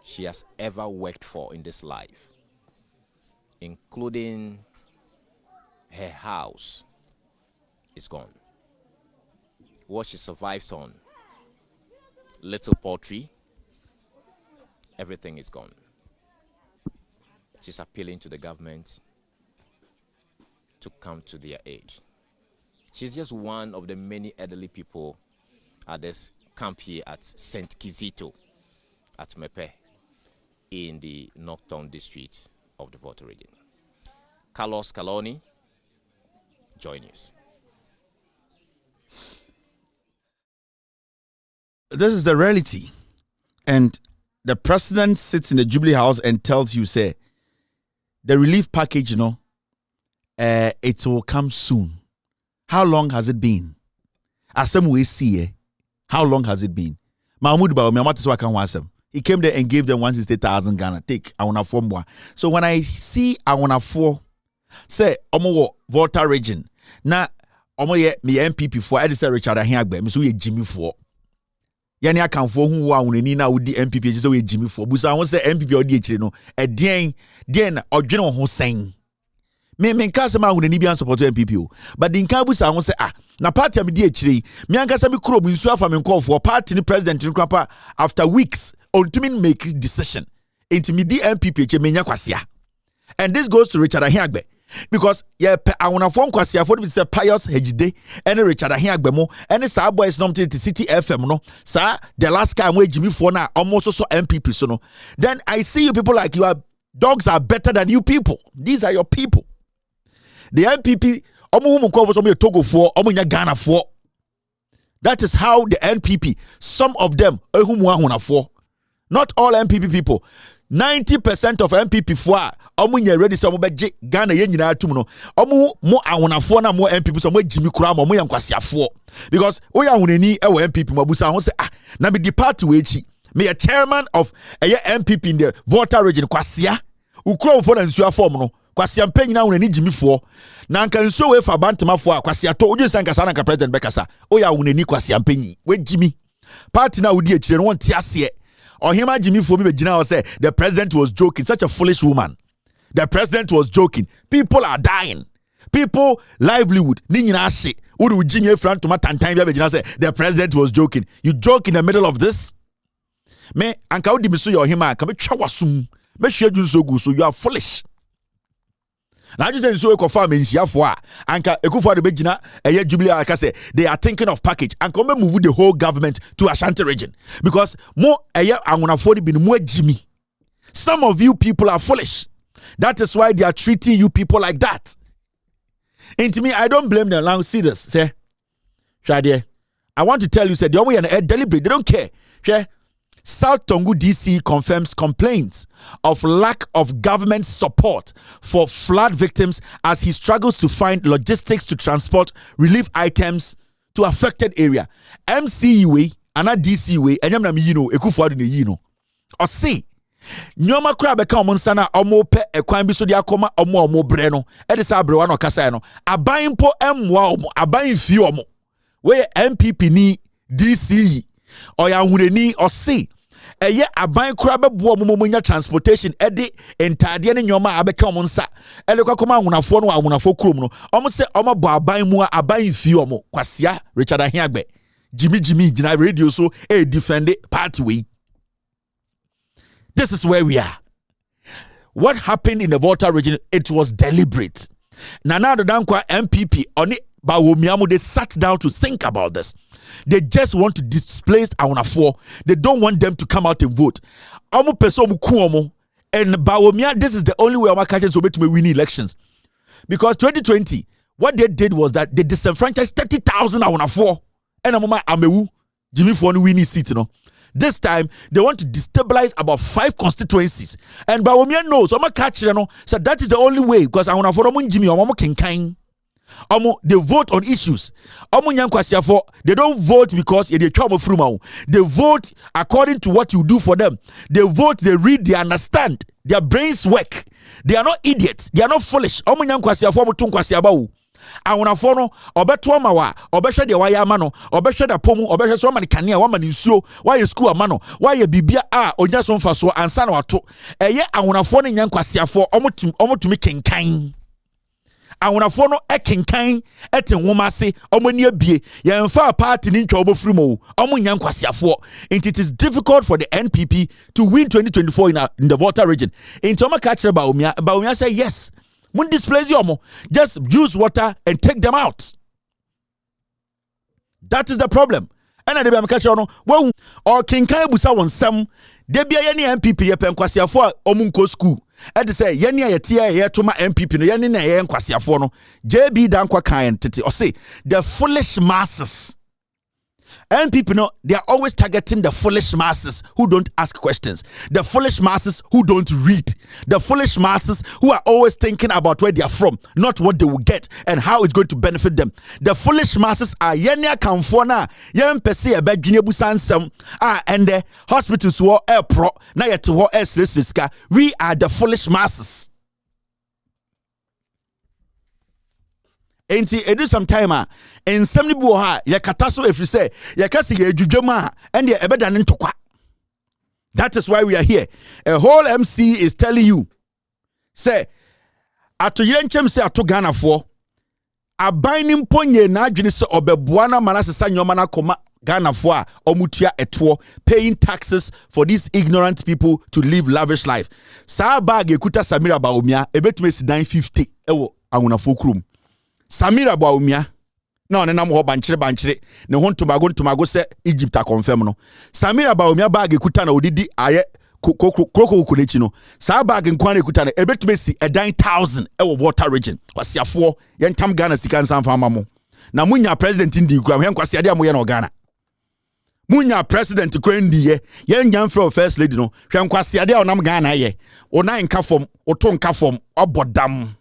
she has ever worked for in this life, including her house, is gone. What she survives on, little poultry, everything is gone. She's appealing to the government to come to their aid. She's just one of the many elderly people at this camp here at St. Kizito at Mepe in the Northtown district of the Volta region. Carlos Caloni, Joy News. This is the reality. And the president sits in the Jubilee House and tells you, say, the relief package, it will come soon. How long has it been? As some way see, how long has it been? Mahmoud Bawo, he came there and gave them 160,000 Ghana. Take, I want to form one. So when I see, I want to for say, Omo Volta region. Na, Omo ye, me MPP for, I say Richard Ahiagbe, me so ye Jimmy for. Yani akan for who wa uneni na udi MPP, just so ye Jimmy for. Busa, I want to say MPP or DH, no. A den, or General Hussein. Me nkasa ma hunani bi an support MPP, but the nkabusa won say na party am di akire me nkasa me krom nsu afa me nkofo party ni president nkrapa after weeks ultimate make decision into me di MPP che menya kwasia. And this goes to Richard Ahiagbe because awona fo nkwasia for be say Pius Hejide and Richard Ahiagbe mo and sa boys no to City FM no sa the last time we Jimmy for na almost so MPP so no. Then I see you people like you are dogs are better than you people. These are your people. The NPP, that is how the NPP, some of them, not all NPP people, 90% of NPP for ready some Ghana yenina tumuno. Mo awonafo na mo NPP so mo Jimmy Kurama mo yankwasiafo because we are huneni e wo NPP mabusa ho say na me depart we echi me a chairman of a NPP in the Volta region kwasia ukro mfo na nsu afom no kwasia mpanyi na huneni Jimmy for na nka nsu we fa bantama for kwasia to odin sanka sana nka president bekasa o ya huneni kwasia mpanyi we Jimmy party na odi echire no won ti ase Ohima Jimmy for me begina say the president was joking. Such a foolish woman. The president was joking. People are dying. People livelihood ni nyina hye wo de ujinye front to matantan bia begina say the president was joking. You joke in the middle of this? Me anka wo di mi so your hima ka betwa wasum me hwe adwunso gu so. You are foolish. Now you say so e confirm nsiafo a anka ekufo de begina eye jubilee aka say they are thinking of package and come move the whole government to Ashanti region because mo eye anwonafo de bi no mo agimi. Some of you people are foolish. That is why they are treating you people like that. And to me, I don't blame them. Now see this, say, Shadie, I want to tell you, say, the only deliberate, they don't care. Say, South Tongu DC confirms complaints of lack of government support for flood victims as he struggles to find logistics to transport relief items to affected area. MCUA and a DCUA, and yamna mi yino, ekufuadu ni yino. Or see, nyoma kura beka omunsana omo pe ekwan bi so dia koma omo bre no e de sa brewa no kasa no aban po emwa omo aban fi omo we MPP ni DC oya huneni osi eye aban kura bebo omo nya transportation e de entade ne nyoma abeka omunsa e le kwakoma ahunafo no ahunafo krom no omo se omo bo aban mu aban fi omo kwasia Richard Ahiagbe Jimmy gina radio so e defend party we. This is where we are. What happened in the Volta region, it was deliberate. Nana Dankwa MPP, Oni Bawomiamu, they sat down to think about this. They just want to displace Aunafo. They don't want them to come out and vote. Omu peso kuomo and Bawomia, this is the only way our countries will be to win elections. Because 2020, what they did was that they disenfranchised 30,000 Aunafo. And Amoma Amewu, Jimmy Fonu winning seat, you know. This time, they want to destabilize about 5 constituencies. And Bawumia knows, Oma catch so that is the only way, because I want to follow Jimmy or Kinkain. They vote on issues. They don't vote because they trouble from. They vote according to what you do for them. They vote, they read, they understand. Their brains work. They are not idiots. They are not foolish. Awonafo no obeto amawa obehwe de waya ama no obehwe da pomu obehwe so mani kanea wa mani nsuo waye school ama no waye bibia a onya so mfa so ansa na wato eye awonafo no nyankwasiafo omotumi kenkan awonafo no ekenkan ete nwoma ase omani abie ye mfa party ni ntwa obofrimo omonyankwasiafo. It is difficult for the NPP to win 2024 in the Volta region. In Toma Kachre Baumia say yes. Mun displace you, just use water and take them out. That is the problem. And I dem catch on well or kinkai busa won some de bia ye ne MPP ye penkwasiafo omunko school. E de say ye ne ye tie ye to ma MPP no ye ne ye nkwasiafo no JB dankwa kan tete or say the foolish masses. And people know they are always targeting the foolish masses who don't ask questions, the foolish masses who don't read, the foolish masses who are always thinking about where they are from, not what they will get and how it's going to benefit them. The foolish masses are yenya kamfona yen pese ebe dwunebu sansem and the hospitals wo air pro na yet wo air siska. We are the foolish masses. Enti edu sometime in some nibu ha ya kataso if you say ya kasi ya jujema and ya ebeda ntokwa. That is why we are here. A whole MC is telling you say atoyirenchem say ato Ghana for aban mponye na adwene se obeboa na manasesa nyoma na koma Ghana for omutua eto paying taxes for these ignorant people to live lavish life. Sa bag ekuta Samira Baumia ebetime si 950 ewo anwonafo krum. Samira Baumia na one nam ho banchire ne ho ntomago se Egypt a confirm no. Samira Baumia bag ekuta na odidi aye kroko kulechi no. Sa bag nkwan ekuta na ebetime si 1000 ewo Volta region. Kwasiafo yentam Ghana sika nsan fama mo. Na munya president ndi kura hwen kwasi ade amoye na Ghana. Munya president kwendi ye yen from first lady no. Hwen kwasi ade onam Ghana ye. Ona nka fom, oto nka fom, obodam.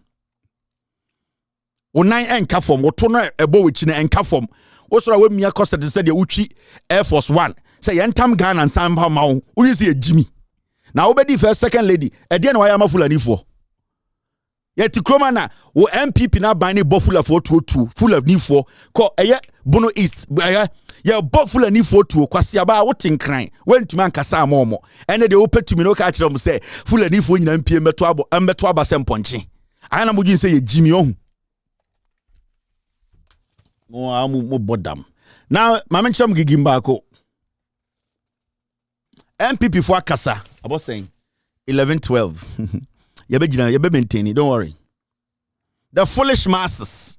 Onai enka fom oto no ebo wichi na enka fom osora we mia cost de said uchi Air Force 1 say yentam Ghana and samba ma wo uyisi e Jimmy na obedi first second lady e de na waya ma fulani fo yeti kroma na wo MPP na ban ni bo fulafo 22 fulani fo ko eye Bono East ya bo fulani fo tu kwase aba wotin kran wentumi ankasa amomo ene de opetumi no ka kire mo say fulani fo nyina mpie meto abo aba semponche ana mujin say ye Jimmy ohun mo bodam. Now, Mama Cham Gigimbako. MPP for Kasa. I was saying 11-12. You maintain it, don't worry. The foolish masses.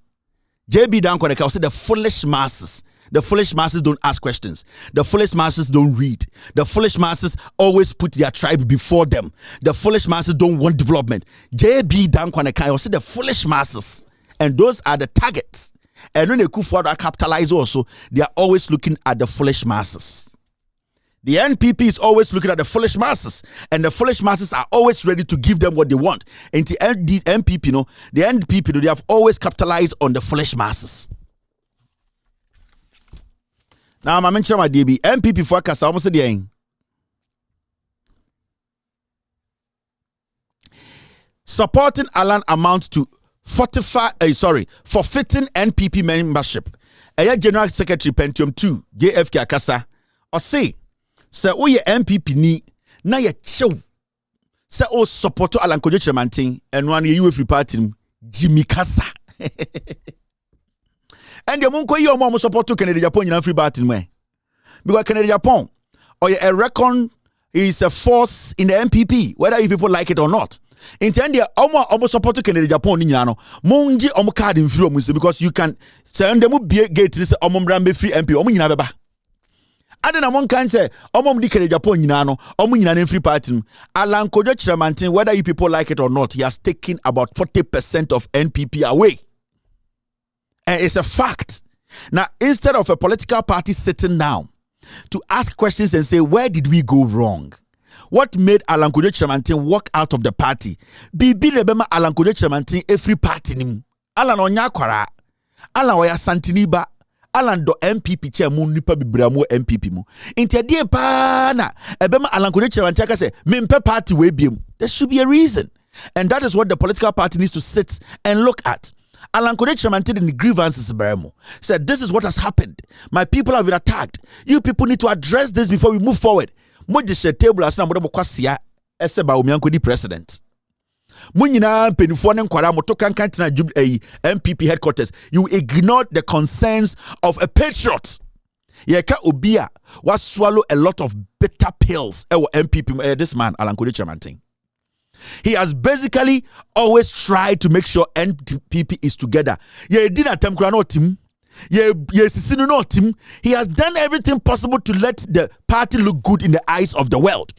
JB Danko said the foolish masses. The foolish masses don't ask questions. The foolish masses don't read. The foolish masses always put their tribe before them. The foolish masses don't want development. JB Dankwaneka said the foolish masses. And those are the targets. And when they go forward to capitalize also, they are always looking at the foolish masses. The NPP is always looking at the foolish masses. And the foolish masses are always ready to give them what they want. And the NPP, they have always capitalized on the foolish masses. Now, I mentioned my DB. MPP for Kasa, almost the end. Supporting Alan amounts to forfeiting NPP membership. General Secretary Pentium 2, JFK Akasa, or say, oye MPP ni na ye chew. Say o support Alan Kyerematen and one ye free party Jimmy Kasa. And the monko yo mo support to Canada Japan in free party me. Because Canada Japan or a reckon is a force in the MPP, whether you people like it or not. Intend the almost support to Canada Japan in Yano. Monji card in free because you can send them be gate this be free MP omunyina Adena one can say, di Canada Japan yinano, omunyina free party. Alan Kyerematen, whether you people like it or not, he has taken about 40% of NPP away. And it's a fact. Now, instead of a political party sitting down to ask questions and say, where did we go wrong? What made Alan Kyerematen walk out of the party? Bibi rebema Alan Kyerematen every party nim. Alan onyakwara. Alan oya santiniba. Alan do MPP chair mu nipa bibramu MPP mu. Inti adie pa na ebema Alan Kyerematen ka say mempe party we biem. There should be a reason. And that is what the political party needs to sit and look at. Alan Kyerematen in the grievances said, this is what has happened. My people have been attacked. You people need to address this before we move forward. Mojishe table as na kwasia eseba omianko di president. Munyina penifo ne nkwara motoka kantina MPP headquarters. You ignored the concerns of a patriot. Yeka obia was swallow a lot of bitter pills. MPP this man Alan Kyerematen. He has basically always tried to make sure NPP is together. He has done everything possible to let the party look good in the eyes of the world.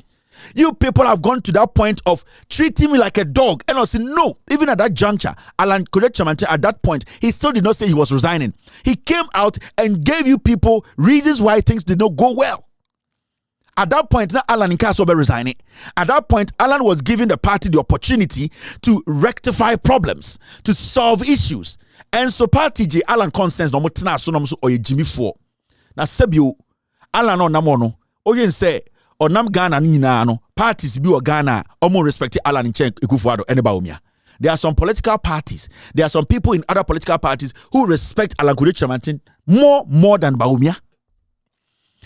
You people have gone to that point of treating me like a dog. And I said, no, even at that juncture, Alan Kyerematen at that point, he still did not say he was resigning. He came out and gave you people reasons why things did not go well. At that point, now Alan Nkasobe resigning. At that point, Alan was giving the party the opportunity to rectify problems, to solve issues. And so party J Alan consents no mutina so no so oye Jimmy for. Na sebio Alan on namono oyen say onam Ghana ni nyina no parties bi o Ghana omo respect Alan Chen Ekufuado eneba omia. There are some political parties, there are some people in other political parties who respect Alan Kyerematen more than Baumia.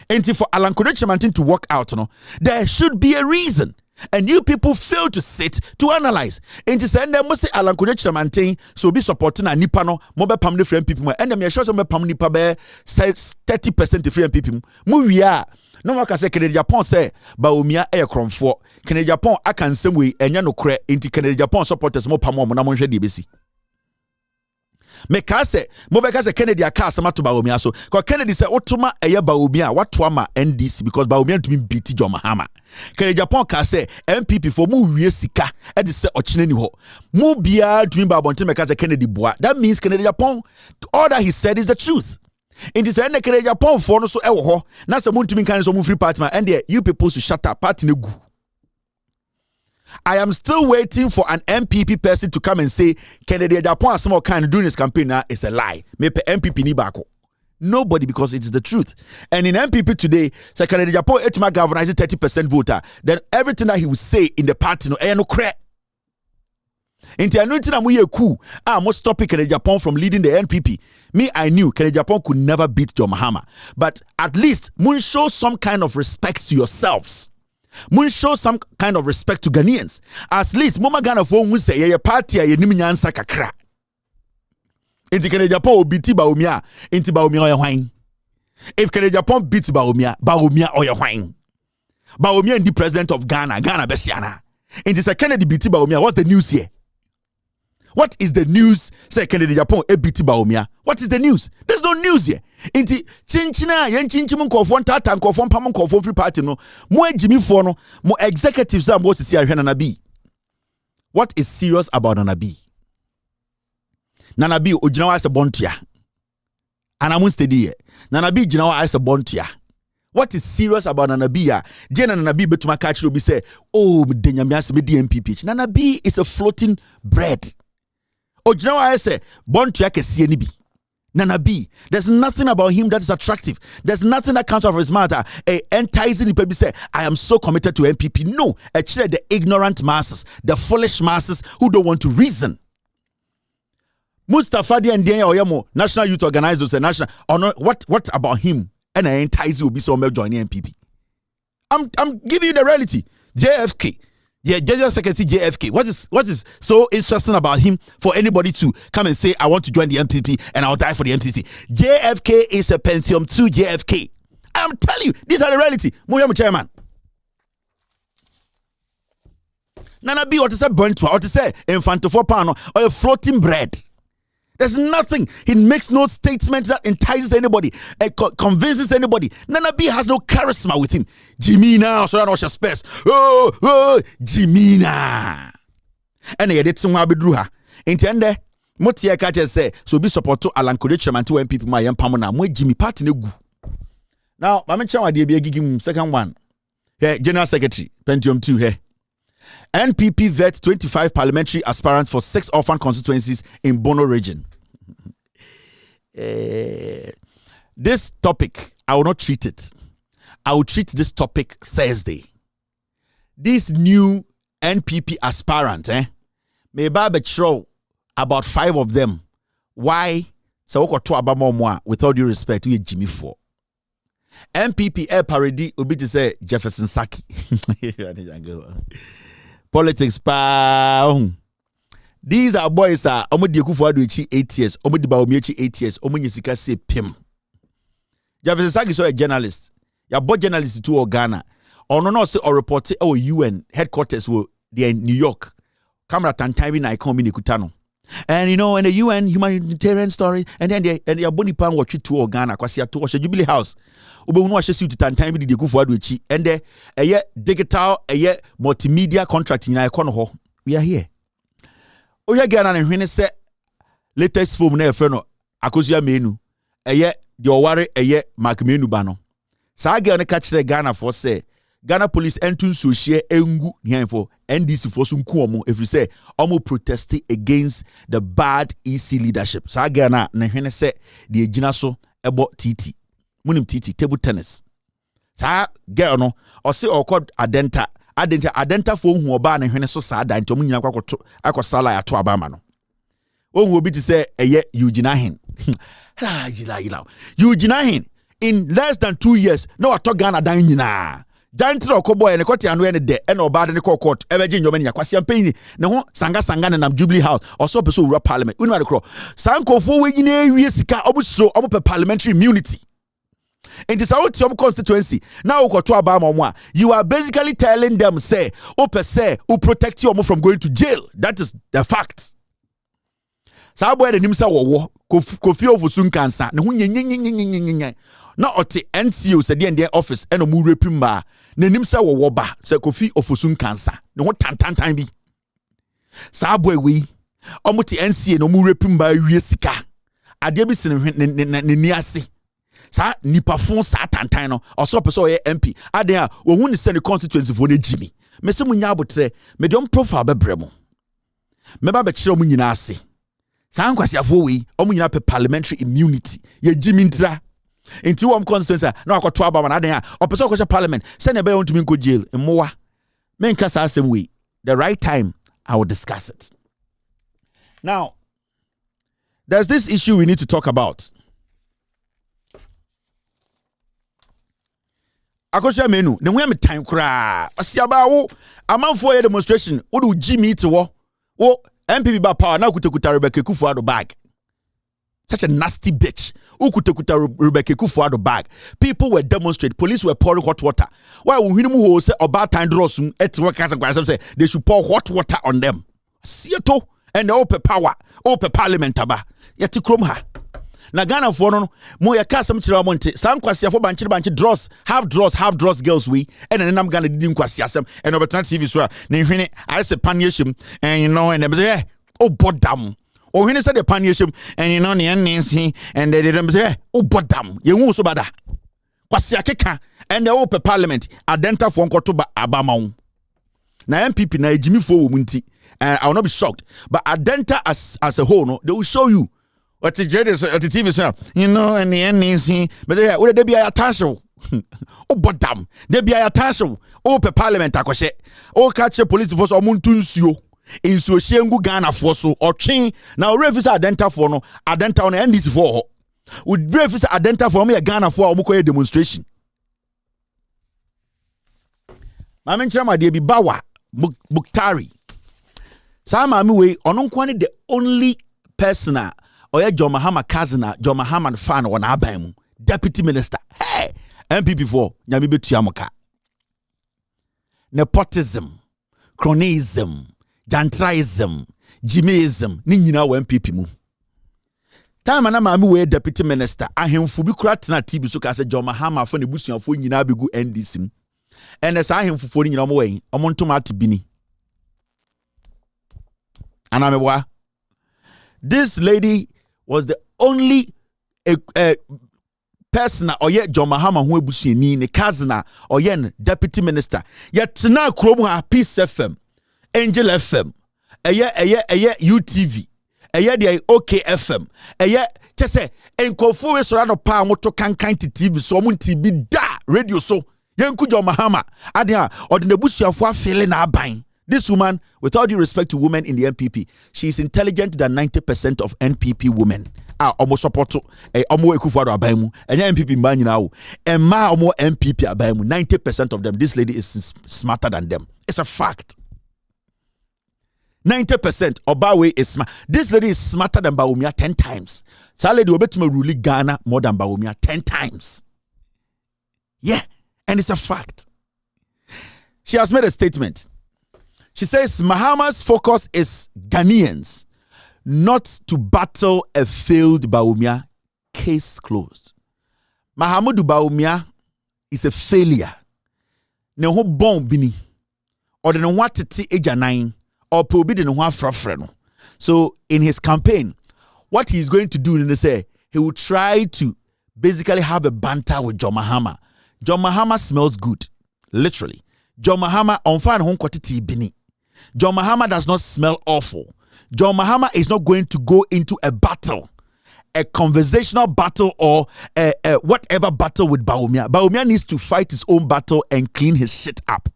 And for Alan Kyerematen to walk out, there should be a reason. And you people fail to sit to analyze. And to send them say Alan Kyerematen so be supporting a nipano mobe pam the free people. And them sure some pam nipa be 30% the free people. Muria. No one can say Canada Japan say Baumia air cromfo. Canada Japan I can same way enya no kre into Canada Japan supporters mo pam mo na mo hwe DBC. Mekase mobekase Kennedy aka sama to Baumia so because Kennedy say otuma eye Baumia watwama NDC because Baumia to be beat John Mahama. Canada Japan ka say MPP for mu wie sika e de say ochine ni ho mu bia to be Babonte mekase Kennedy boa. That means Canada Japan all that he said is the truth. In this end Canada Japan for no so e wo ho na say mu ntimi kan so mu free party and there you people to shut up party ne gu. I am still waiting for an MPP person to come and say Canada Japan some kind of doing this campaign now is a lie. Maybe MPP ni bako. Nobody, because it's the truth. And in MPP today, say Canada Japan etima galvanize 30% voter. Then everything that he will say in the party no cre. Inti anuti na muye ku must stop Canada Japan from leading the NPP. Me, I knew Canada Japan could never beat John Mahama. But at least mun show some kind of respect to yourselves. Mun show some kind of respect to Ghanaians. At least Mama Ghana for say ye party ye nim nyansa kakra. Inti Agyapong will beat Bawumia, inti Bawumia oya hwan. If Agyapong beat Bawumia oya hwan. Bawumia and the president of Ghana Besiana. Inti say Kennedy beat Bawumia, what's the news here? What is the news? Say Kennedy Agyapong beat Bawumia. What is the news? There's no news here. Inti chinchina yen chinchimu nkofon tata nkofon pam nkofon free party no. Mo Jimmy for no, mo executives am what to see Nana B. What is serious about Nana B? Nana B ojinawa as a bontia. Anamun steady here. Nana B jinawa as a bontia. What is serious about Nana B? Jena Nana B betuma catch will be say, oh, denyamias me DMPP. Nana B is a floating bread. Ojinawa as a bontia ke see bi. Nana B, there's nothing about him that is attractive. There's nothing that comes out of his mouth. Enticing the people say, I am so committed to MPP. No, actually the ignorant masses, the foolish masses who don't want to reason. Mustafa Di and Oyamo, National Youth Organizers and National Honor. What about him? And I entice will be so much joining MPP. I'm giving you the reality. JFK. Yeah, General Secretary JFK. What is so interesting about him for anybody to come and say, I want to join the MPP and I'll die for the MPP? JFK is a Pentium 2 JFK. I'm telling you, these are the reality. Muyamu chairman. Nana B, what is a burnt to? What is a infantofo pano or a floating bread? There's nothing. He makes no statement that entices anybody, convinces anybody. Nana B has no charisma with him. Jimina, so I know she's space. Oh, Jimina. And he did some abidruha. Intende, Motia Kaja say, so be support to Alan Kyerematen to MPP my young Pamona, Mo Jimmy Party no gu. Now, Mama Chawa de be giving second one. Here, General Secretary, Pentium 2 here. NPP vet 25 parliamentary aspirants for 6 orphan constituencies in Bono region. This topic, I will not treat it. I will treat this topic Thursday. These new NPP aspirants, may Baba show about 5 of them. Why? So with all due respect, we Jimmy 4. NPP air parody will be to say Jefferson Saki. Politics pa. These are boys are omudi Kufuor 8 years, omudi Bawumia 8 years, omunyesika say pim. Jefferson Saki so a journalist. Ya both journalist to Ghana. Ono no say or report our UN headquarters were there in New York. Camera time na icon ni kutano. And you know, in the UN humanitarian story, and then they are boni pan watch to Ghana, kwasi to watch Jubilee House. Ube unu washe suit time di Kufuor echi. And the digital multimedia contract in icon ho. We are here. Oya Ghana na hwene se latest film na efre Akosia Menu. The oware Mark Menu ba no. Sa girl ne ka kire Ghana for say Ghana police entun so share engu nyanfo NDC for sun ku omo if you say omo protesting against the bad EC leadership. Sa Ghana na hwene se the ejina so ebo TT. Munim TT table tennis. Sa girl no o say o called adenta for hu oba na hwene so sa da ntom nyina kwakoto akosala ya to abama no. Ohun obi ti say Eugene Ahin. Eugene Ahin in less than 2 years no ato Ghana dan nyina. Jantre okoboy ne kwoti anu ene de ene oba de ne court ebeje nyoma ne yakwasi ampani ne ho sanga na Jubilee House also person wura parliament unu ade kro sankofo we nyina ewie sika obusro obo parliamentary immunity in this out your constituency now ukoto aba ma you are basically telling them say who protect you from going to jail. That is the fact. Sa boy de nimsa wo kofi ofusun kansa ne ho nyenyenyenyenyenyen na ote NCO se de office eno mu repimba na nimsa wo ba se kofi ofusun kansa ne ho tantantan bi sa boy we omuti NCA no mu repimba wie sika ade bi sin ne ni ase sa nipa fon sa tantan no oso person ye MP ade a wo hu ni se ne constituency for na jimi me se munya abotre me don profile bebremo me ba be kire mu nyina ase sa nkwasiafo we omunyina pe parliamentary immunity ye jimi ntra into one constituency na akoto aba na den a opeso ko parliament say na be want me go jail mmoa men kasa asem we the right time I will discuss it. Now there's this issue we need to talk about. Akosha menu ne ho am time kra asiaba wo amanfo ye demonstration wo do Jimmy to wo MPP ba power na kutakuta Rebecca Kufuor bag Such a nasty bitch. Ukuta Rebecca Kufuado bag. People were demonstrating. Police were pouring hot water. Why we who say about time draws say they should pour hot water on them. See it all. And the open power, open parliament aba. Yeti krom ha. Na Ghana for no mo ya ka sam kire amonte. San kwase for banchi draws, half draws girls we. And then I'm Ghana didn't kwase asem. And over TV so na hwene I say panieshim and you know and them say oh bodam. Oh, when he said the panieshim, and you know, the NNC, and they didn't say, oh, bodam, you won't so bad. Kwasiakeka, and the open parliament, Adenta for Kotoba Abamon. Now, MPP, now Jimmy for Winti, and I will not be shocked. But Adenta as a whole, no, they will show you what the TV say, you know, and the NNC, but they be a tassel. Oh, bodam, they be a tassel. Open parliament, I say, oh, catch a police force or Muntunsio. In so shengu Ghana for so or chain now refuse adenta for no adenta on NDC for would refuse adenta for me a Ghana for a demonstration. Mama Chama de Bibawa Muktari. Sama we onunkwani the only person or John Mahama cousin John Mahama fan on Abamu deputy minister. Hey MPP for Nyami Betuamoka. Nepotism, cronyism, Jantraism, Jimmyism, ni nyina wa MPP mu. Time na maami we deputy minister, ahemfo bi kura tena TV so ka se John Mahama fo ne busuafo nyina begu NDC mu. And sa ahemfo fo nyina mo wen, omo ntoma atibini. Anamebwa. This lady was the only person or yet John Mahama who ebusuani ne cousin or yen deputy minister. Yet na krom ha Peace FM. Angel FM, UTV, the OK FM, chese enkofu we sora no pa moto kankan TV so mo TV da radio so yenku John Mahama adia odnebusuafo afele na aban. This woman, with all due respect to women in the NPP, she is intelligent than 90% of NPP women. Almost support omo ekufuado aban mu enya NPP mba nyina wo emma omo NPP aban mu 90% of them. This lady is smarter than them. It's a fact. 90% Obawe is smart. This lady is smarter than Bawumia 10 times. So lady will bet me rule Ghana more than Bawumia 10 times. Yeah, and it's a fact. She has made a statement. She says Mahama's focus is Ghanaians, not to battle a failed Bawumia. Case closed. Mahamudu Bawumia is a failure. Ne ho bon bini. Or the no watiti eja 9. Or so in his campaign, what he's going to do is say he will try to basically have a banter with John Mahama. John Mahama smells good, literally. John Mahama on fine home quantity bini. John Mahama does not smell awful. John Mahama is not going to go into a battle, a conversational battle or whatever battle with Bawumia. Bawumia needs to fight his own battle and clean his shit up.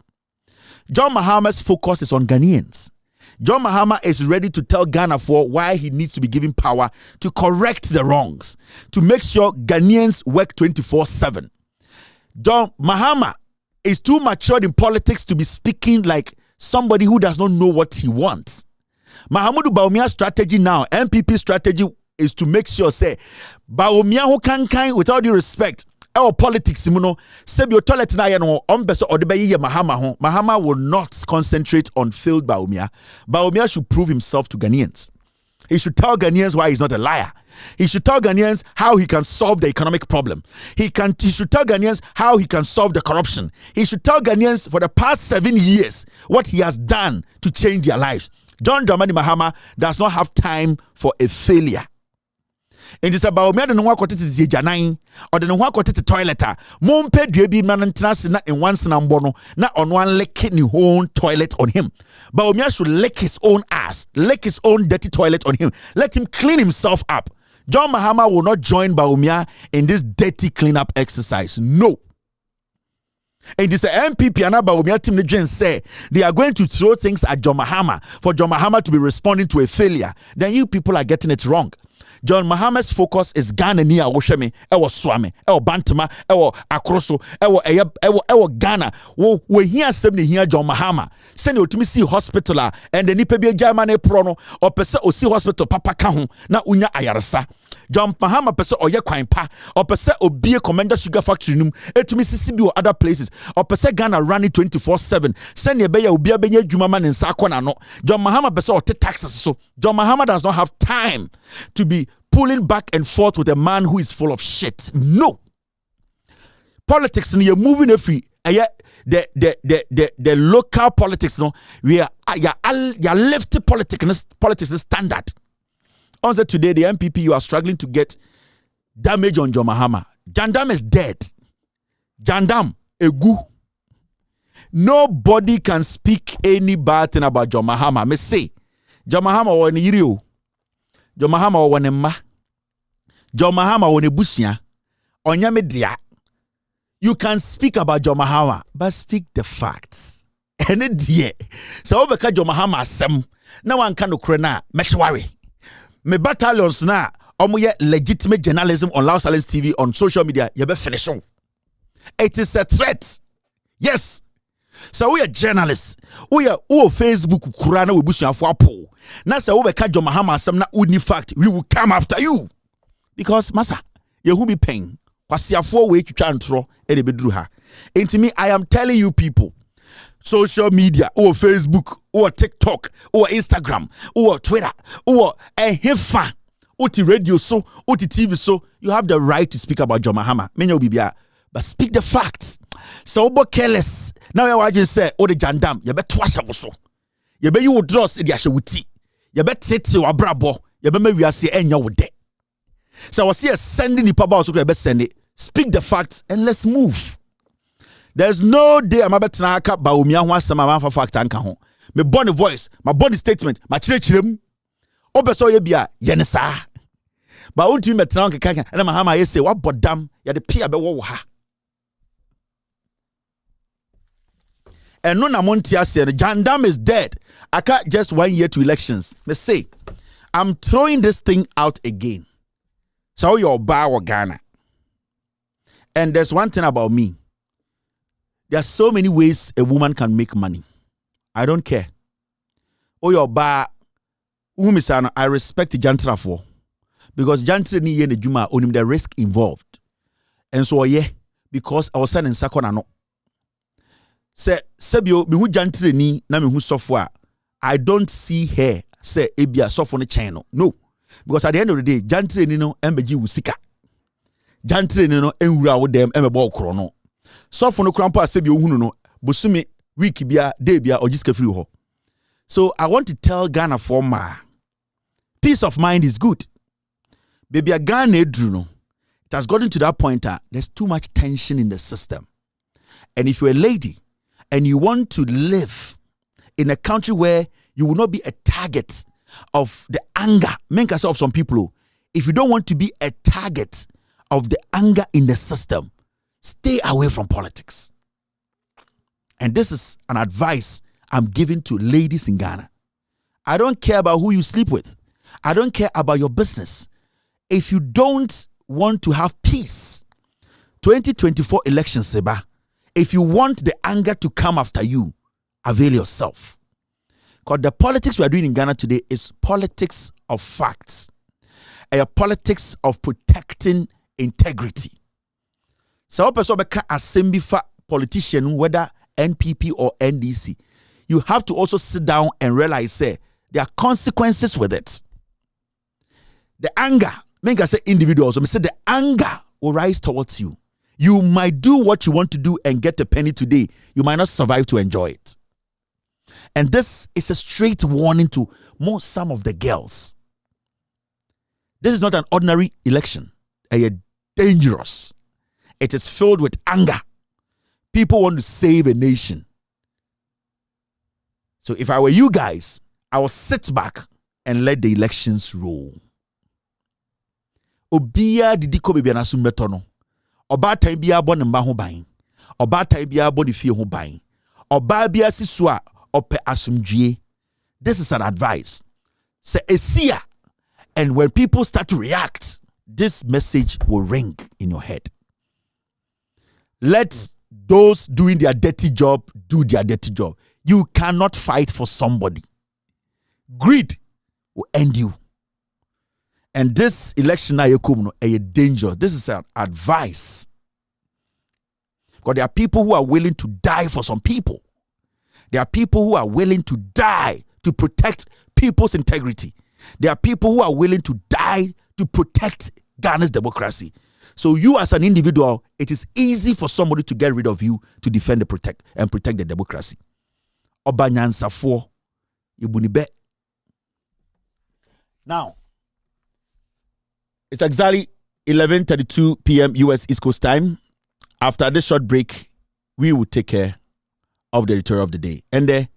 John Mahama's focus is on Ghanaians. John Mahama is ready to tell Ghana for why he needs to be given power to correct the wrongs, to make sure Ghanaians work 24/7. John Mahama is too matured in politics to be speaking like somebody who does not know what he wants. Mahamudu Bawumia's strategy now, MPP strategy, is to make sure, say, Bawumia who can, with all due respect, our politics, Sebio toilet na yano ombeso odebeye Mahama ho. Mahama will not concentrate on failed Bawumia. Bawumia should prove himself to Ghanaians. He should tell Ghanaians why he's not a liar. He should tell Ghanaians how he can solve the economic problem. He should tell Ghanaians how he can solve the corruption. He should tell Ghanaians for the past 7 years what he has done to change their lives. John Dramani Mahama does not have time for a failure. And it's about me. I don't know what the janine or the one the toilet. Mompe drebi manantrasi na in one snambono na on one lick new own toilet on him. Bawumia should lick his own ass, lick his own dirty toilet on him. Let him clean himself up. John Mahama will not join Bawumia in this dirty cleanup exercise. No. And this MPP and Bawumia team legend say they are going to throw things at John Mahama for John Mahama to be responding to a failure. Then you people are getting it wrong. John Mahama's focus is Ghana ni a wohweme ewo Swame ewo Bantama ewo Akroso ewo Ghana wo hia asem ne hia John Mahama send otumi see hospital and the nipa bi agya na pro no opese o see hospital papa ka ho na unya ayaresa John Mahama pese oye kwan pa opese obie Commander Sugar Factory num etumi sisi bi o other places opese Ghana running 24/7 send ye be ya obi abenya adwuma ma ne nsa akona no John Mahama pese o te taxes so John Mahama does not have time to be pulling back and forth with a man who is full of shit. No. Politics, and you're moving every the local politics. No, we are lefty politics standard. Also today, the MPP, you are struggling to get damage on John Mahama. Jandam is dead. Jandam, egu. Nobody can speak any bad thing about John Mahama. Me say, John Mahama wa ni yiri. John Mahama wa nemma. John Mahama wa nebusia. Onyame dia. You can speak about John Mahama, but speak the facts. And it so obeka John Mahama asem. Na wan kan okre na mechware. Me battalions na omoye legitimate journalism on Loud Silence TV on social media. You be finish. It is a threat. Yes. So we are journalists. We are Facebook kurana we busuafo apo. Na say we ka John Mahama asem na uni fact, we will come after you. Because masa, you who be paying. Kwasiafo we twitwa ntro e de beduru ha. Enti me I am telling you people, social media or Facebook or TikTok or Instagram or Twitter or hefa or radio so or TV so, you have the right to speak about John Mahama. Menyo bibia, but speak the facts. So obo careless. Now you want to say o the jandam, you bet twasha so. You bet you would draw say the ashewuti. You bet sit your brabo. You bet me we are say enya wo de. So I was here sending the papa so you bet send it. Speak the facts and let's move. There's no day I'm about to naka ba umia ho asem am fact anka ho. Me body voice, my body statement, my chirechirem. Obeso ye bia ye ne saa. Ba wontu me tena nkeka na Mahama ye say what bodam ya de pia be wo ha. And no na montia say Jandam is dead. I can't just 1 year to elections. Me say I'm throwing this thing out again. So you're Bawa Ghana. And there's one thing about me. There are so many ways a woman can make money. I don't care. Oh, your bar, I respect Jantra for. Because Jantra ni ye ne juma onim the risk involved. And so yeah, because I was saying in Sakona no. Say sebio me hu Jantra ni na me hu software. I don't see her say ebia software ne channel. No. Because at the end of the day, Jantra ni no embeji usika. Jantre no enwura wo dem emebo okro no so for no krampo asebi ohunu no bosumi week bia day bia ogiska free ho. So I want to tell Ghana for ma peace of mind is good. Baby a Ghana edru no it has gotten to that point there's too much tension in the system. And if you're a lady and you want to live in a country where you will not be a target of the anger of some people, if you don't want to be a target of the anger in the system, stay away from politics. And this is an advice I'm giving to ladies in Ghana. I don't care about who you sleep with. I don't care about your business. If you don't want to have peace, 2024 elections, Seba, if you want the anger to come after you, avail yourself. Because the politics we are doing in Ghana today is politics of facts. A politics of protecting integrity. So person beka assembly for politician whether NPP or NDC, you have to also sit down and realize say there are consequences with it. The anger, make I say individuals, I say the anger will rise towards you. You might do what you want to do and get a penny today. You might not survive to enjoy it. And this is a straight warning to some of the girls. This is not an ordinary election. Dangerous. It is filled with anger. People want to save a nation. So if I were you guys, I would sit back and let the elections roll. Obia didiko bebi anasu metono. Oba time bia bo ne mba ho ban. Oba time bia bo ne fie ho ban. Oba bia siso a ope asumdwie. This is an advice. Say esia And when people start to react, this message will ring in your head. Let those doing their dirty job do their dirty job. You cannot fight for somebody. Greed will end you. And this election now a danger. This is an advice. Because there are people who are willing to die for some people. There are people who are willing to die to protect people's integrity. There are people who are willing to die to protect Ghana's democracy. So you as an individual, it is easy for somebody to get rid of you to defend and protect the democracy. Obanyansafo ibunibe. Now, it's exactly 11:32 p.m. U.S. East Coast time. After this short break, we will take care of the editorial of the day. And the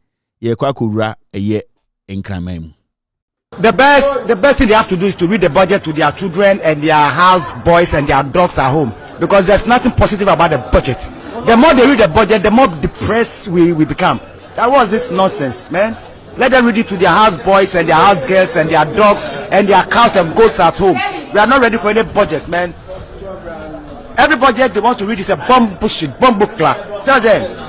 best thing they have to do is to read the budget to their children and their house boys and their dogs at home, because there's nothing positive about the budget. The more they read the budget, the more depressed we become. That was this nonsense, man. Let them read it to their house boys and their house girls and their dogs and their cows and goats at home. We are not ready for any budget, man. Every budget they want to read is a bomb bullshit, bomb book clock. Tell them.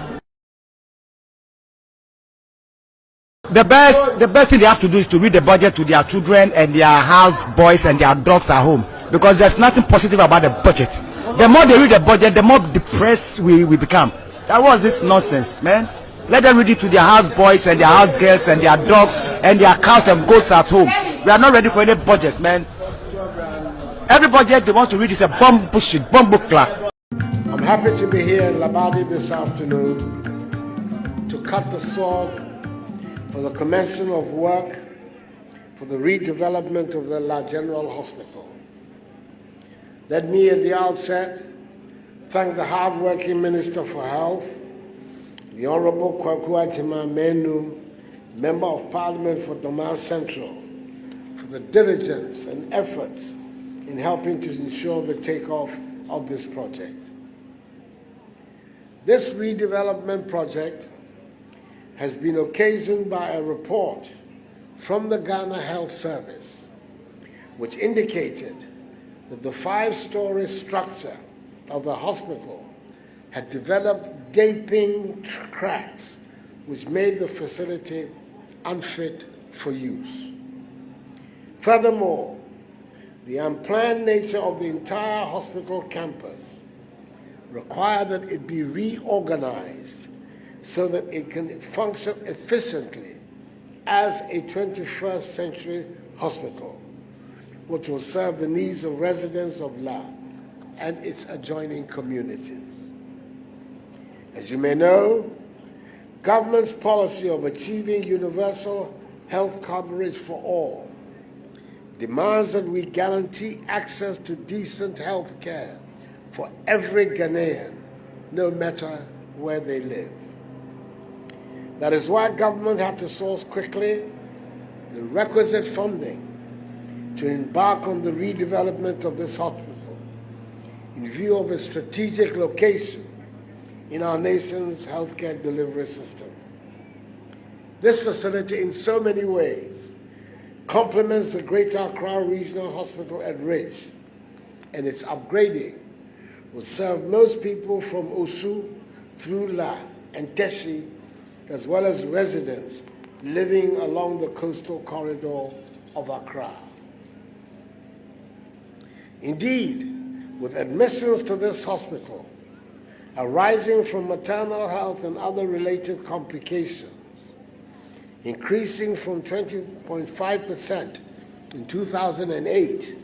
The best thing they have to do is to read the budget to their children and their house boys and their dogs at home, because there's nothing positive about the budget. The more they read the budget, the more depressed we become. That was this nonsense, man. Let them read it to their house boys and their house girls and their dogs and their cows and goats at home. We are not ready for any budget, man. Every budget they want to read is a bomb bullshit, bomb book clock. I'm happy to be here in Labadi this afternoon to cut the sword for the commencement of work for the redevelopment of the La General Hospital. Let me at the outset thank the hard-working Minister for Health, the Honorable Kyerematen, Member of Parliament for Doma Central, for the diligence and efforts in helping to ensure the takeoff of this project. This redevelopment project has been occasioned by a report from the Ghana Health Service, which indicated that the 5-story structure of the hospital had developed gaping cracks, which made the facility unfit for use. Furthermore, the unplanned nature of the entire hospital campus required that it be reorganized so that it can function efficiently as a 21st century hospital, which will serve the needs of residents of La and its adjoining communities. As you may know, government's policy of achieving universal health coverage for all demands that we guarantee access to decent health care for every Ghanaian, no matter where they live. That is why government had to source quickly the requisite funding to embark on the redevelopment of this hospital in view of its strategic location in our nation's healthcare delivery system. This facility, in so many ways, complements the Greater Accra Regional Hospital at Ridge, and its upgrading will serve most people from Osu through La and Teshi, as well as residents living along the coastal corridor of Accra. Indeed, with admissions to this hospital arising from maternal health and other related complications, increasing from 20.5% in 2008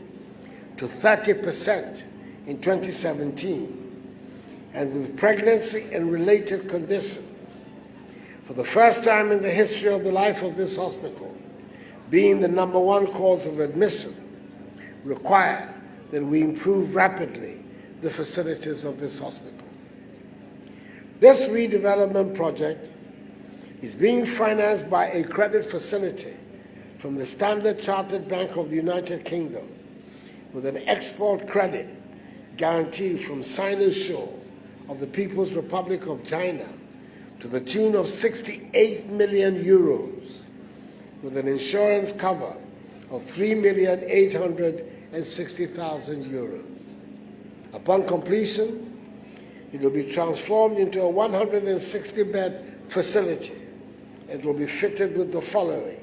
to 30% in 2017, and with pregnancy and related conditions, for the first time in the history of the life of this hospital, being the #1 cause of admission, require that we improve rapidly the facilities of this hospital. This redevelopment project is being financed by a credit facility from the Standard Chartered Bank of the United Kingdom, with an export credit guarantee from Sinosure of the People's Republic of China to the tune of 68 million euros, with an insurance cover of 3,860,000 euros. Upon completion, it will be transformed into a 160-bed facility. It will be fitted with the following: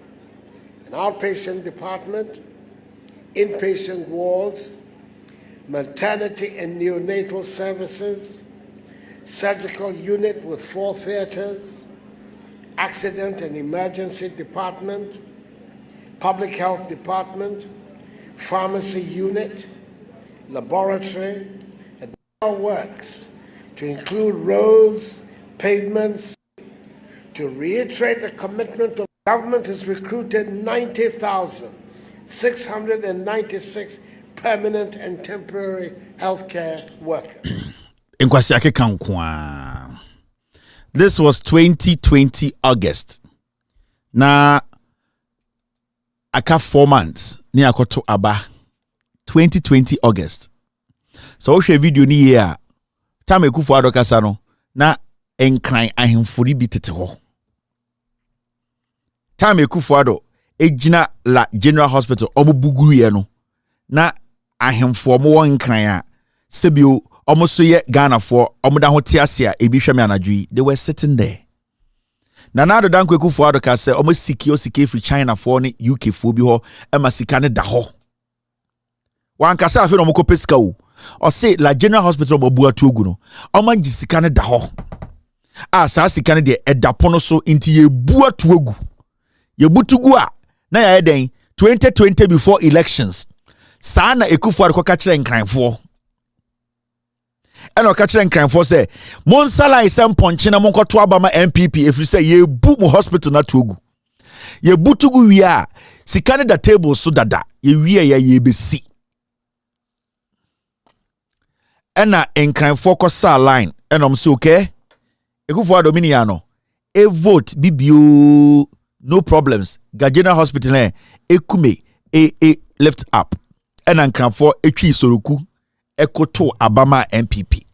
an outpatient department, inpatient wards, maternity and neonatal services, surgical unit with 4 theaters, accident and emergency department, public health department, pharmacy unit, laboratory, and all works to include roads, pavements. To reiterate the commitment of the government has recruited 90,696 permanent and temporary healthcare workers. This was 2020 August. Now, aka 4 months ni akoto aba 2020 August. So we video ni here. Time ekufo adokasa no na enkran ahemfori bi tete ho. Time Ekufuado ejina la General Hospital omubugu ye no na ahemfo mo won kran a sebio omoso ye Ghana for omoda ho tiase a ebi hweme anadwi. They were sitting there. Na na adodan Ekufuado ka se omo siki free China for ne UK for bi ho ema sika ne da ho. Wan kasa afi no mo kopeska o. O say la General Hospital omobu atuogu no omo sika ne da ho. Sa sika ne de edapono so inti ye bu atuogu. Yebutugu a na ya eden 2020 before elections sana Ekufuado ko ka kire nkranfo eno ka kire nkranfo se monsala isem ponche na monkoto abama MPP efri se ye bu mu hospital na togu yebutugu wi a sika ne da table so dada ye wi ya ye besi ena nkranfo ko sa line enom se okay Ekufuado minia no e vote bibio. No problems. Gajena Hospital ekume lift up. Enankranfo etwi soruku ekoto Abama MPP.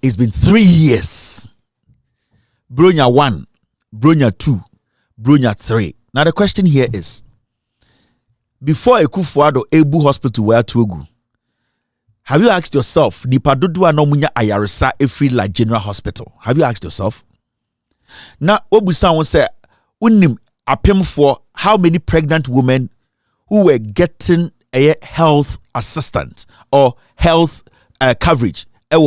It's been 3 years. Bronya 1, Bronya 2, Bronya 3. Now the question here is, before Ekufuado Ebu Hospital where Tuogu, have you asked yourself, nipa dodo anomunya ayaresa efri la General Hospital? Have you asked yourself? Na obusa won say unim apem for how many pregnant women who were getting a health assistance or health coverage a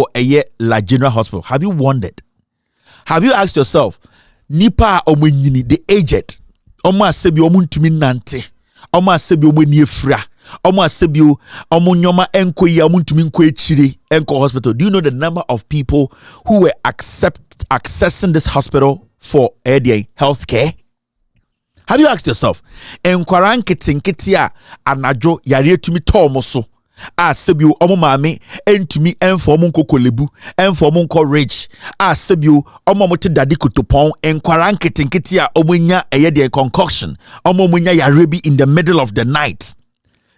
la General Hospital. Have you wondered? Have you asked yourself, nipa omunyini the aged omo asebi omuntumi nante omo asebi omuni efra omo asebi omunyoma enkoyi omuntumi nko echire enko hospital? Do you know the number of people who were accessing this hospital for health care? Have you asked yourself, enkwaran ketenketia anajo yare tumi tomoso a sebio omo maame entumi enfo omo nkokolebu enfo omo nko rich a sebio omo mote dade kotopon enkwaran ketenketia omo nya concoction omo munya yare bi in the middle of the night?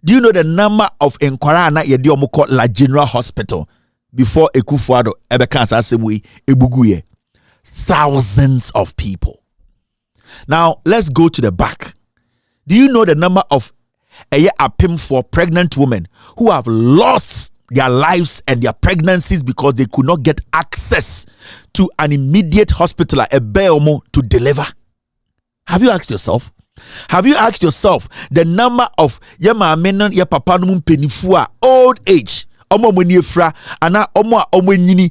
Do you know the number of enkwara na yede omo ko la General Hospital before Ekufuado ebeka asebwe ebuguye? Thousands of people. Now, let's go to the back. Do you know the number of apim for pregnant women who have lost their lives and their pregnancies because they could not get access to an immediate hospital at Ebeomo to deliver? Have you asked yourself? Have you asked yourself the number of yama menon ya papa num penifua old age? Omo moniefra ana omo nyini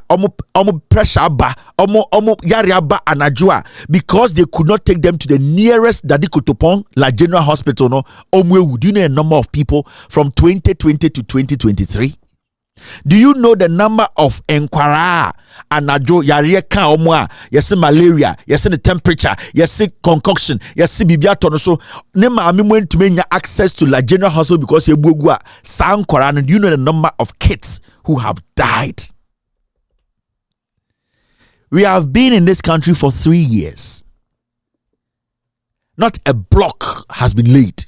omo pressure ba omo yare ba anajua because they could not take them to the nearest Dadi Kotopon la General Hospital no omo. Do you know the number of people from 2020 to 2023? Do you know the number of enkwara anajo yare ka omo a yesi malaria, yesi the temperature, yesi concoction, yesi bibiato no so ne maame mo ntumi nya access to la General Hospital because yebuogu a sankwara? And do you know the number of kids who have died? We have been in this country for 3 years. Not a block has been laid.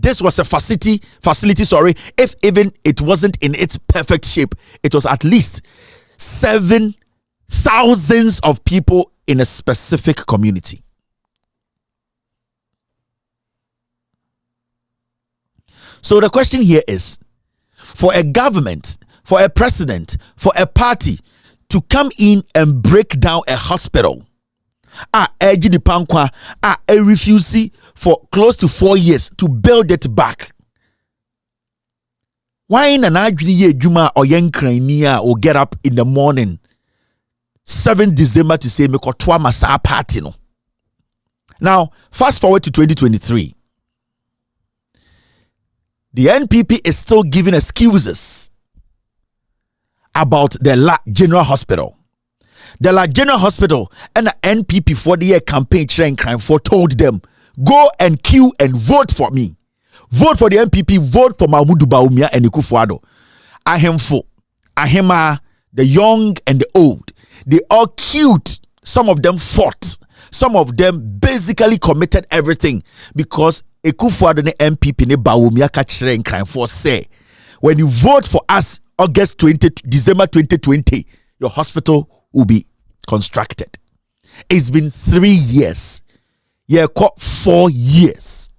This was a facility, if even it wasn't in its perfect shape, it was at least 7,000 of people in a specific community. So the question here is, for a government, for a president, for a party to come in and break down a hospital, refuse for close to 4 years to build it back. Why in an Adwini Juma or Yankrania will get up in the morning 7 December to say Mekotwa Masa party no? Now, fast forward to 2023. The NPP is still giving excuses about the La General Hospital. The La General Hospital and the NPP for the year campaign train crime for told them, go and queue and vote for me. Vote for the NPP, vote for Mahmudu Bawumia and Akufo-Addo. Ahemfo, Ahema, the young and the old, they all queued. Some of them fought. Some of them basically committed everything because Akufo-Addo and NPP ne Bawumia ka train crime for say, when you vote for us December 2020, your hospital will be constructed. It's been 3 years. Yeah, 4 years.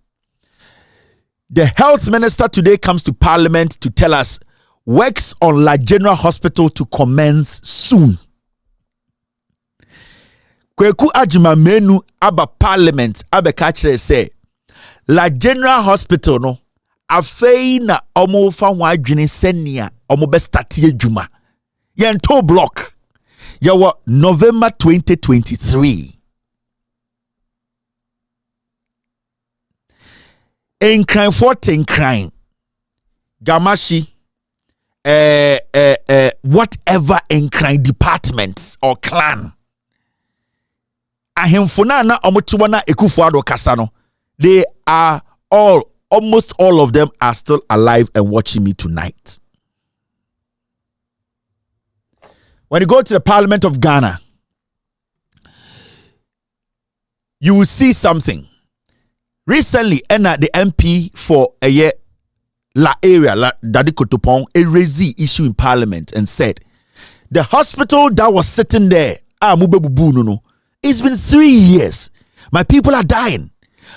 The health minister today comes to parliament to tell us works on La General Hospital to commence soon. Kweku Agyapong aba parliament abekachre say La General Hospital no afei na omo fa ho adwene senia omo be start adwuma. Yento block. Yawo November 2023. Enkran for tenkran. Gamashi. Whatever enkran departments or clan. Ahemfona na omotuwana Akufo-Addo kasa no. They are almost all of them are still alive and watching me tonight. When you go to the Parliament of Ghana, you will see something. Recently, the MP for a year, La area, La Dadikotopong, raised the issue in Parliament and said, the hospital that was sitting there, it's been 3 years. My people are dying.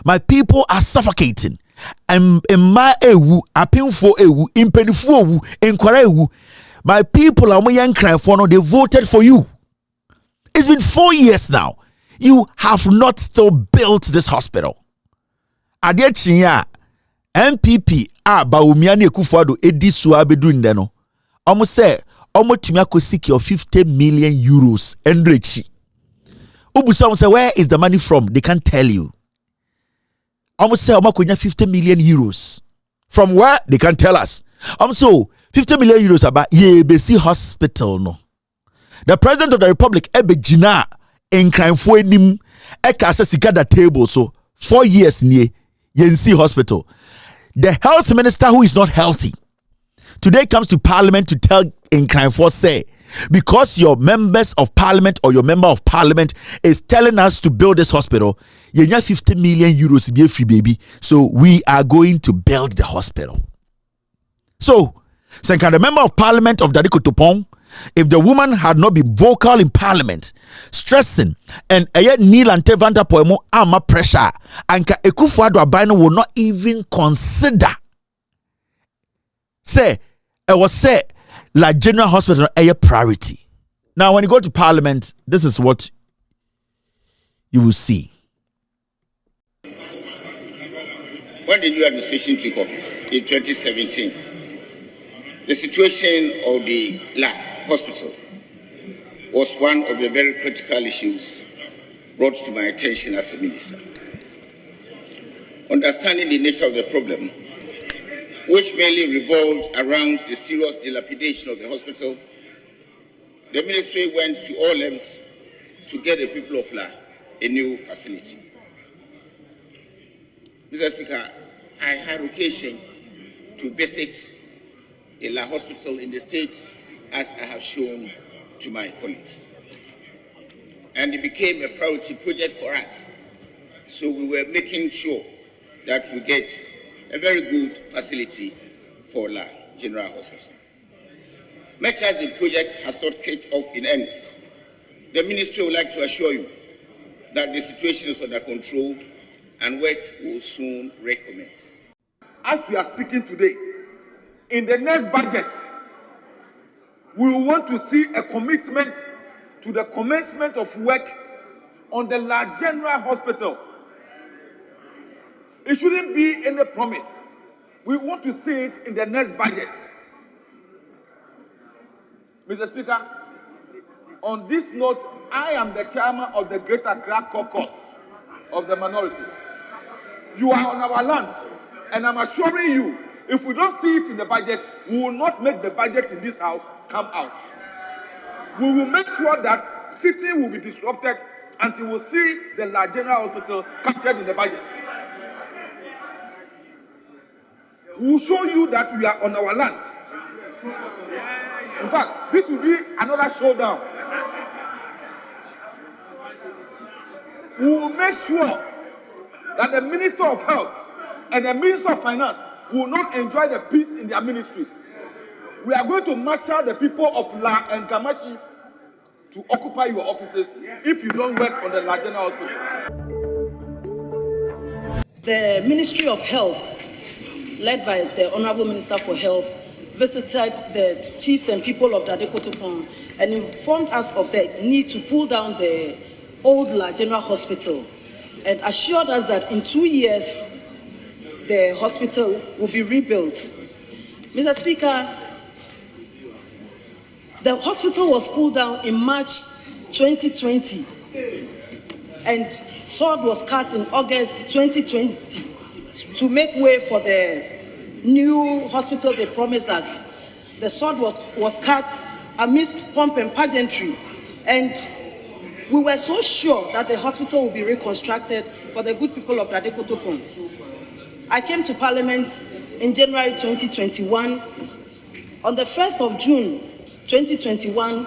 My people are suffocating. My people are young crying for no, they voted for you. It's been 4 years now. You have not still built this hospital. Adechinya MPP Bawumia ne Akufo-Addo edisu abedu ndeno. Omo say omo tumi akosiki of 50 million euros endrechi. Ubusa say where is the money from? They can't tell you. Omo say omo konya 50 million euros. From where? They can't tell us. So 50 million euros about Yebesi Hospital no. The President of the Republic ebejina enkranfo enim eka sika da table so 4 years near Yensi Hospital. The health minister who is not healthy today comes to parliament to tell enkranfo say because your members of parliament or your member of parliament is telling us to build this hospital, yenya 50 million euros be free baby. So we are going to build the hospital. So, can the member of parliament of Dadikotopong, if the woman had not been vocal in parliament, stressing and yet kneel and tevanta poemo ama pressure, and Akufo-Addo Abino will not even consider. Say, it was say La General Hospital a priority. Now, when you go to parliament, this is what you will see. When the new administration took office in 2017, the situation of the La Hospital was one of the very critical issues brought to my attention as a minister. Understanding the nature of the problem, which mainly revolved around the serious dilapidation of the hospital, the ministry went to all lengths to get the people of La a new facility. Mr. Speaker, I had occasion to visit a La hospital in the state, as I have shown to my colleagues. And it became a priority project for us. So we were making sure that we get a very good facility for La General Hospital. Much as the project has not kicked off in earnest, the ministry would like to assure you that the situation is under control and work will soon recommence. as we are speaking today, in the next budget, we will want to see a commitment to the commencement of work on the large general hospital. It shouldn't be any promise. We want to see it in the next budget. Mr. Speaker, on this note, I am the chairman of the Greater Accra Caucus of the minority. You are on our land, and I'm assuring you, if we don't see it in the budget, we will not make the budget in this house come out. We will make sure that sitting will be disrupted until we see the large general hospital captured in the budget. We will show you that we are on our land. In fact, this will be another showdown. We will make sure that the Minister of Health and the Minister of Finance will not enjoy the peace in their ministries. We are going to marshal the people of La and Gamachi to occupy your offices if you don't work on the La General Hospital. The Ministry of Health, led by the Honorable Minister for Health, visited the chiefs and people of Dadekotopon and informed us of the need to pull down the old La General Hospital and assured us that in 2 years the hospital will be rebuilt. Mr. Speaker, the hospital was pulled down in March 2020 and sword was cut in August 2020 to make way for the new hospital they promised us. The sword was cut amidst pomp and pageantry, and we were so sure that the hospital will be reconstructed for the good people of Dadekotopon. I came to Parliament in January 2021. On the 1st of June 2021,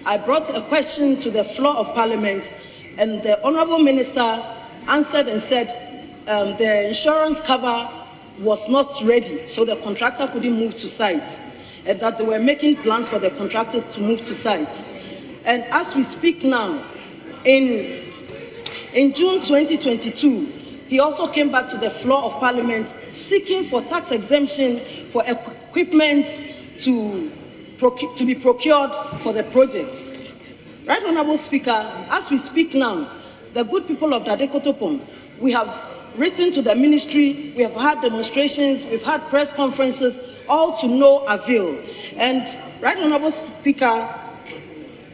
I brought a question to the floor of Parliament, and the Honourable Minister answered and said the insurance cover was not ready, so the contractor couldn't move to site, and that they were making plans for the contractor to move to site. And as we speak now, in June 2022, he also came back to the floor of Parliament seeking for tax exemption for equipment to be procured for the project. Right, Honourable Speaker, as we speak now, the good people of Dadekotopon, we have written to the ministry, we have had demonstrations, we've had press conferences, all to no avail. And, Right, Honourable Speaker,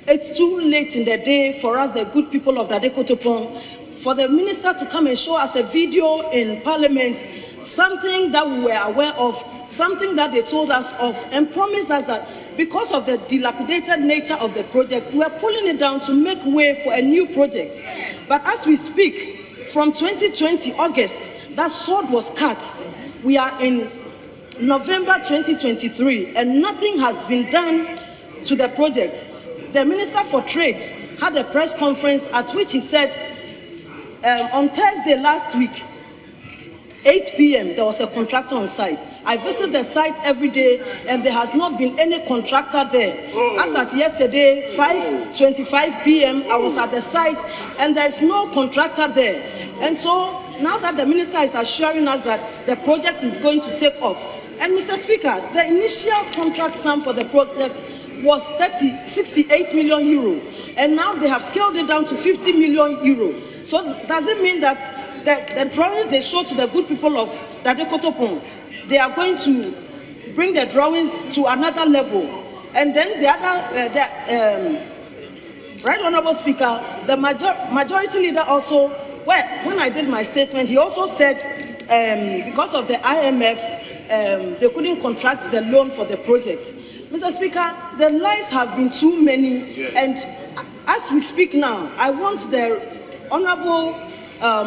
it's too late in the day for us, the good people of Dadekotopon, for the minister to come and show us a video in Parliament, something that we were aware of, something that they told us of, and promised us that because of the dilapidated nature of the project, we are pulling it down to make way for a new project. But as we speak, from 2020 August, that sword was cut. We are in November 2023, and nothing has been done to the project. The Minister for Trade had a press conference at which he said on Thursday last week, 8 p.m., there was a contractor on site. I visit the site every day, and there has not been any contractor there. As at yesterday, 5:25 p.m., I was at the site, and there's no contractor there. And so, now that the minister is assuring us that the project is going to take off, and Mr. Speaker, the initial contract sum for the project was 68 million euro, and now they have scaled it down to 50 million euro. So, does it mean that the drawings they show to the good people of Dadekotopon, they are going to bring the drawings to another level? And then the other, Right, Honourable Speaker, the majority leader also, when I did my statement, he also said because of the IMF, they couldn't contract the loan for the project. Mr. Speaker, the lies have been too many, and as we speak now, I want the Honourable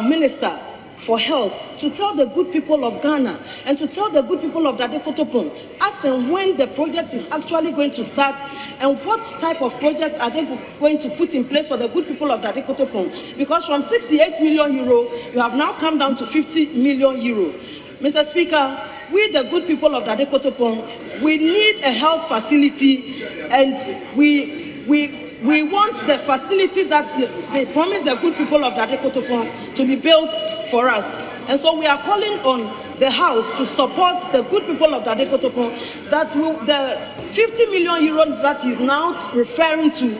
Minister for Health to tell the good people of Ghana and to tell the good people of Dadekotopon as and when the project is actually going to start, and what type of project are they going to put in place for the good people of Dadekotopon, because from 68 million euro you have now come down to 50 million euro. Mr. Speaker, we the good people of Dadekotopon, we need a health facility, and we want the facility that they promised the good people of Dadekotopon to be built for us. And so we are calling on the House to support the good people of Dade Kotoko, that the 50 million euro that is now referring to,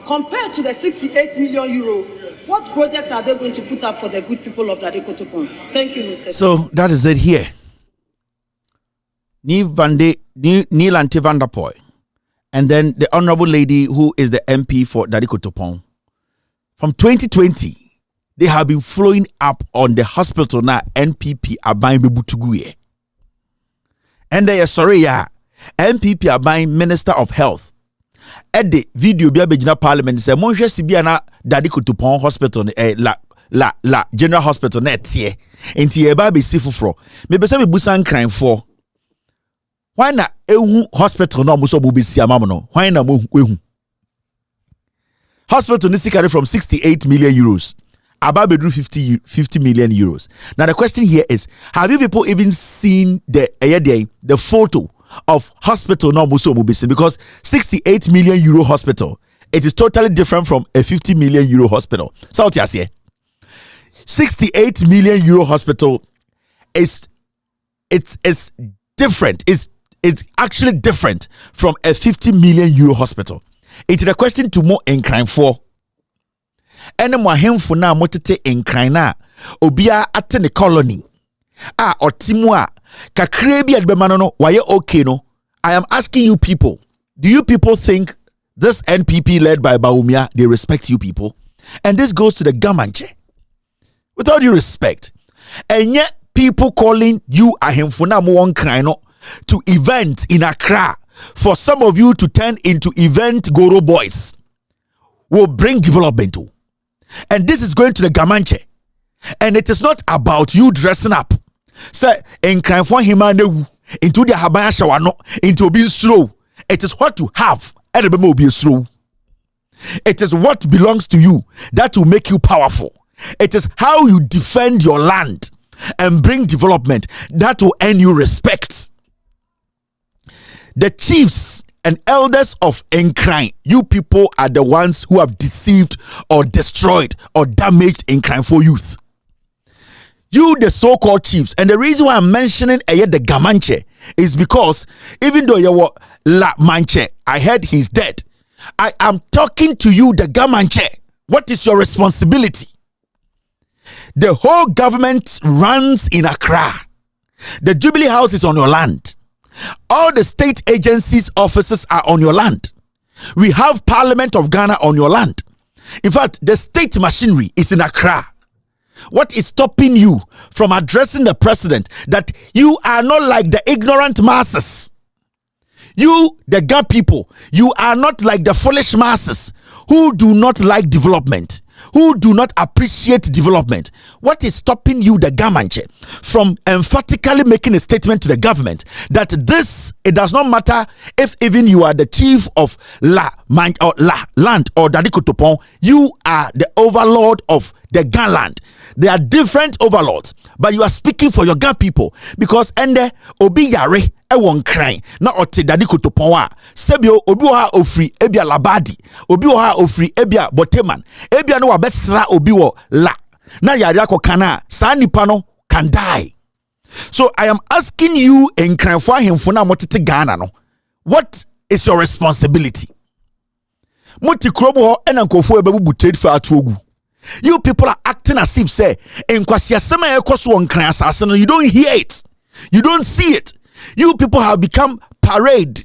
compared to the 68 million euro, what projects are they going to put up for the good people of Dade Kotoko? Thank you, Mr. So that is it here. Neelante van der Poy, and then the honorable lady who is the MP for Dade Kotoko. From 2020, they have been flowing up on the hospital now. NPP are buying Bebutuguye. And they are sorry, NPP are buying Minister of Health. At the video, Biabejina Parliament said, Monsieur Sibiana Dade Kotoko Hospital, la General Hospital, net here. And Tia Baby Sifufro. Maybe some Busan crime for. Why not hospital no muso bubi siamamono? Why not hospital needs to carry from 68 million euros. About 50 million euros. Now the question here is, have you people even seen the photo of hospital no muso bubi? Because 68 million euro hospital, it is totally different from a 50 million euro hospital. South Asia. 68 million euro hospital is different. It's actually different from a 50 million euro hospital. It is a question to more in crime for. And more him for now motete in crime na obia atene colony. Or timwa kakrebi at bemanono why okay no. I am asking you people, do you people think this NPP led by Baumia, they respect you people? And this goes to the Gamanche. With all due respect. And yet people calling you ahemfuna mo one crime no to event in Accra for some of you to turn into event Goro boys will bring development to. And this is going to the Gamanche. And it is not about you dressing up. Say, in crime for him into the Habaya Shawano, into being slow. It is what you have, and it will be slow. It is what belongs to you that will make you powerful. It is how you defend your land and bring development that will earn you respect. The chiefs and elders of Nkrine, you people are the ones who have deceived or destroyed or damaged Nkrine for youth. You, the so-called chiefs, and the reason why I'm mentioning the Gamanche is because even though you were La Manche, I heard he's dead. I am talking to you, the Gamanche. What is your responsibility? The whole government runs in Accra. The Jubilee House is on your land. All the state agencies offices are on your land. We have Parliament of Ghana on your land. In fact, the state machinery is in Accra. What is stopping you from addressing the president that you are not like the ignorant masses? You, the Ga people, you are not like the foolish masses who do not like development, who do not appreciate development. What is stopping you, the Gamanche, from emphatically making a statement to the government that this, it does not matter if even you are the chief of land or Dade Kotoko, you are the overlord of the Ga land. There are different overlords, but you are speaking for your Ga people because ende obi yare won crying na ote Dade Kotoko a sebio obi wo ha ofri ebia labadi obi wo ha ofri ebia boteman ebia no wabesra obi wo la na yare akokana sa nipa no can die. So I am asking you in crime for him for na motete Ghana no, what is your responsibility? Moti krobo ho ena nkofo ebebu trade for atogu. You people are acting as if say you don't hear it, you don't see it. You people have become parade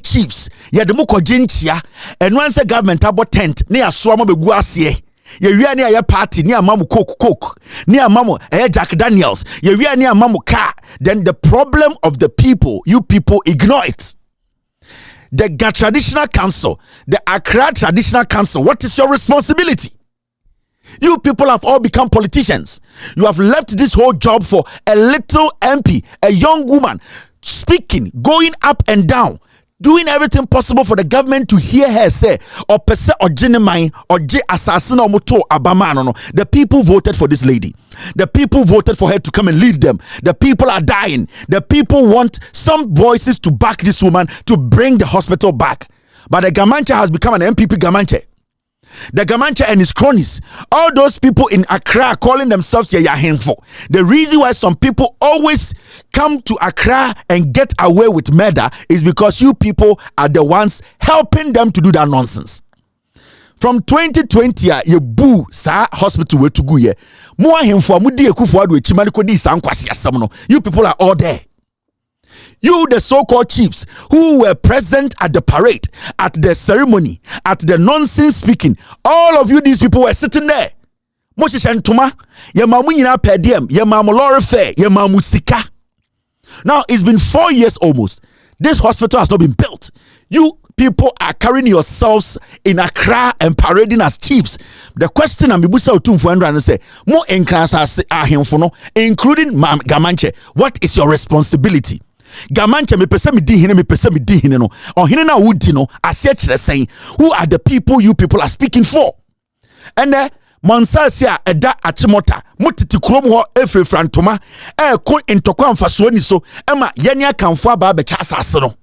chiefs. Ya the moko jinchia and once the government about tent near swama beguasie. Ya near party near mamu coke near mamu Jack Daniels. Ya near mamu car. Then the problem of the people, you people ignore it. The Ga Traditional Council, the Accra Traditional Council, what is your responsibility? You people have all become politicians. You have left this whole job for a little MP, a young woman, speaking, going up and down, doing everything possible for the government to hear her say, or pese or genuine or j assassin or moto abama no. The people voted for this lady. The people voted for her to come and lead them. The people are dying. The people want some voices to back this woman to bring the hospital back. But the Gamanche has become an MPP Gamanche. The Gamanche and his cronies, all those people in Accra calling themselves Yayahenfo. The reason why some people always come to Accra and get away with murder is because you people are the ones helping them to do that nonsense. From 2020, you boo sa hospital where to go ye. You people are all there. You, the so-called chiefs who were present at the parade, at the ceremony, at the nonsense speaking, all of you, these people were sitting there. Moshe Shantuma, Yemamu Yina Pediem, Yemamu Lore Fair, Yemamu Sika. Now, it's been 4 years almost. This hospital has not been built. You people are carrying yourselves in Accra and parading as chiefs. The question I'm Bibusa Utumfu and say, more enclans including Gamanche, what is your responsibility? Gamanche me pese me di hine no ohine na wudi no ase kire sen who are the people you people are speaking for. And Monsasi a eda achimota mutiti krom ho efrefrantoma ko ntokwa mfaso ni so ema yeni akamfo aba be cha asase no.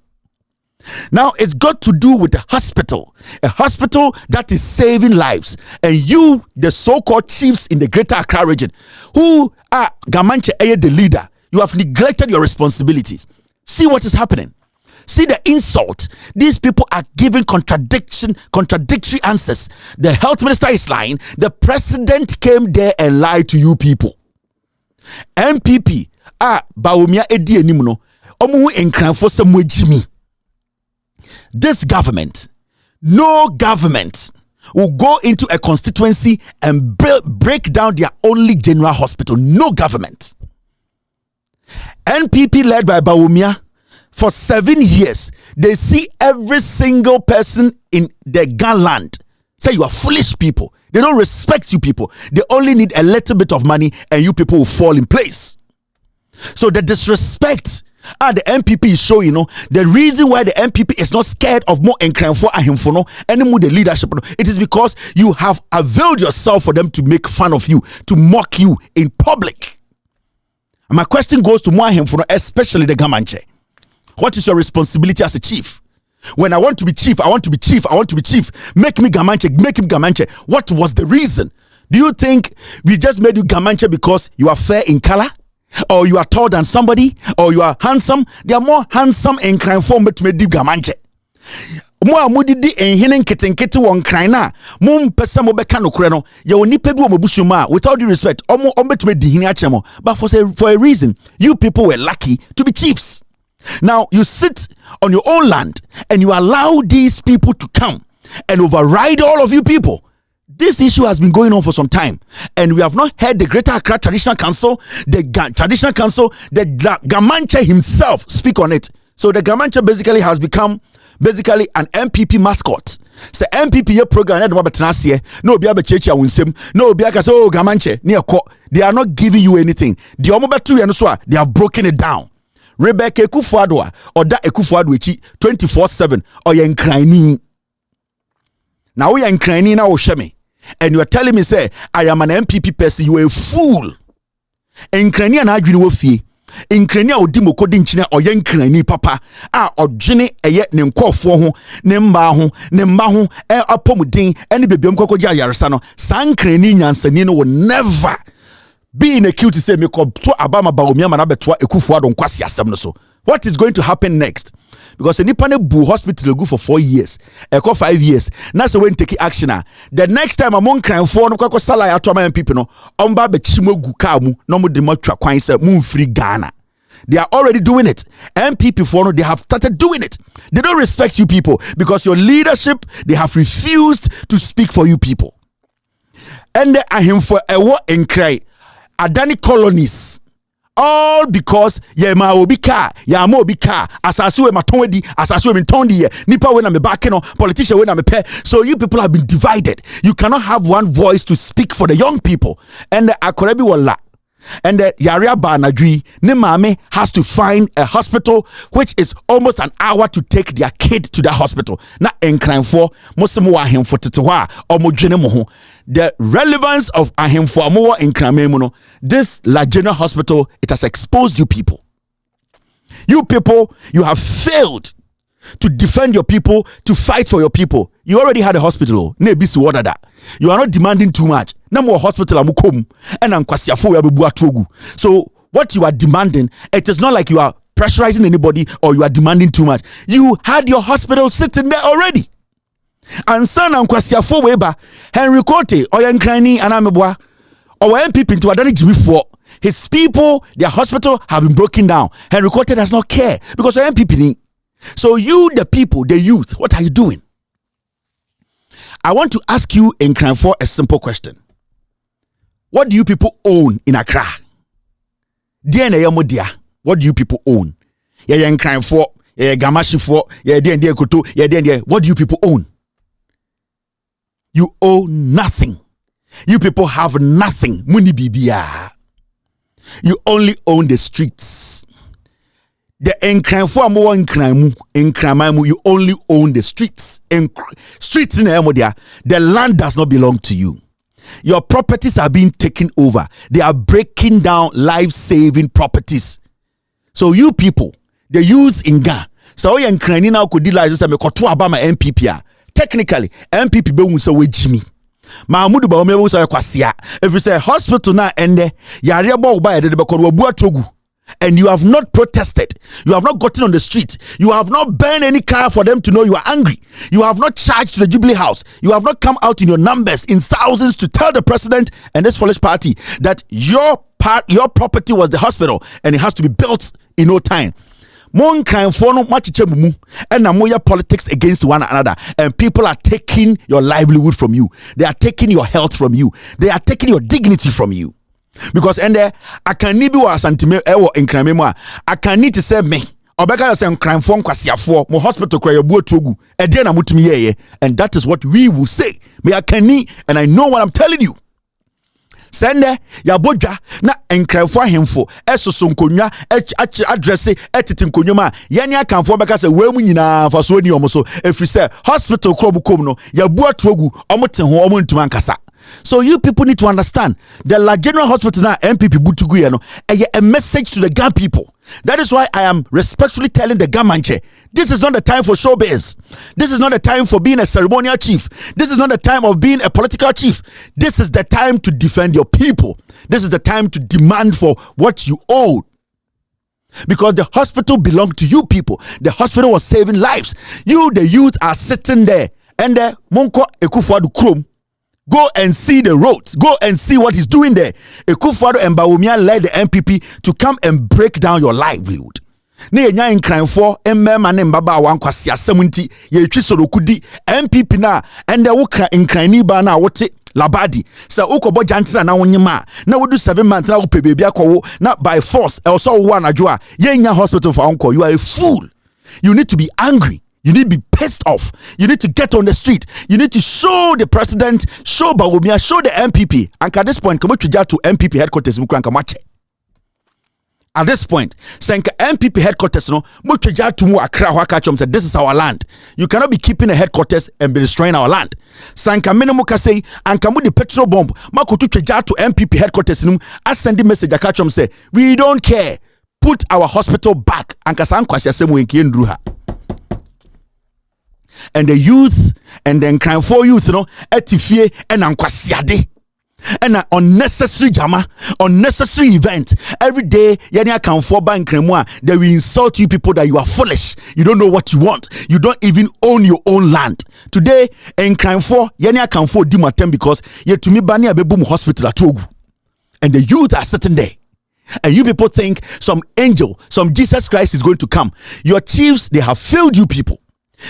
Now it's got to do with a hospital that is saving lives, and you, the so-called chiefs in the Greater Accra region, who are Gamanche the leader, you have neglected your responsibilities. See what is happening. See the insult. These people are giving contradictory answers. The health minister is lying. The president came there and lied to you people. MPP Bawumia edi enimuno. Omu enkranfo samwejimi. This government, no government will go into a constituency and break down their only general hospital. No government. NPP led by Bawumia, for 7 years, they see every single person in the Ghana land say you are foolish people. They don't respect you people. They only need a little bit of money and you people will fall in place. So the disrespect the MPP is showing, the reason why the MPP is not scared of more enkranfo ahimfono anymore the leadership, it is because you have availed yourself for them to make fun of you, to mock you in public. And my question goes to more ahimfono, especially the Gamanche. What is your responsibility as a chief? When I want to be chief, I want to be chief. Make me Gamanche, make him Gamanche. What was the reason? Do you think we just made you Gamanche because you are fair in color? Or you are taller than somebody? Or you are handsome? They are more handsome in crime form but made you Gamanche. Mo amudidi enhene nketenkete won kran na mo mpesa mo beka no kure no ye oni pebi wo mabusuma with all due respect omo betime di hini achemo but for a reason you people were lucky to be chiefs. Now you sit on your own land and you allow these people to come and override all of you people. This issue has been going on for some time, and we have not heard the Greater Accra Traditional Council, the Gamanche himself speak on it. So the Gamanche basically has become an MPP mascot. So MPP program no be abechechi awunsem no be aka so Gamanche they are not giving you anything. The omobetu so they have broken it down. Rebecca Ekufuadwa or that Ekufuadwechi 24/7 or yenkrani. Now we are yenkrani now sheme. And you are telling me, say, I am an MPP person, you are a fool. Enkrani and Adwini Wofi. Enkrani a odi mokodi nchine or yenkrani papa. Odwini eye ne nkofo ho, ne mba ho, apomudin, any baby mkokoji ayaresa no. Sankrani nyansani no will never be in a queue to say me ko to abama Bawumia manabetwa Ekufuado nkwasi asem no so. What is going to happen next? Because the Nipane Bu hospital go for 4 years, 5 years. Now so when take action. The next time among crime for no kwako sala ya to people no omba be chimogu ka mu no mo de matwa kwan say mu free Ghana. They are already doing it. MPP for no they have started doing it. They don't respect you people because your leadership they have refused to speak for you people. And they are him for a war in cry. Adani colonies. All because yema obika yama obika asasuwe matonwedi asasuwe mintondi nipa when I'm back politician when I'm so you people have been divided. You cannot have one voice to speak for the young people. And the akorebi wala and the Yaria Banadri Nimame has to find a hospital which is almost an hour to take their kid to that hospital. Na enkran for Muslimu ahim for titwa or mojenemoho. The relevance of ahim for more enkran this La General Hospital, it has exposed you people. You people, you have failed to defend your people, to fight for your people. You already had a hospital. You are not demanding too much. No more hospital amukom and ankwasiafo. So what you are demanding, it is not like you are pressurizing anybody or you are demanding too much. You had your hospital sitting there already. And son ankwasiafo weba Henry Kote or Yankrani and Amebwa or MPP into Adani Jimmy for his people, their hospital have been broken down. Henry Kote does not care because MPP. So you, the people, the youth, what are you doing? I want to ask you in crime for a simple question. What do you people own in Accra? What do you people own? Yeah, in crime for, yeah, Gamashi for, yeah, Koto, yeah, what do you people own? You own nothing. You people have nothing. Muni bibia. You only own the streets. The you only own the streets. Streets in Emodia, the land does not belong to you. Your properties are being taken over. They are breaking down life-saving properties. So you people, the youth in Ghana, so you can now could deal as a MPP. Technically, MPP be unsa we Jimmy. Mahmoud ba omewo so yakwasia. If you say hospital na ende, yare bo ba ede be kodo obu atogu. And you have not protested. You have not gotten on the street. You have not burned any car for them to know you are angry. You have not charged to the Jubilee House. You have not come out in your numbers in thousands to tell the president and this foolish party that your property was the hospital and it has to be built in no time. Mon crime for no much and politics against one another, and people are taking your livelihood from you. They are taking your health from you. They are taking your dignity from you. Because I can need be sentiment in crime. I can need to say me. Obeka say crime form kwasiafo mo hospital kwa yabu togu e dey na mutumi ye, and that is what we will say. Me I can need, and I know what I'm telling you. Sende ya bodwa na enkrafo ahemfo esoso nkonwa address etiti nkonwa ma yene akanfo beka se we mu nyina faso ni omo so efri se hospital krobukom no ya bu atogu omote ho omo ntuma nkasa. So you people need to understand the La General Hospital now MPP butugu ye no a message to the Ghana people. That is why I am respectfully telling the Gamanche, this is not the time for showbiz. This is not the time for being a ceremonial chief. This is not the time of being a political chief. This is the time to defend your people. This is the time to demand for what you owe. Because the hospital belonged to you people. The hospital was saving lives. You, the youth, are sitting there. And the Monko Ekufuadu Krum. Go and see the roads. Go and see what he's doing there. Ekufuado and Bawumia led the MPP to come and break down your livelihood. Ne nya in crime for mmema ne mbaba wan kwase asemunti ye twisoro MPP na and the wukra in crime ba na wote labadi sa ukobo jantira na wonyema na wodu 7 months na wo pe bebia kowo na by force also wo anadwo a ye nya hospital for uncle. You are a fool. You need to be angry. You need to be pissed off. You need to get on the street. You need to show the president, show Bawumia, show the MPP. And at this point, come to MPP headquarters. At this point, Senka MPP headquarters no said this is our land. You cannot be keeping a headquarters and be destroying our land. Sanka Minimuka say and kamu the petrol bomb makutu to MPP headquarters no send the message akachom say we don't care. Put our hospital back. And kasankwasya semu ndruha. And the youth and then crime for youth, etifie and ankwasiade. And an unnecessary drama, unnecessary event. Every day, yenya can for bank kremwa, they will insult you people that you are foolish. You don't know what you want. You don't even own your own land. Today, in crime for yenya can for dimatem because ye to me bani abebum hospital at Togu. And the youth are sitting there. And you people think some angel, some Jesus Christ is going to come. Your chiefs, they have failed you people.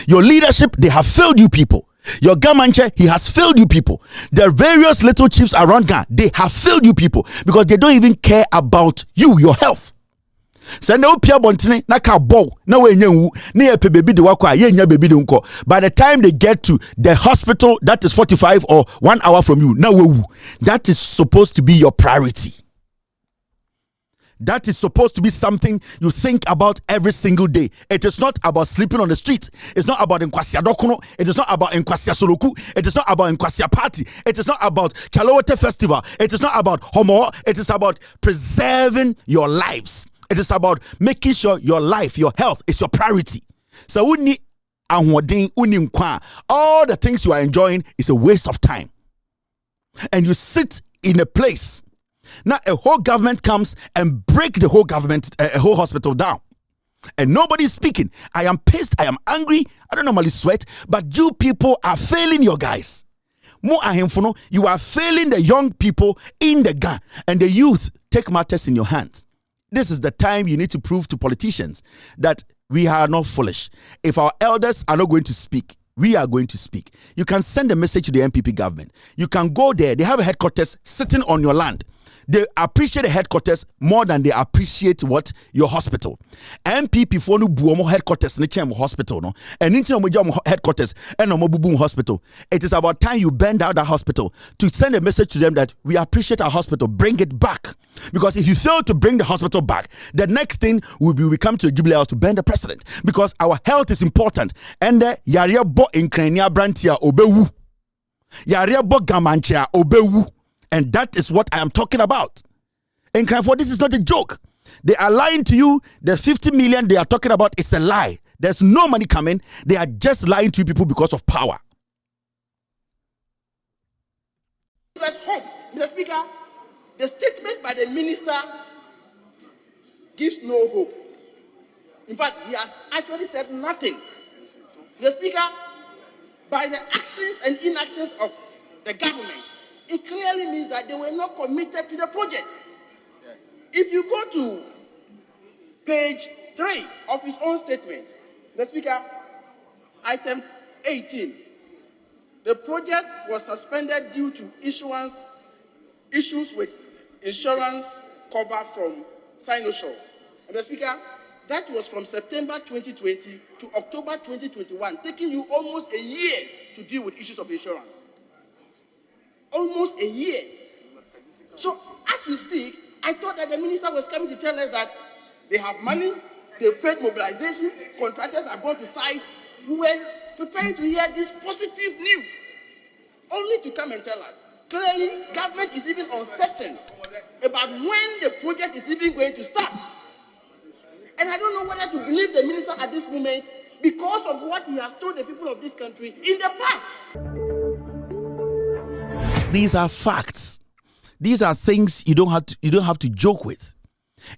Your leadership, they have failed you people. Your Gamanche, he has failed you people. The various little chiefs around Ghana, they have failed you people because they don't even care about you, your health. By the time they get to the hospital that is 45 or 1 hour from you, that is supposed to be your priority. That is supposed to be something you think about every single day. It is not about sleeping on the street. It's not about Nkwasia Dokuno. It is not about Nkwasia Soloku. It is not about Nkwasia Party. It is not about Chalawete Festival. It is not about Homo. It is about preserving your lives. It is about making sure your life, your health is your priority. So we need all the things you are enjoying is a waste of time. And you sit in a place. Now a whole government comes and break the whole government, a whole hospital down. And nobody's speaking. I am pissed. I am angry. I don't normally sweat. But you people are failing your guys. You are failing the young people in the Ghana. And the youth take matters in your hands. This is the time you need to prove to politicians that we are not foolish. If our elders are not going to speak, we are going to speak. You can send a message to the NPP government. You can go there. They have a headquarters sitting on your land. They appreciate the headquarters more than they appreciate what your hospital. MPP for no buomo headquarters ne chem hospital no. And into no headquarters and no bubu hospital. It is about time you bend out that hospital to send a message to them that we appreciate our hospital. Bring it back. Because if you fail to bring the hospital back, the next thing will be we come to the Jubilee House to bend the president. Because our health is important. And the yaria bo in Krenia Brantia obewu. Yaria bo gamancha obewu. And that is what I am talking about. And for this is not a joke. They are lying to you. The 50 million they are talking about is a lie. There's no money coming. They are just lying to you people because of power. There's hope. Mr. Speaker, the statement by the minister gives no hope. In fact, he has actually said nothing. Mr. Speaker, by the actions and inactions of the government, it clearly means that they were not committed to the project. If you go to page 3 of his own statement, the Speaker, item 18, the project was suspended due to issues with insurance cover from Sinosure. And the Speaker, that was from September 2020 to October 2021, taking you almost a year to deal with issues of insurance. Almost a year. So, as we speak, I thought that the minister was coming to tell us that they have money, they paid mobilization, contractors are going to site. We were preparing to hear this positive news, only to come and tell us. Clearly, government is even uncertain about when the project is even going to start. And I don't know whether to believe the minister at this moment because of what he has told the people of this country in the past. These are facts. These are things you don't have to joke with.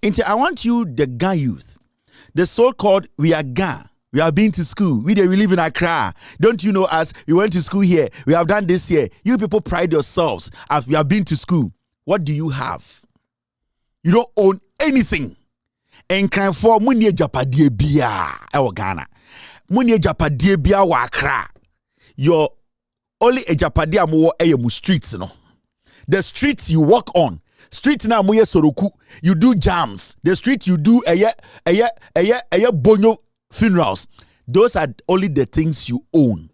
And I want you, the Ga youth, the so-called we are Ga, we have been to school, we live in Accra. Don't you know us? We went to school here. We have done this here. You people pride yourselves as we have been to school. What do you have? You don't own anything. And can for munye japadie bia e Ghana. Munye japadie bia wa Accra. Your only a japadia mo mu streets no. The streets you walk on, streets na mo ye soroku, you do jams. The street you do eye bonyo funerals. Those are only the things you own.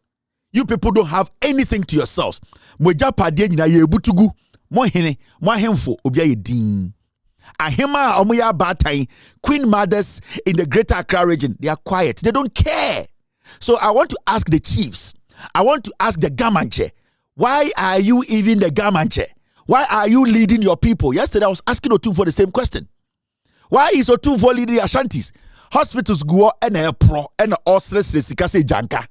You people don't have anything to yourselves. Mo japadia nyina ye butugu, mo hene, mo ahemfo obia ye din. Ahema omoya batai, queen mothers in the greater Accra region, they are quiet. They don't care. So I want to ask the chiefs, I want to ask the Gamanche, why are you even the Gamanche? Why are you leading your people? Yesterday I was asking Otum for the same question. Why is Otum for leading the Ashantis? Hospitals go and a pro and all stress resikase janka.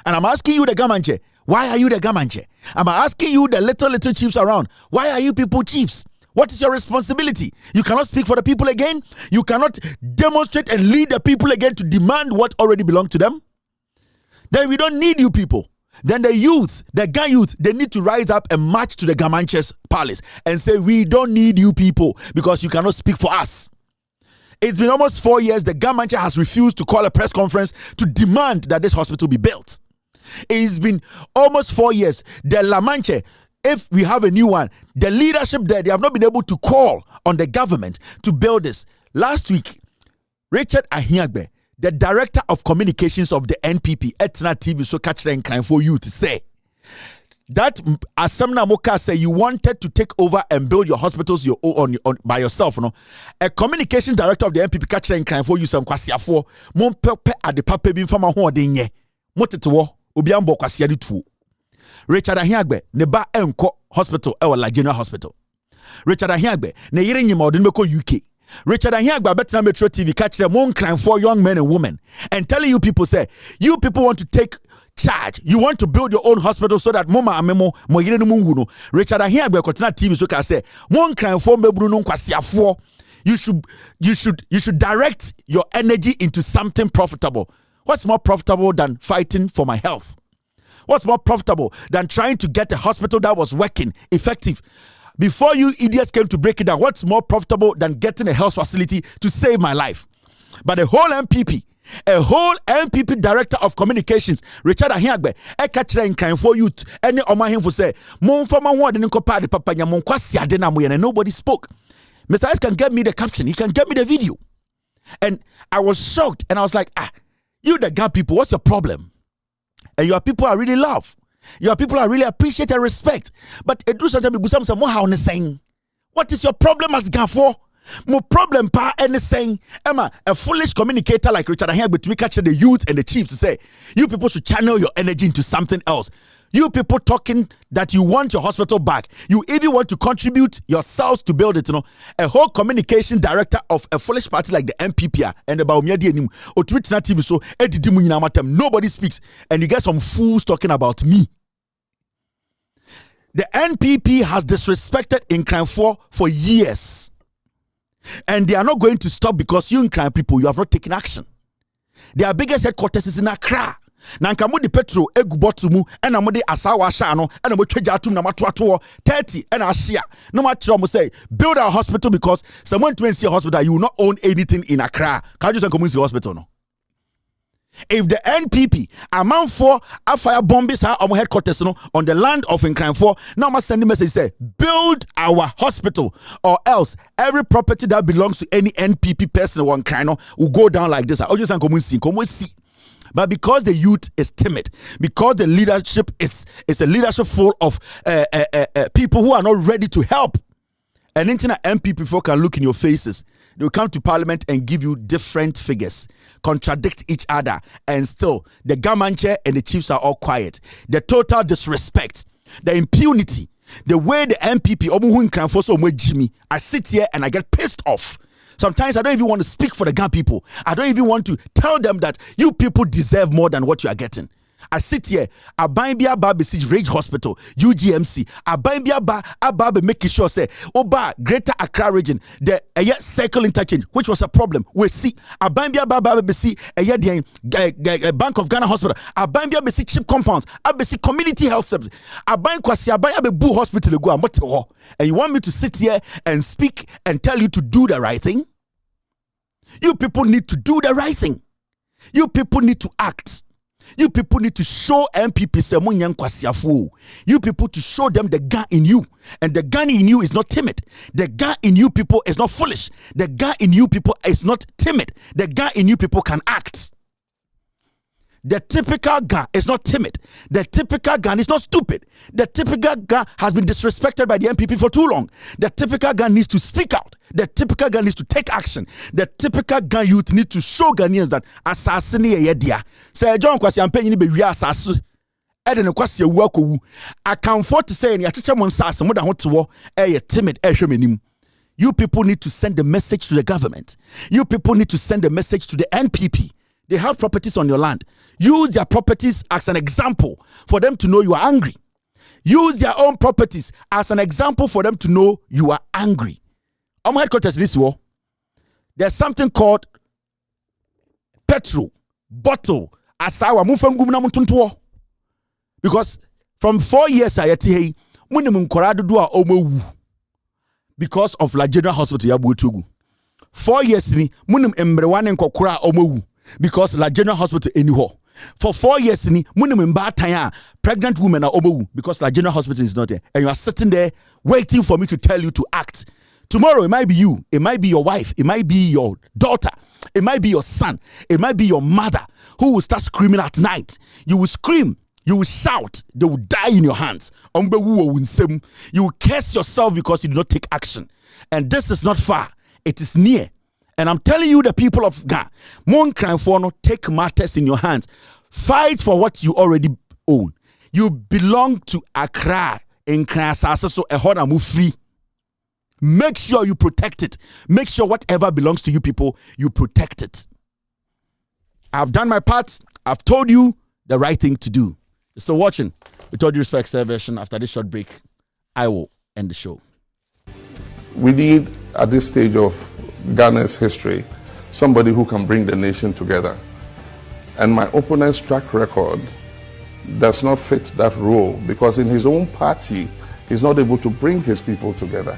And I'm asking you the Gamanche, why are you the Gamanche? I'm asking you the little chiefs around, why are you people chiefs? What is your responsibility? You cannot speak for the people again. You cannot demonstrate and lead the people again to demand what already belongs to them. Then we don't need you people. Then the youth, the Ga youth, they need to rise up and march to the Gamanche's palace and say, we don't need you people because you cannot speak for us. It's been almost 4 years. The Gamanche has refused to call a press conference to demand that this hospital be built. It's been almost 4 years. The La Manche, if we have a new one, the leadership there, they have not been able to call on the government to build this. Last week, Richard Ahiagbe, the director of communications of the NPP, Etna TV, so catch them kind for you to say that Asamna Moka say you wanted to take over and build your hospitals on by yourself. No, a communication director of the NPP catch them kind for you some kwasiafo mon pepe at the papa bin fama ho odenye motetewo obiambo kwasia de tuo. Richard Ahiagbe ne ba enko hospital e wala general hospital. Richard Ahiagbe ne yire nyima odin beko UK Richard Ahiagba better Metro TV catch them one crime for young men and women and telling you people say you people want to take charge. You want to build your own hospital so that mama amemo mo yire no mungu. Richard Ahiagba kotina TV so can say one crime for mebru no kwasiafo. You should direct your energy into something profitable. What's more profitable than fighting for my health? What's more profitable than trying to get a hospital that was working, effective? Before you idiots came to break it down, what's more profitable than getting a health facility to save my life? But a whole MPP director of communications, Richard Ahiagbe, catch in crime for youth, any Omahim for say, Mon for my word and papa and nobody spoke. Mr. S can get me the caption, he can get me the video. And I was shocked and I was like, you the Ga people, what's your problem? And your people are really love. Your people are really appreciate and respect. But what is your problem as Ga for? More problem pa anything. Emma, a foolish communicator like Richard Ahiagbe to catch the youth and the chiefs to say, you people should channel your energy into something else. You people talking that you want your hospital back. You even want to contribute yourselves to build it. A whole communication director of a foolish party like the MPP and about TV so nobody speaks. And you get some fools talking about me. The NPP has disrespected Nkran for years. And they are not going to stop because you Nkran people, you have not taken action. Their biggest headquarters is in Accra. Nanka mo di petro egu botumu ena mo di asawa sha no ena mo tweja atum na mato 30 ena ahia no ma kire mo say build a hospital because someone to see a hospital you will not own anything in Accra. Can you say community hospital no? If the NPP amount for a fire bombs are on headquarters no on the land of Nkranfo, now must send a message say build our hospital or else every property that belongs to any NPP person one kind will go down like this. I just see. But because the youth is timid, because the leadership is a leadership full of people who are not ready to help, and internet MPP folk can look in your faces. They will come to parliament and give you different figures, contradict each other, and still the government chair and the chiefs are all quiet. The disrespect, the impunity, the way the MPP, I sit here and I get pissed off. Sometimes I don't even want to speak for the Ga people. I don't even want to tell them that you people deserve more than what you are getting. I sit here, Abambia Babisi Rage Hospital, UGMC, Abambia Ababe making sure say, Oba, Greater Accra region, the circle interchange, which was a problem. We see Abambia Babisi, a Bank of Ghana Hospital, Abambia Bisi chip compounds, Abisi community health service, Abambia Boo Hospital, and you want me to sit here and speak and tell you to do the right thing? You people need to do the right thing. You people need to act. You people need to show MPP you people to show them the Ga in you. And the Ga in you is not timid. The Ga in you people is not foolish. The Ga in you people is not timid. The Ga in you people can act. The typical Ga is not timid. The typical Ga is not stupid. The typical Ga has been disrespected by the MPP for too long. The typical Ga needs to speak out. The typical Ga needs to take action. The typical Ga youth need to show Ghanaians that assassin yedia. Say John kwasi ampenyi ni be wi asase. E de ne kwasi ewu akowu. Akanfo to say ni acheche mo nsase mo da ho tewo e timid e hwemanim. You people need to send a message to the government. You people need to send a message to the NPP. They have properties on your land. Use their properties as an example for them to know you are angry. Use their own properties as an example for them to know you are angry. On my headquarters this war, there's something called petrol, bottle, asawa, mufengum na mutuntuo. Because from 4 years I ati munimum korado dua omewu because of La General Hospital ya buotugu. 4 years ni munim embrewane nkokora omewu because La General Hospital anyhow. For 4 years ni munim mbatanya pregnant women are omewu because La General Hospital is not there. And you are sitting there waiting for me to tell you to act. Tomorrow it might be you, it might be your wife, it might be your daughter, it might be your son, it might be your mother who will start screaming at night. You will scream, you will shout, they will die in your hands. You will curse yourself because you did not take action. And this is not far, it is near. And I'm telling you, the people of Ghana, take matters in your hands. Fight for what you already own. You belong to Accra in Krasasa, so a move free. Make sure you protect it. Make sure whatever belongs to you people, you protect it. I've done my part. I've told you the right thing to do. So watching, with all due respect, version. After this short break, I will end the show. We need, at this stage of Ghana's history, somebody who can bring the nation together. And my opponent's track record does not fit that role, because in his own party, he's not able to bring his people together.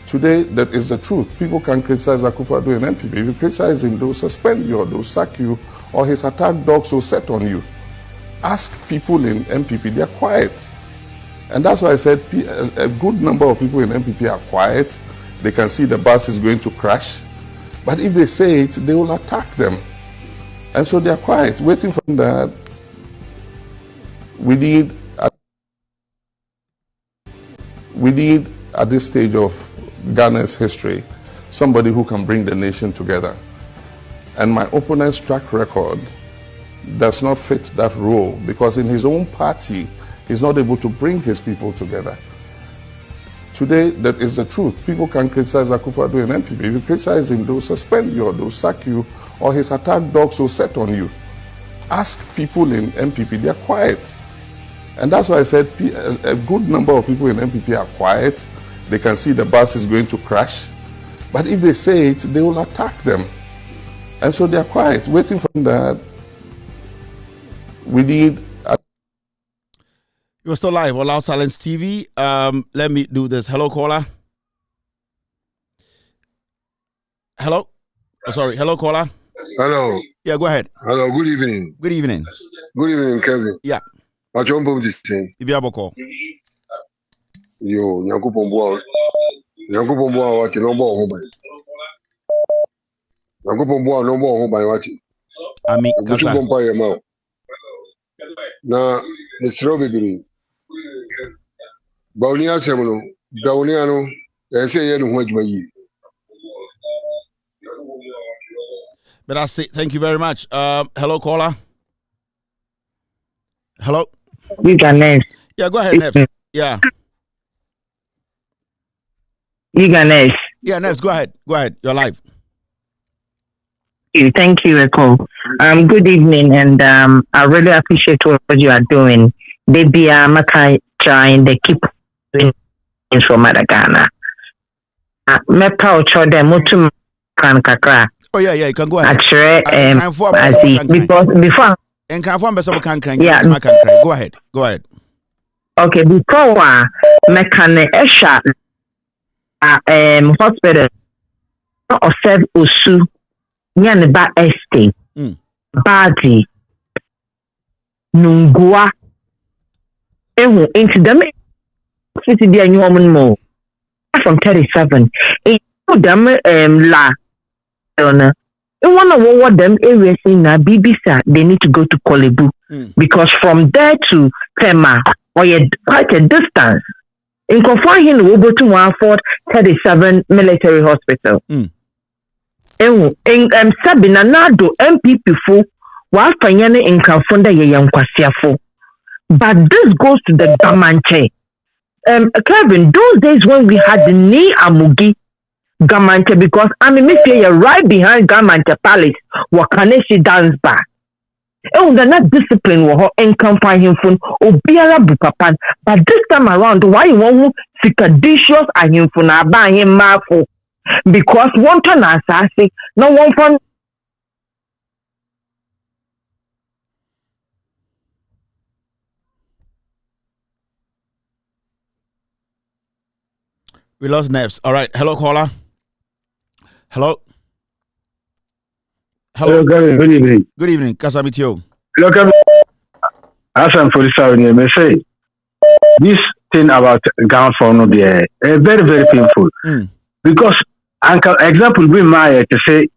Today, that is the truth. People can criticize Akufo-Addo and MPP. If you criticize him, they'll suspend you, or they'll sack you, or his attack dogs will set on you. Ask people in MPP, they're quiet. And that's why I said a good number of people in MPP are quiet. They can see the bus is going to crash. But if they say it, they will attack them. And so they're quiet, waiting for that. We need, at this stage of Ghana's history, somebody who can bring the nation together. And my opponent's track record does not fit that role, because in his own party, he's not able to bring his people together. Today, that is the truth. People can criticize Akufo-Addo and MPP. If you criticize him, they'll suspend you, or they'll sack you, or his attack dogs will set on you. Ask people in MPP, they're quiet. And that's why I said a good number of people in MPP are quiet. They can see the bus is going to crash. But if they say it, they will attack them. And so they're quiet, waiting for that. We need... You're still live on Loud Silence TV. Let me do this. Hello, caller. Hello? Oh, sorry. Hello, caller. Hello. Yeah, go ahead. Hello, good evening. Good evening. Good evening, Kevin. Yeah. What's your name? Ibiaboko. Yo, Nyankopon boa. Nyankopon boa wati no bo ho ban. Nyankopon boa no bo ho ban wati. Ami kasa. Butu bompa ye ma. Na nesro bebiri. Ba oni asem no, da oni anu, e se ye no ho adwuma yi. But that's it. Thank you very much. Hello, caller. Hello. You got next. Yeah, go ahead, Neves. Yeah. You got next. Yeah, Neves, go ahead. Go ahead. You're live. Thank you, Echo. Good evening, and I really appreciate what you are doing. Baby, Makai trying to keep doing things from Ghana. Mepa ocho de mutu kan kakra. Oh yeah, you can go ahead. Actually, because before. Yeah. Go ahead. Go ahead. Okay, before mechanic esha hospital of serve osu nyane ba estate badi nungua ehu into them city dia nyu omun mo from 37 them la in one of what them areas in BBC, they need to go to Kolebu because from there to Tema, or quite a distance. In confining, we go to 137 military hospital. In Sabina Nado MPP fu, while Panyane in Kafunda Yam Kwasiafo. But this goes to the Gamanche. Kevin, those days when we had the Ni Amugi Gamante, because I mean, you're right behind Gamante Palace, Wakaneshi dance bar. They're not disciplined and confine him from Obiara Bukapan. But this time around, why you want to seditious and him for now buy him marful? Because one turn assassin, no one from. We lost Neves. All right. Hello, caller. Hello. Hello. Good evening. Good evening. Kasamitio. Look, as I'm for this, may say this thing about ground for no be very, very painful. Because example we might to say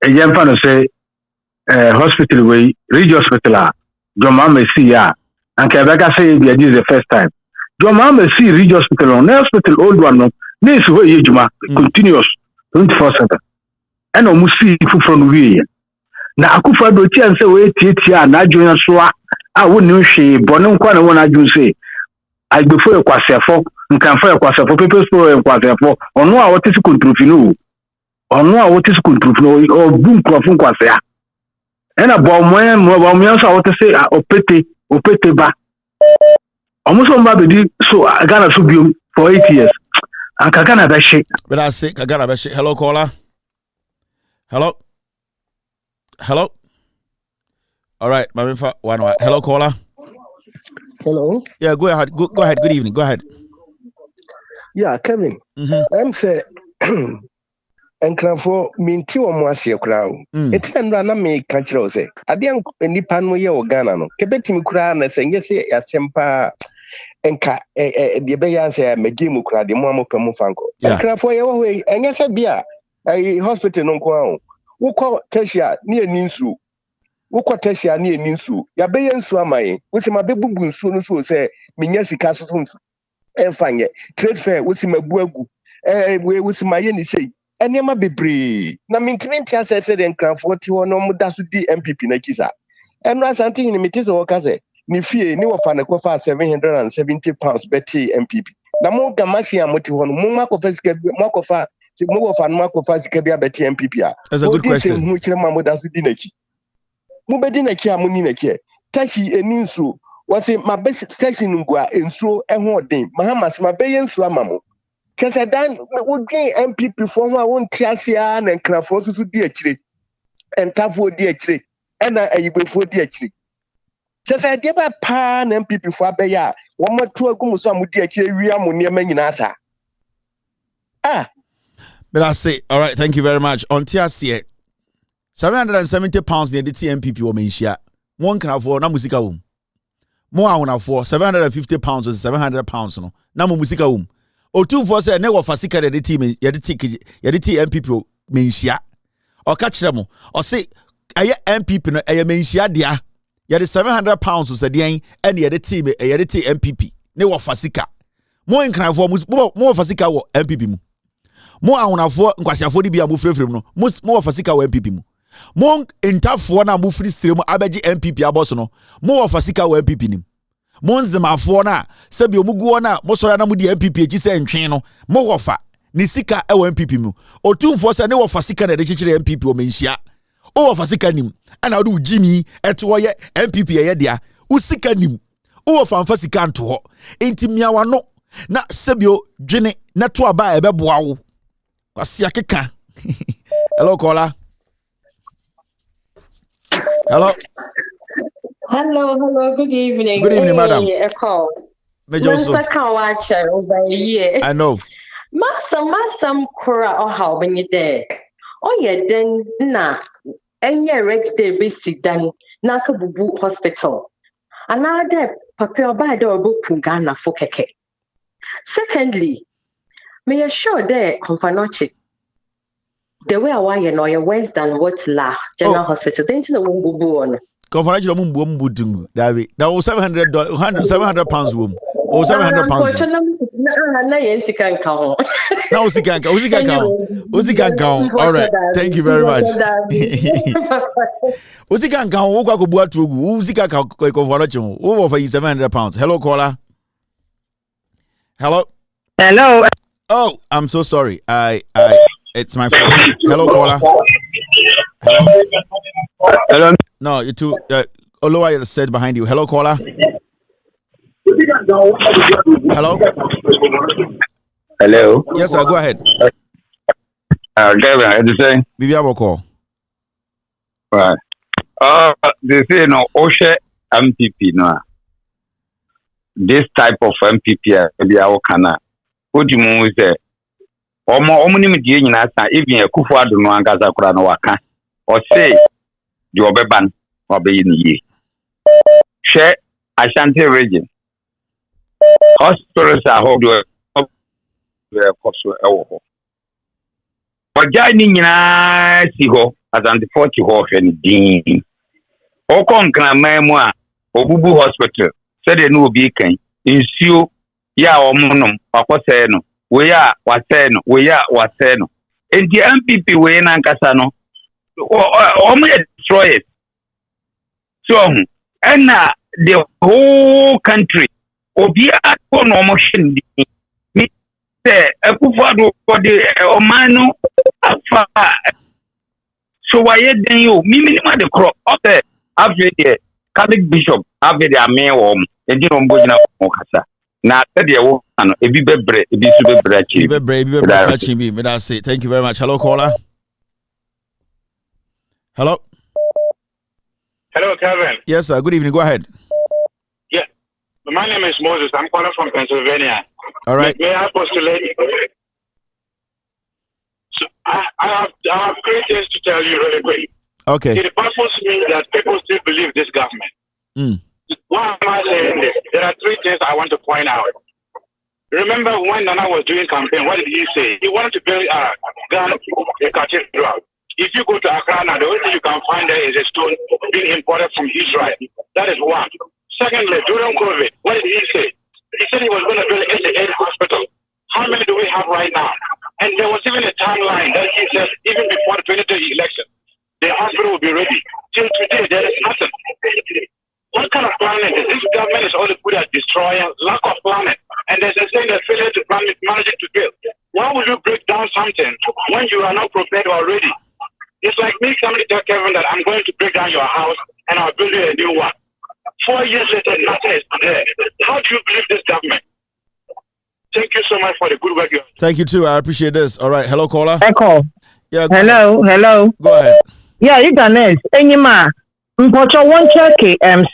a young man say hospital way, region hospital, your mom may see ya, and Quebec say this is the first time. Your mom may see region hospital on hospital old one no. This way you continuous 24/7. And almost see from we. Now Akufo-Addo and say we teach ya na join so I wouldn't say bonon kwana wona ju say I before a quasiafo, and can for a quasiafo, papers for a quasiafo, or no, what is contrufino, or no, what is contrufino, or boom crofun quasia. And about me also what to say, opete ba. Almost on baby, so I got a subium for 8 years. And Kakana Bashi. But I say, I got a Bashi. Hello, caller. Hello. Hello. All right, my one. Hello, caller. Hello. Yeah, go ahead. Go ahead. Good evening. Go ahead. Yeah, Kevin. I'm say, Enclafo minti o mwasi crowd. It's na me kanchiro say. Adian nipa no ye Ghana no. Kebeti kura na se nyese yasempa enka de be ya say medimu kura de mo amopamu fanko. Enclafo ye wo enyese bia hospital no nko an. Wukọ tertia ne aninsu. Wukọ tertia ne aninsu. Ya be yensu amaye. Wusi mabebubu nsu no so say menya sika so nsu. Enfanye trade fair wusi mabu agu. We wusi maye ni sei. Enema bebre na mintimenti asese den kranfo ti wono mu daso di MPP na kisa eno asante ni mitise wo kase ni fie ni wo fa ne kofa 770 pounds beti MPP na mo gamashi amoti wono mo makofa sika mo akofa mo wo fa no makofa sika bia beti MPP a. That's a good question. Mu kire mamu daso di naki mu bedi naki amuni naki tashi eninso wose mabesi station ngua ensuo eho den Mahama se mabeye ensuo amamo kese dan wodwen MPP for ho a wonti asia na nkrafo susu di akire entafo di akire ena ayibefo di akire kese de ba pa na MPP for abeya wo moto agum so amudi akire wi amone ma nyina sa But I say, all right, thank you very much. On TRC, 770 pounds near the MPP woman share. One can afford na musika wom. More I want for 750 pounds or 700 pounds no. Na musika wom. O two for say ne wo fasika de team ye de MPP menhia o ka kire mo o say aye MPP no aye menhia dia ye de 700 pounds so de en ye de team ye de MPP ne wo fasika mo nkran for mo fasika wo MPP mu mo awonafo nkwasiafo di bia mo frefrem no mo wo fasika wo MPP mu mo entafo na mo firi sire mu abeji MPP aboso no mo wo fasika wo MPP nim monzemafo na sebi omuguo na mosora na mudi MPP eji se ntwen no mo wofa ni sika e wo MPP mu otumfo se ne wofa sika na de chichire MPP o menhia o wofa sika nim ana wo jimi eto ye MPP ye dia usika nim o wofa mfa sika nto ho entimia wano na sebio dwene na to aba e beboa wo kwasia keka hello caller. Hello, good evening. Good evening, madam. A call. Master Kawacha over a year. I know. Master Kora or how when you there. Oh, yeah, then na and yeah, red day basic dan Nakabubu Hospital. Another papel by the book from Ghana for keke. Secondly, may assure there confanoche. The way I want you know your worse than what la General Hospital. Then to the womb on. Confidential mumbu dungu. David. Now $700 700 pounds womb. Or 700 pounds. Now Usika count. All right. Thank you very much. Usika count. Woka kubua tugu. Usika count. Confidential. Over for you 700 pounds. Hello caller. Hello. Oh, I'm so sorry. It's my fault. Hello caller. Hello. No, you too. Olowa said behind you. Hello, caller. Hello. Yes, sir. Go ahead. Kevin, I just say. Bibi Aboko. Right. They say no. Oshe MPP no. This type of MPP be our kana. What do you mean say? Omo ni mdie nyina sa even Akufo-Addo no angaza kura no waka. Or say the obeban obey ni share Ashanti region hospitals are hold the cost ewo oja ni nyina si ho Ashanti 40 ho hwe ni din okon kan mamu a obubu hospital said no obi kan insuo ya omonom akose no we ya wase no enti MPP we na nkasa no destroy it. So, and the whole country Obia ko no mo hwindi. Mi se Akufo-Addo for the omano afa so why den yo mi minima de crop okay after the Catholic bishop after the amen wo e di no mbogina mo kasa na tede wo ano ebi bebre ebi su bebre achi bebre achi bi me that say thank you very much. Hello caller. Hello Kevin. Yes sir, good evening, go ahead. Yeah, my name is Moses. I'm calling from Pennsylvania. All right, may I postulate? So I have great things to tell you really quick. Okay. It baffles me that people still believe this government. Why am I saying this? There are three things I want to point out. Remember when Nana was doing campaign, what did he say? He wanted to build a cathedral. If you go to Accra now, the only thing you can find there is a stone being imported from Israel. That is one. Secondly, during COVID, what did he say? He said he was going to build a hospital. How many do we have right now? And there was even a timeline that he said, even before the 2030 election, the hospital will be ready. Till today, there is nothing. What kind of planning is this? Government is only good at destroying, lack of planning. And there's a saying that failure to plan is managing to build. Why would you break down something when you are not prepared already? It's like me coming to tell Kevin that I'm going to break down your house and I'll build you a new one. 4 years later, nothing is there. How do you believe this government? Thank you so much for the good work you're doing. Thank you too. I appreciate this. All right. Hello, caller. Echo. Yeah. Hello. Go ahead. Yeah, you can ask. Enyima, mpocho one check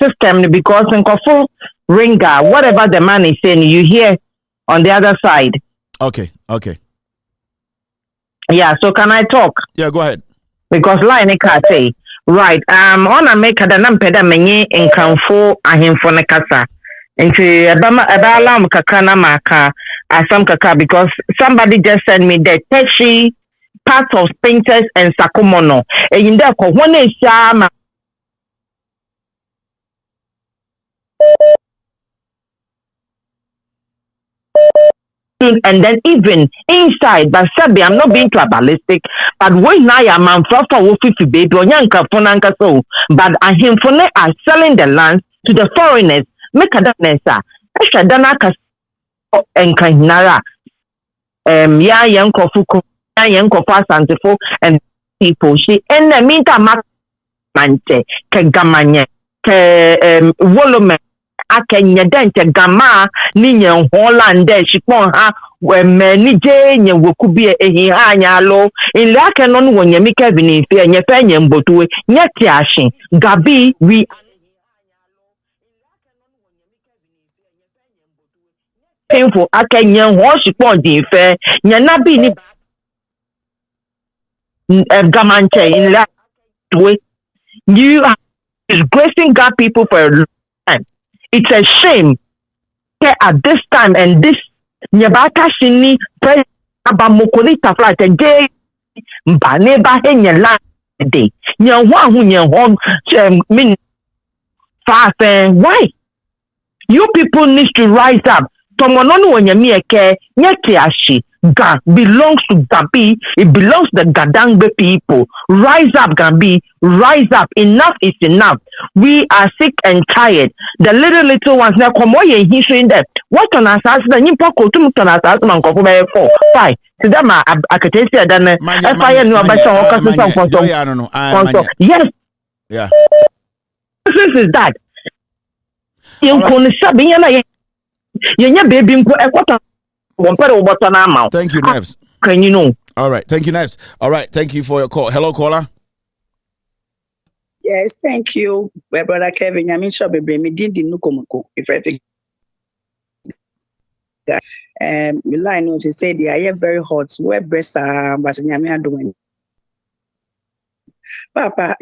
system because in kofu ringer, whatever the man is saying, you hear on the other side. Okay. Yeah. So can I talk? Yeah. Go ahead. Because line can't say. Right. On a make the nampeda menye in kanfo ahemfo ne kasa. Nti eba alarm kakra na maka asam kakra because somebody just sent me the Teshi parts of painters and Sakumono. And in there ko one shama and then even inside, but Sabi, I'm not being tribalistic, but when I am man for 50 baby or yanka fonanka so, but ahemfone are selling the land to the foreigners. Make a dancer. Extra danaka and kainara. Ya yanko fuko, yanko pasantifo and people. She and the minta mante, kegamanya, wolome, akenya dente gama, ninya Holland, she pon her. When many jane would be a hanya low in Lakanon when you make a vinny and your penny but we yet yashing. Gabi, we painful. I can young horse upon the fair. Yana be Gamanche in that way. You are disgracing God people for a long time. It's a shame at this time and this Nyabata Shini Pre Abamokolita flat a day Baneba Henya last day. Nyawa who home mean fast why? You people need to rise up. Someone on when you me care, Nyatiashi, Ga belongs to Gabi, it belongs to the Gadangbe people. Rise up, Gabi, rise up. Enough is enough. We are sick and tired. The little ones now come away and he's saying that. What on us as the Nipa Kotum can us as man go 4, 5. To them, I could say that if I knew about yes. Yeah. This is that. You can say, baby, thank you, Neves. Can you know? All right, thank you, Neves. All right, thank you for your call. Hello, caller. Yes, thank you, brother Kevin. I mean, sure, baby, me didn't know if I think. The line was to say they are very hot. Where breasts are, but I'm doing. Papa.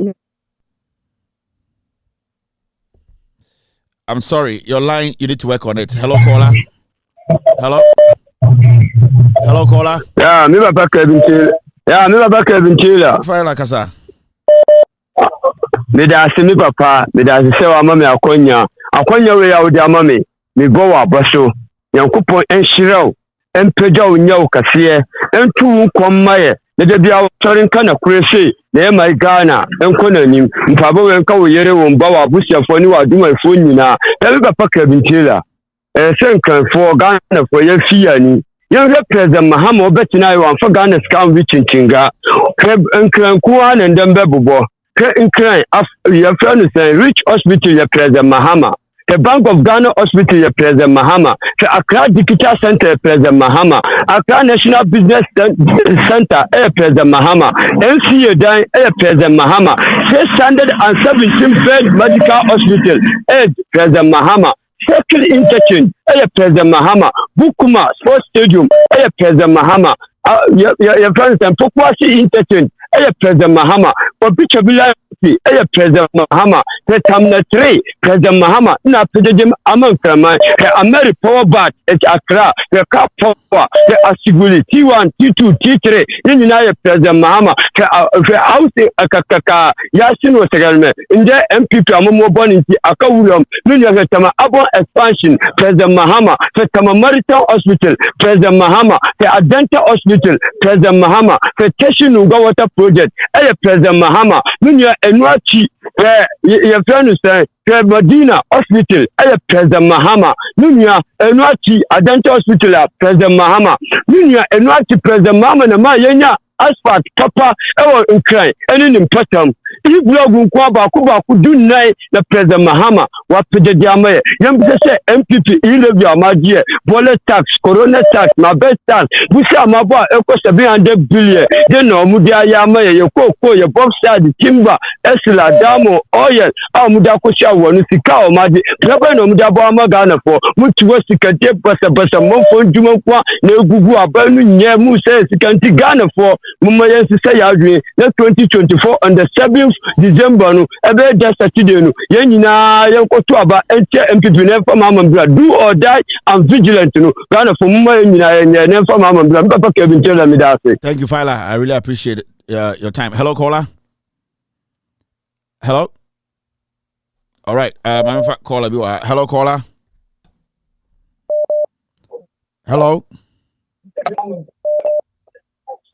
I'm sorry, your line, you need to work on it. Hello, caller. Hello, caller. Yeah, me papa Kevin Taylor. Yeah, me papa Kevin Taylor. Fine like asa. Me da se me papa, me da se wa mama akonya. Akonya we ya odi amame. Me go wa boso. Yankopon enhiraw. Empeja onyaw kase. Entu kwammaye. Ne da bia torin kana kurese. Na mai Ghana enkona nim. Mpabo we nka wo yere wo mba wa busiafo ni wa adumafo nyina. Da me papa Kevin Taylor. Senkan for Ghana for your Fiani. Young President Mahama Betina one for Ghana scam reaching Chinga. Crab and Kwan and Dembebo. Incline after your friend Rich Hospital, your President Mahama. The Bank of Ghana Hospital, your President Mahama. The Accra Digital Center, President Mahama. Accra National Business Center, President Mahama. NCA Dine, President Mahama. 617-bed medical hospital, President Mahama. Circle Interchange, President Mahama. Bukuma Sports Stadium, President Mahama. Your friends and Pokwasi Interchange, President Mahama. For Bichabila, President Mahama. The Tamna 3, President Mahama. Na President Amon Krama, the Ameri Power Bat, Accra, the Cap Power, the Asiguli, T1, T2, T3, India, President Mahama, the House Akaka, Yasin was a in the MP Amomo Bonity, Akawulum, Nunya Abo expansion, President Mahama, the Tamamaritan Hospital, President Mahama, the Adenta Hospital, President Mahama, the Teshin Water Project, President Mahama, Nunya Enwachi, your friend is saying, Medina Hospital, President Mahama, Nunya Enwachi, Adenta Hospital, President Mahama, Nunya Enwachi, President Mahama, and Mayanya. Asphalt, Papa, our Ukraine, and in Patam. If Blog Kwaba Kuba could do night the President Mahama, what to the Jama, Yam say MPP, Ilabia, my dear, Bola tax, Corona tax, my best tax, we saw my boy, Echo 700 billion, then no Mudia Yama, your cocoa, your box side, timber, Esla, Damo, oil, Mudakosha, one Sika, Madi, Rabano Mudabama Ghana for, which was the Kate Bassa Bassa Monfo, Jumaqua, no Gugu, Abanu, Yamu says, Kanti Ghana for. Mumaya say Adri, 2024 on the 7th December, no, every day Saturday, no, Yanina, Yanko about MPP from Mamma, do or die, I'm vigilant, no, Ghana for Mumaya and from Mamma, Papa Kevin tell me that. Thank you, Fila. I really appreciate your time. Hello, caller. Hello. All right, my caller. Hello, caller. Hello.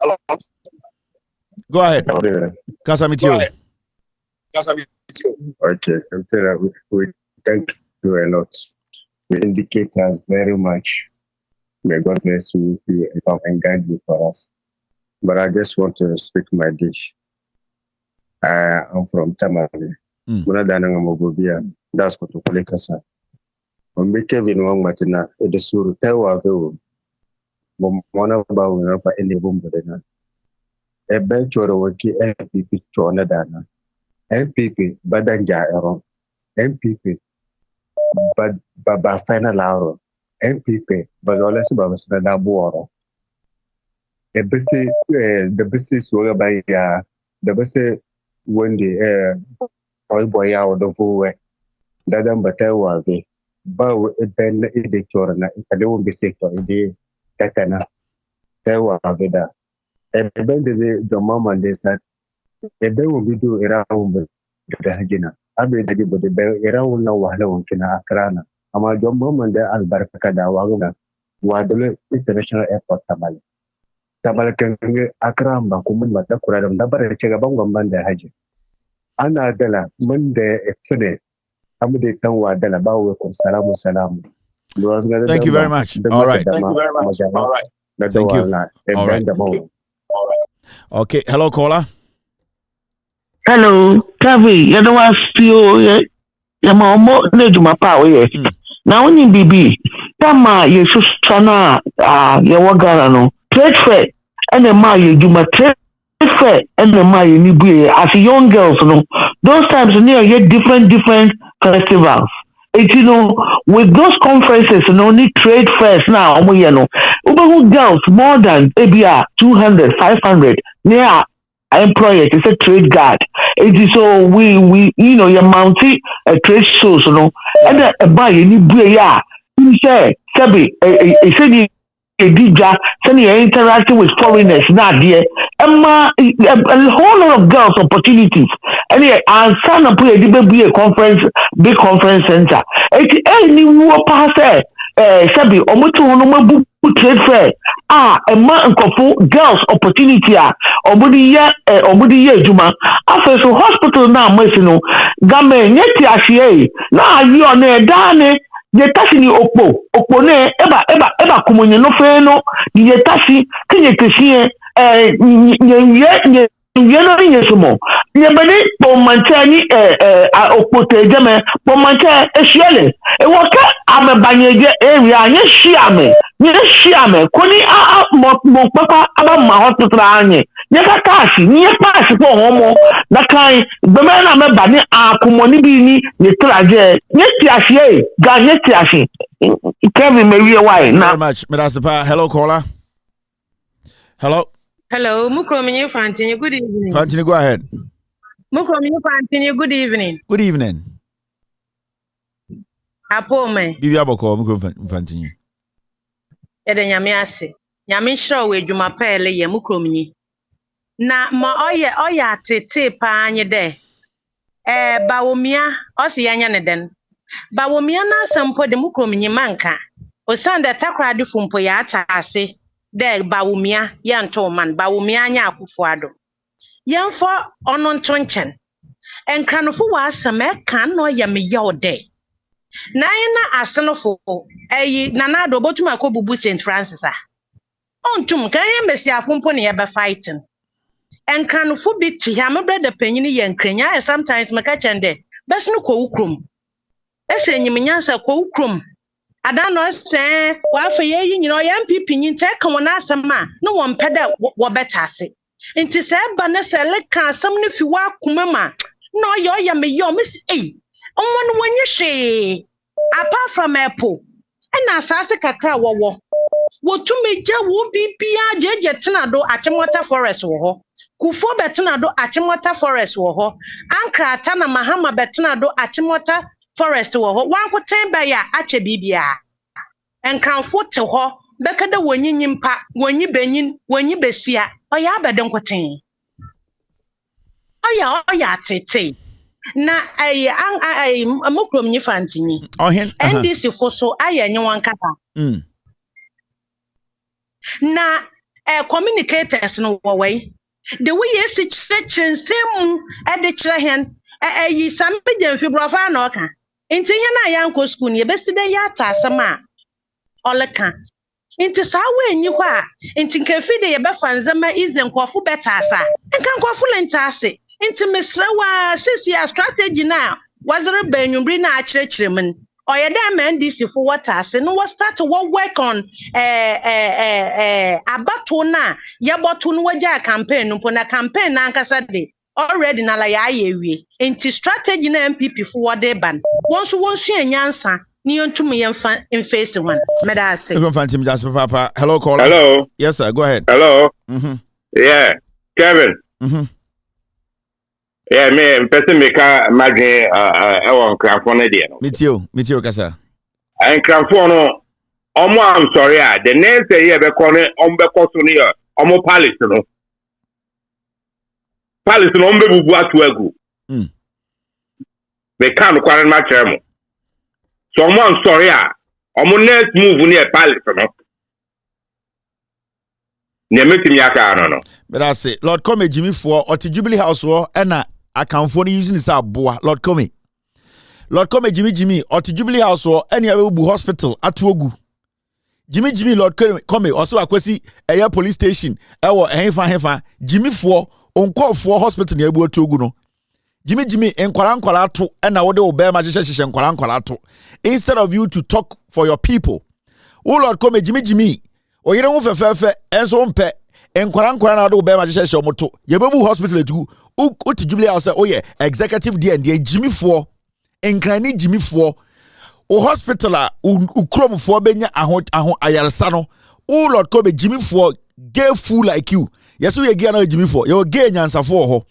Hello. Go ahead. Casamitio. Okay, I'm telling you, we thank you a lot. You indicate us very much. May God bless you and guide you for us. But I just want to speak my dish. I'm from Tamale. That's what we call it. I'm Kevin Wong Matina. It is Suru Tewa View. One of our any room with it. A bench or a working MPP chona dana. MPP badanja ero. MPP but baba final lauro. MPP but all us about the buoro. The best whereby the best when the boy out of way. Dadam Batawa the bow a pen editor and I don't be sick on the Tatana. Tewa Vida. And then the mama they said, a bay will be do around with the Hagina. I made the good around now one can Akrana. Ama your mom and the Albarcada Waguna, Wadale International Airport Tamale. Tamale can Akramba, Kuman Matakuram, Dabara Chegabong Banda Haji. Anna Della, Monday, Exode. Amade Tanwa Della Bawa, Salamu Salam. Thank you very much. All right. Thank you very much. All right. Thank you. All right. Okay. Hello, caller. Hello, Kavi. You know what? Still, your mom need my power. Now, when you be, Tama, you should sana, your wagarano, trade fair, and the ma you do my trade fair, and the ma you need as young girls, no. Those times near you different festivals. You know, with those conferences and only trade fairs now, you know, girls more than maybe 200, 500 near employer is a trade guard. It is so we you know your mounty a trade shows, you know, and a buy any beer. You say, Sabi, a city. Sending interacting with foreigners, not dear. A whole lot of girls opportunities. Anyway, and son of a big conference center. Any more pass Sabi, or much trade fair. A man and girls opportunity or Mudi Juma. After so hospital now, Messino, Game, yet, now you on there, Dane. ye tashi ni okpo ne eba kumonye no fe no ye tashi kinye kishie nye no nye sumo nye bani pomanche ni okpo tejeme pomanche eshiele e woka amebanyeje area nye shiame koni mo papa aba ma hospital anye nye ka tashi nye pass ko homo da kai gbeme na me bani akumoni bi ni nye traje nye tiashi ga nye tiashi Kevin maybe why now very much Medasipa. Hello caller. Hello, Mukrominyo Fantini, good evening. Fantini, go ahead. Mukrominyo Fantini, good evening. Good evening. Apome. Bibi aboko Mukrominyo Fantini. Ede nyame ase. Nyame hira we dwuma pele ye Mukrominyi. Na ma oye atete pa anye de. Bawomia osi yanya ne den. Bawomia na sampo de Mukrominyi manka. Osande takrade fumpo ya ata ase. De bawumia yanto man bawumia nya akufuado yemfo ono ntonchen enkranofo wa asame kan no ya me yode na ina asenofo nana do botuma ko bubu St Francis ontum kan ye mesiafo mpo ne ye be fighting enkranofo bi ti ha me brother panyin ye nkranya sometimes me ka chende besno ko ukrum esenyimnyansa ko ukrum Adano say, well, for ye, you know, young people in take on us a man, no one pedal what better say. And to say, Banessa, let can some if you walk, mamma. No, you're miss A. On one when you say, apart from Apple, and Asasaka crowd war. What to me, Joe will be Pia Jetinado at Chimota Forest war. Kufo Betinado at Chimota Forest war. Ankra Tana Mahama Betinado at Chimota Forest war. One could turn by ya at a bibia. And can foot to her, Becada when you nimpa, when you benin, when you besia, or ya bedon quatin. Oh, ya, tete. Na I mukrum you fancy. Oh, hen, and this you for so I and you one kapa. Na communicators no way. The way you sit section same at the chahen, ye some pigeon fibrofa noka. Into yana yanko school, ye best day yata sama. Oleka. Into sawe nyi hɔ a into nkafi de ye be fanzama izen kwafo betasa. Enka kwafo lentase. Into mesrewa sisi a strategy na wazere banyumri na akyerɛkyerɛ mun. Oye da man this for what ase no was start to work on abato na ye boto no wagya campaign no na campaign na ankasa de already na la ya yewie enti strategy na MPP for what they ban wonso anyansa ni yontum yemfa in face one meda ase go fantim just papa hello caller. Hello, yes sir, go ahead. Hello. Yeah, Kevin. Yeah, me person make a imagine on cramphone there. Meet you kasa. And cramphone no I'm sorry, the name say here be calling on be koso here omo palace no. Palace no mbe bubu atu egu. They can't quarrel my chairman. So I'm sorry, omo next move near palace no. No. But I say, Lord come Jimmy for or to Jubilee House war and I can phone using this boa. Lord come Jimmy or to Jubilee House or any other hospital at Wogu. Jimmy Lord come also a kwesi a police station or hefa Jimmy for on call for hospital near Wogu no. Jimmy and Kwalan to and I would obey my decision and Kwalan to instead of you to talk for your people. Oh Lord come Jimmy. O yere wo fefefe enso mpe enkwara na do be ma hyehyɛ omoto yebebu hospital etu o ti Jubilee House o ye executive there and jimifo enkrani jimifo o hospital a ukromfo benya aho ayaresa no o Lord ko be jimifo gay fool like you yeso ye gay na jimifo ye gay nyansafo ho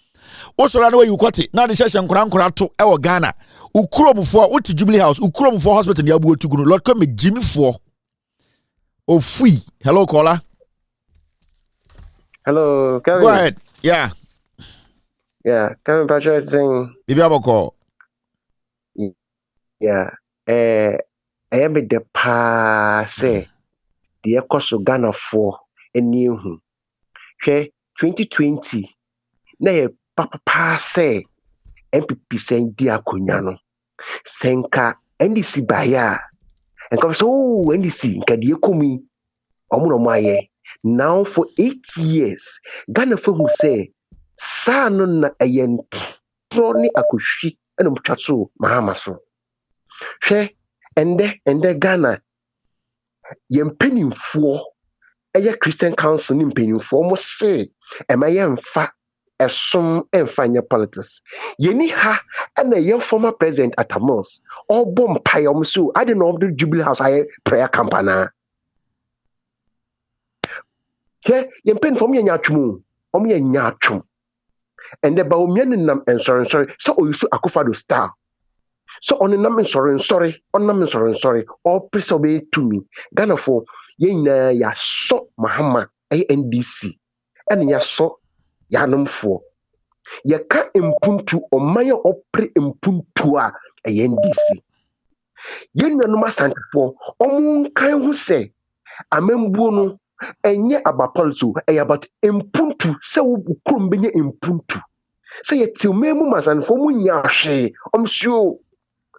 o sora na we yukote na de hyehyɛ enkwara to e wo Ghana ukromfo o ti Jubilee House ukromfo hospital ne abu otugu no Lord ko me jimifo. Oh, free. Hello, caller. Hello, Kevin. Go ahead. Yeah. Yeah, Kevin Patrick saying. Bibi aboko. Yeah. I am the passe. The Ecoso Ghana for a new. Okay, 2020. Na papa say MPP saying dia kunyano. Senka NDC baya. And come so when you see Kadia Kumi, Omuno now for 8 years, Ghana for who say, Sanon na ayen troni akushi and umchatsu Mahama so. She and the Ghana yen penny for a Christian council in penny for almost say, am I am fat as some and find politics. Yeni ha and a young former president at Amos or bomb pie so I don't know the Jubilee House I prayer campaign. Here, you pen for me and Yachum, or me and Yachum. And the Baumian and sorry, so you so Akufado star. So on the number sorry, on number sorry, all please obey to me. Ghana for ye ya so Mahama ANDC, and ya so Yanum for. Ya ka impuntu o maya opre impuntua ANDC. Ye no masant for omun kan hu say amembuo no enye abapoliso about impuntu se wo krom benye impuntu se ye tilmemu masanfo mu nya hwe omsuo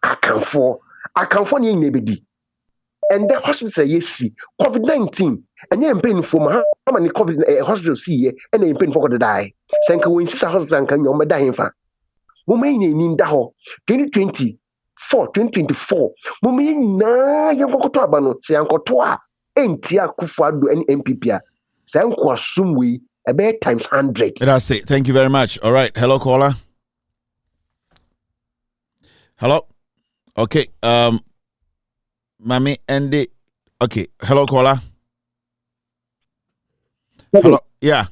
akanfo ne nyebedi and the hospital yesi COVID-19 enye mpenfo Mahama ni COVID hospital see and mpenfo ko die senka wo insisa hospital kan nyom da hemfa mo mai ni nda ho 2024 mo mai nyina yenkokoto aba no se yankoto a entia Akufo-Addo and MPP a sanko asumwe about times 100. That's it. Thank you very much. All right. Hello, caller. Hello. Okay. Mami Andy. Okay. Hello, caller. Hello. Yeah.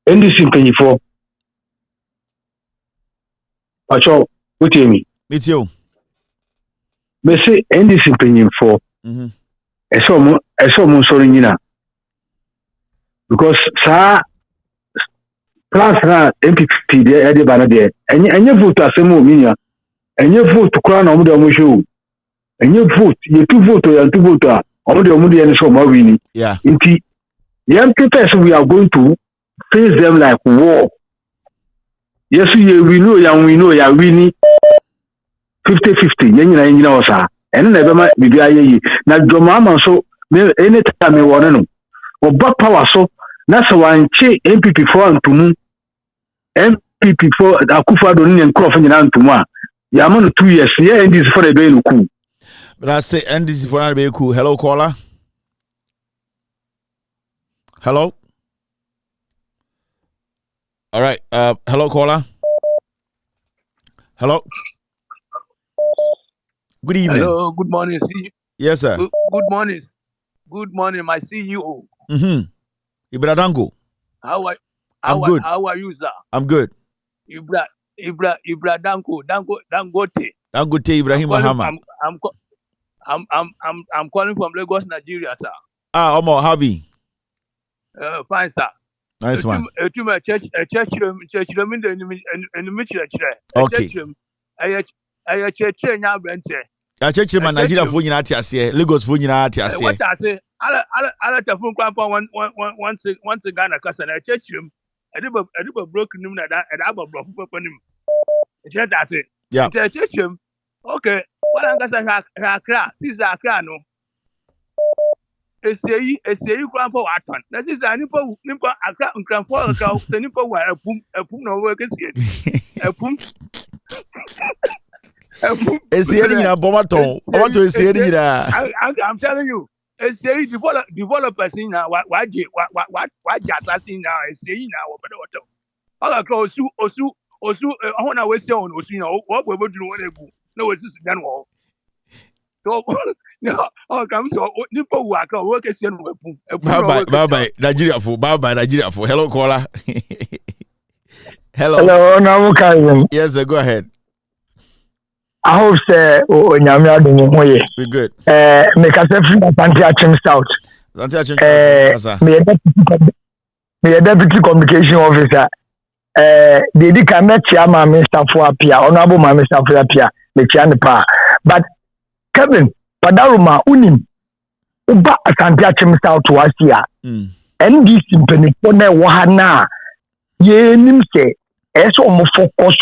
NDC penny for. Acho, what do you mean? It's you. Me say NDC penny for. Eso mo sorry nyina. Because sa plus na MPP de e ba na de enye vote asemo minia enye vote kura na omo de omo show enye vote ye tu vote ya tu vote a omo de any show ma wini nti young people we are going to face them like war. Yes we know ya wini 50-50 nyina osa ene na be ma bibi ayeyi na Mahama so anytime me won no oba power so na so wanche MPP for antumu MPP for Akufo-Addo ni nkrofo nyina antumu a ya ma no 2 years yeah NDC for the be no cool. But I say NDC for the be cool. Hello, caller. Hello. All right. Hello, caller. Hello. Good evening. Hello. Good morning. See you. Yes, sir. Good morning. Good morning, my CEO. Ibra Dango. I'm good. How are you, sir? I'm good. Ibra Dangote. Dangote Ibrahim Mahama. I'm calling from Lagos, Nigeria, sir. Omo, how be? Fine, sir. Nice one. Church room in the church now, church room Nigeria for nyina atiase, Lagos for nyina atiase. What I say, ala telephone kwampa one Ghana kasa na church room, edibo broken nim na that aba block papa nim. Just that's it. Yeah. Church room. Okay. What angasa Accra, this Accra no. Eseyi kwampa waton. Na this nipa Accra nkrampo Accra, se nipa wa epum na wo kesi. Epum I'm telling you, developers in now, what assassin now, say now, but all across Osu, I want to waste on Osu, what we would do no, it's done all. No, all comes so Nipo work or work as bye Nigeria for hello caller. Hello, now yes, sir, go ahead. I hope say Nyame adom ho ye. We good. Make us free Taxation South. Me deputy communication officer. The can met chairman Mr. Fuapia, honorable Mr. Fuapia, the chairman pa. But Kevin, Padaruma unim uba Taxation South was here. And this impenipo na wo ha na ye nim se eso mo focus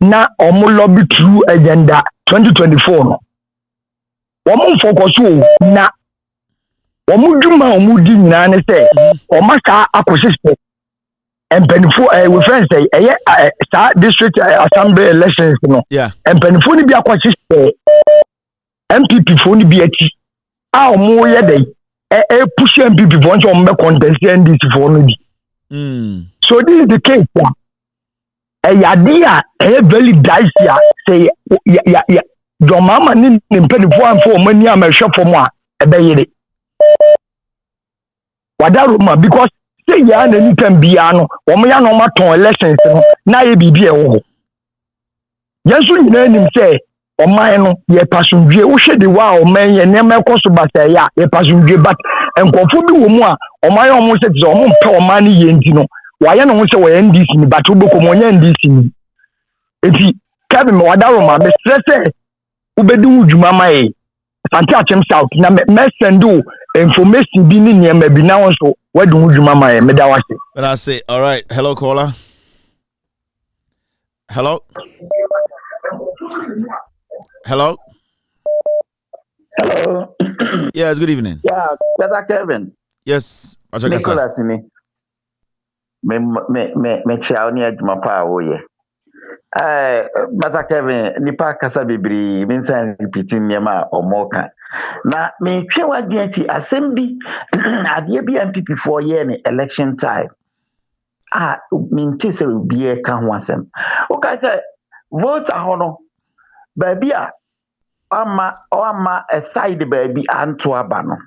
na omo lobby through agenda 2024 no omo focus o na omo dwuma omo di nyina ne se omo sa akosise empenifo we friends say sa district assembly elections no empenifo ni bi akosise MPP fo ni bi ati a omo ye dey push MPP for omo be contest NDC for no di so this is the case yadia very dicey say ya your mama ni mpelifo anfo mani amehwe for mo a ebeyere wadaruma because say ya na ni kan bia no omo ya no maton elections no na ye bibi e wo yesu nyina nim say oman no ye pasundwe wo hwe de wa oman ye ne mekoso basa ya ye pasundwe but enkofo bi wo mu a oman ye omo se tse omo mpe oman ni ye ndi no waye no ho se wo NDC ni but oboko mo nya NDC ni enti kabe me wadaruma be stress ubedu djuma mai santi achem south na me send information bi ni niam bi na won so wadu djuma mai me da wase. But I say all right, hello caller. Hello. Hello. Hello. Yes, good evening. Yeah, Brother Kevin. Yes, Nicholas ni. Me chao ni adjuma pa wo ye. Brother Kevin, nipa kasa bibiri minsan repeating nyama omoka. Na me twe wadwenti assembi ade bi MPP for year ni election time. Minti se biye ka ho asem. O ka say vote ahono. Baby a ama a side baby anto aba no.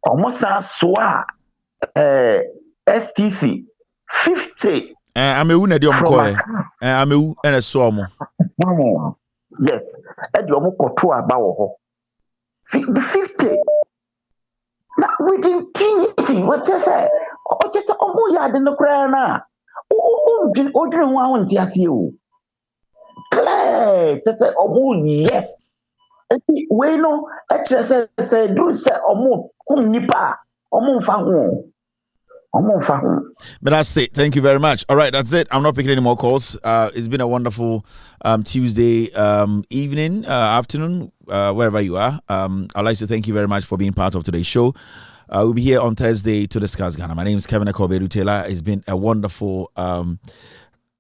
Omosa so a STC 50 amewu na di omko amewu ene so omo. Yes, edi omo koto aba wo ho. 50 na we didn't king what just say omo ya de no kra na o drin ho ahon ti ase o clear just say omo ye we no e kire say do say omo kum nipa omo mfa ho. But that's it. Thank you very much. All right, that's it. I'm not picking any more calls. It's been a wonderful Tuesday evening, afternoon, wherever you are. I'd like to thank you very much for being part of today's show. We'll be here on Thursday to discuss Ghana. My name is Kyerematen Taylor. It's been a wonderful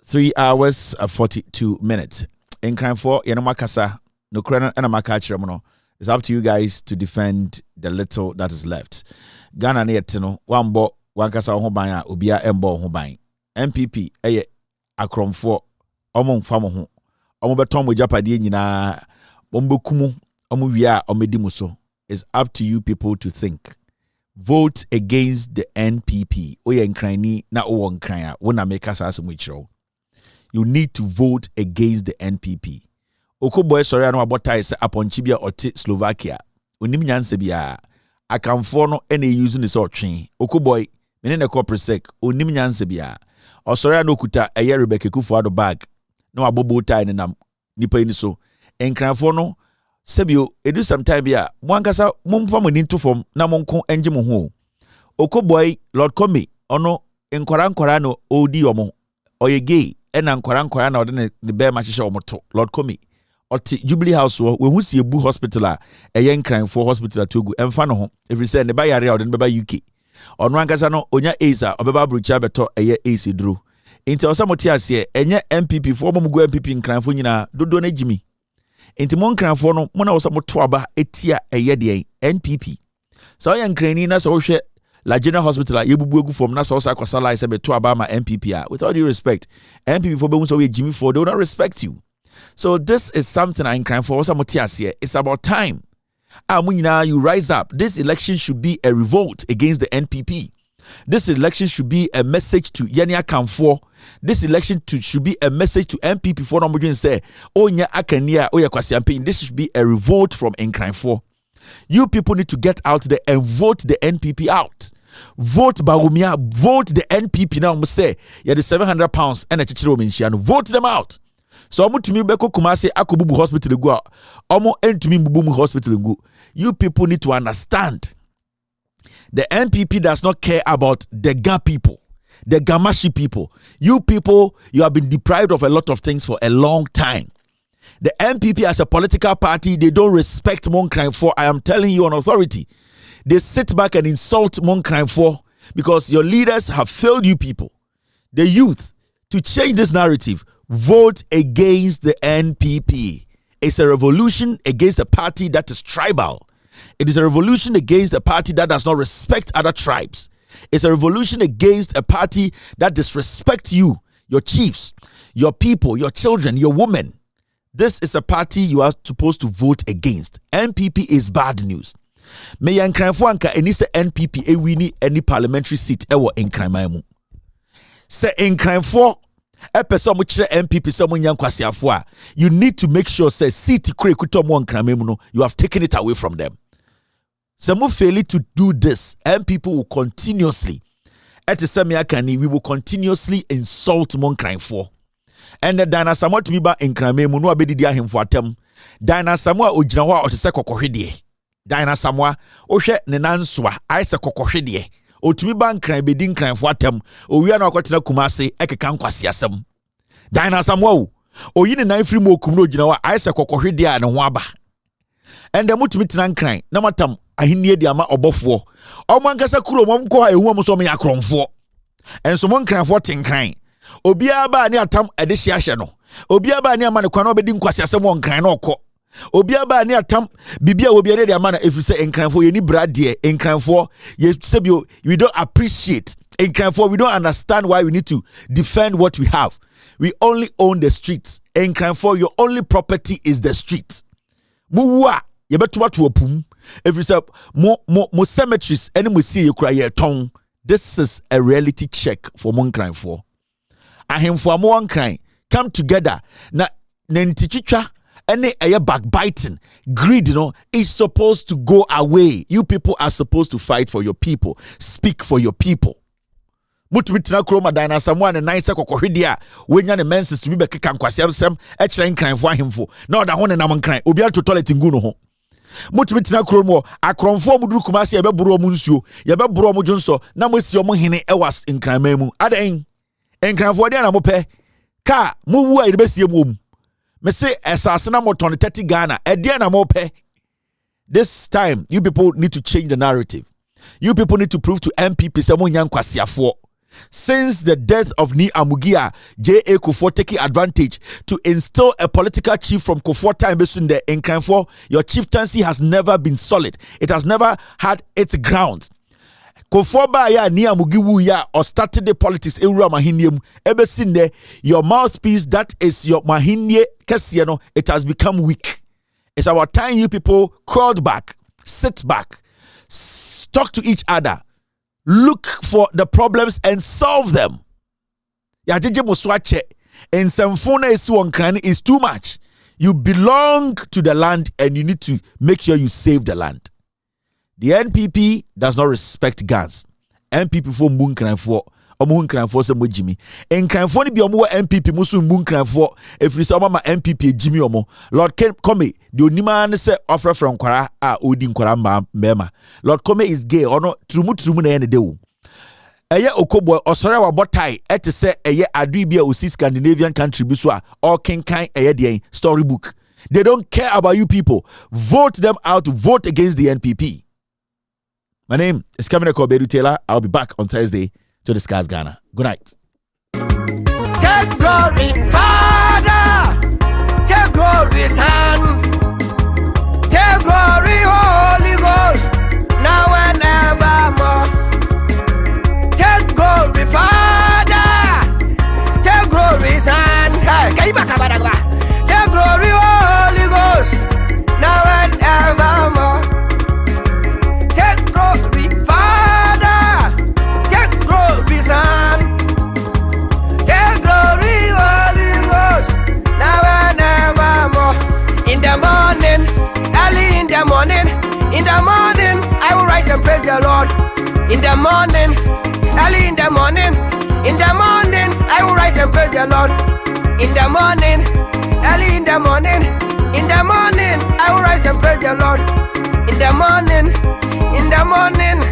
3 hours 42 minutes. In crime for Yenamakasa, no krena and a it's up to you guys to defend the little that is left. Ghana near one bo. Wankasa ho ban a obia embo ho ban MPP eye akromfo omo mfamo ho omo beton mo japade nyina bombekumu omo wia omedi mu so. It's up to you people to think. Vote against the NPP. Oye nkrani na owo nkran a wona make us asem chiro. You need to vote against the NPP. Okoboy sorry anu abotai se aponchibia oti Slovakia. Onim nyanse bia akamfo no ene using this otwen. Okoboy mene ne corporate sec onim nyanse bia osori an okuta eye Rebecca Kufuado bag na wabobo tie ne nam nipa ni so enkranfo no sebio edu sometime bia mwankasa momfa mo ninto fom na monko enje mo ho Okoboy Lord Komi ono enkwara no odi omo oye gay ena enkwara na ode ne be ma hihye omoto Lord Komi oti Jubilee House wo we hu sie bu hospital a eye enkranfo hospital atogu emfa no ho every say ne ba yare a ode ne be ba UK ono ankasa no onya Aza obeba brucha beto eye AC dru inti osamoti ase enye MPP fo mo go MPP nkranfo nyina dodo na gimi inti mo nkranfo no mo na osamoto aba etia eye de NPP so ya nkrani na so hwe La General Hospital yebubu egu form na so akwasala ise beto aba ma MPP a with all due respect MPP fo be so we Jimmy for they will not respect you. So this is something I cry for osamoti ase. It's about time. You rise up. This election should be a revolt against the NPP. This election should be a message to Yenia Kamfo. This election should be a message to MPP for Namujin say, oh nya akania oya kwasiampin. This should be a revolt from Nkranfo. You people need to get out there and vote the NPP out. Vote Barumia, vote the NPP now. Say, yeah, the £700 and a chichiro minshiano. Vote them out. So omo to me beko kumase akobubu hospital go. Omo to me bubu hospital go. You people need to understand. The NPP does not care about the Ga people. the Gamashi people. You people, you have been deprived of a lot of things for a long time. The NPP as a political party, they don't respect Monkraimfo. I am telling you on authority. They sit back and insult Monkraimfo because your leaders have failed you people. The youth, to change this narrative, vote against the NPP. It's a revolution against a party that is tribal. It is a revolution against a party that does not respect other tribes. It's a revolution against a party that disrespects you, your chiefs, your people, your children, your women. This is a party you are supposed to vote against. NPP is bad news. May Nkranfo anka eni se NPP wini any parliamentary seat ewo Nkranman mu. Se Nkranfo epeso mo kire NPP se mo nyankwasiafo a, you need to make sure say seat kure kuto mo Nkranman mu no, you have taken it away from them. Se mo fail to do this, NPP will continuously we will continuously insult Nkranfo. And the Dana Samoa to be back in Krame Munu Abedi him for atem. Dana Samoa Ujinawa or the Secohidie. Dana Samoa, Oshe Nenanswa, I Secohidie. O to be bank crime bedin crime for atem. O we are not quite Kumasi, Ekakan Kwasiasem. Dana Samoa, O yin and 9 free mo Kumno Jinawa, I Secohidia and Waba. And the Mutimitan crime, no matter Ahinia Diama or Bofo. O Mankasa Kuro Momko, a woman saw me a cron for. And someone crime for 10 crime. Obiaba ni atam edehia no obiaba ni amane kwa no bedi nkwasiasem won no kọ obiaba ni atam bibia obiade de amana efise enkranfo ye ni brade enkranfo ye sebio we don't appreciate enkranfo we don't understand why we need to defend what we have. We only own the streets. Enkranfo, your only property is the street. Muwa ye beto to opum efise mo cemeteries ene mo see ye kura ye ton. This is a reality check for Monkranfo. Ahemfo amon crying come together na nentichicha any air backbiting greed is supposed to go away. You people are supposed to fight for your people, speak for your people. Mutumitina kroma dina someone and nice kokohidia when yan menses to be back kankwasem echren crying for ahemfo na da hon na man crying obi to toilet ngunu ho mutumitina kromo akronfo muduru kumase ye be buro mu nsuo ye be buro mu jonso na mo si omo hene ewas nkranman mu adan Enkranfo de na mo pe ka mo wu a ibesie mo me say esase na mo ton 30 Ghana e de na mo pe. This time you people need to change the narrative. You people need to prove to MPP say mo nyankwasiafo. Since the death of Ni Amugia, J.A. Kufuor taking advantage to instill a political chief from Kufuor time between the Enkranfo, your chieftaincy has never been solid. It has never had its grounds. Kufuor ba ya Ni Amugiwu ya or started the politics ewura mahinie ebe sinde your mouthpiece that is your mahinie kesiye no, it has become weak. It's our time you people crawled back, sit back, talk to each other, look for the problems and solve them. Ya jeje muswache in semfona esi wonkran is too much. You belong to the land and you need to make sure you save the land. The NPP does not respect guns. NPP for Munkranfo, or Munkranfo se mojimi. Enkranfo ni bi omo NPP musu Munkranfo. If you say mama NPP Jimmy omo, Lord Kome, the onima se offer from Kwara odi nkwara mema. Lord Kome is gay or no trumu na ene dewu. Eye okobo osore wa botai ete se eye adribia osi Scandinavian country biswa or kenkan eye de storybook. They don't care about you people. Vote them out, vote against the NPP. My name is Kyerematen. I'll be back on Thursday to discuss Ghana. Good night. Take glory, Father. Take glory, Son. Take glory, Holy Ghost. Now and evermore. Take glory, Father. Take glory, Son. Take glory, Holy Ghost. Now and evermore. Take glory, Father. Take glory, Son. Take glory, Holy Ghost. Now and evermore. In the morning, early in the morning, I will rise and praise the Lord. In the morning, early in the morning, I will rise and praise the Lord. In the morning, early in the morning, I will rise and praise the Lord. In the morning, in the morning.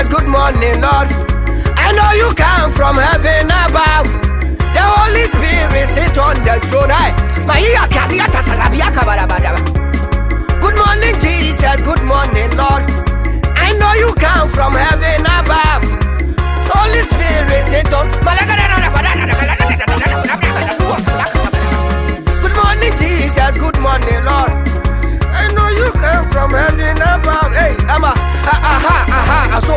Jesus, good morning, Lord. I know you come from heaven above. The Holy Spirit sit on the throne. Good morning, Jesus, good morning, Lord. I know you come from heaven above. Holy Spirit sit on. Good morning, Jesus, good morning, Lord. I know you come from heaven above. Hey, ama, so,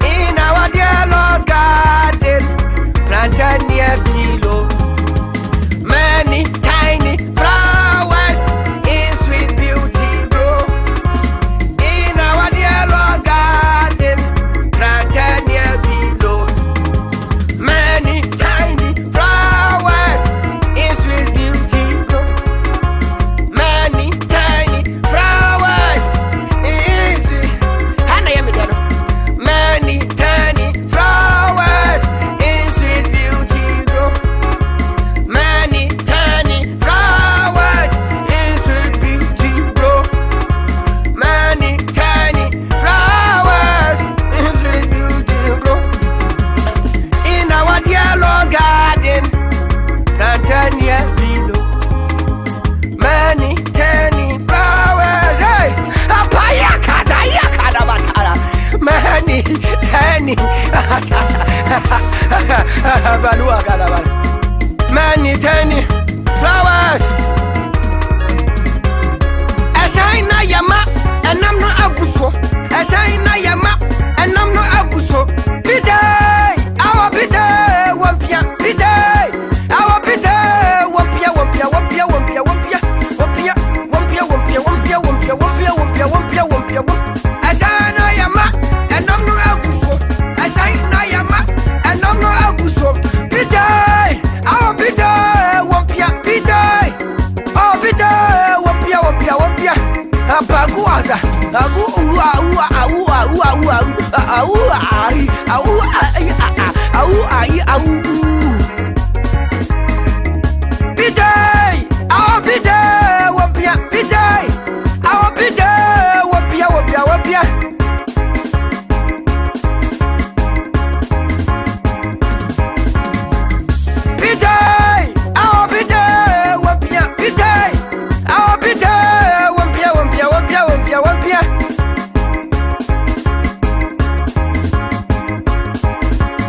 in our dear Lord's garden, planted near below, many tiny flowers in sweet beauty grow. In our dear Lord's garden, planted near below, many tiny flowers in sweet beauty grow. Many tiny flowers in sweet. Many tiny flowers in sweet beauty grow. Many tiny flowers in sweet beauty grow. Many tiny flowers in sweet beauty grow. In our dear Lord's garden, planted near below, many tiny flowers. Hey, apaya kazaya kadabatara. Many tiny balua kadabara. Many tiny flowers. Ashaina yama, and I'm not abuso. Ashaina yama, and I'm not abuso. Pite, our pite, wampia, pite, our pite, wampia, wampia, wampia, wampia, wampia, wampia, wampia, wampia, wampia, wampia, wampia, wampia, wampia, wampia, wampia. Ashaina yama, and I'm not abuso. Ashaina yama, and I'm not abuso. Pite, our pite, wampia, pite, oh pite, wampia, wampia, wampia. Apaguaza, agu ua ua ua ua ua ua ai au ai au ai au. Pidai, our pidai, wapia pidai, our pidai, wapia wapia wapia. Pidai, our pidai, wapia pidai, our pidai, wapia wapia wapia wapia wapia.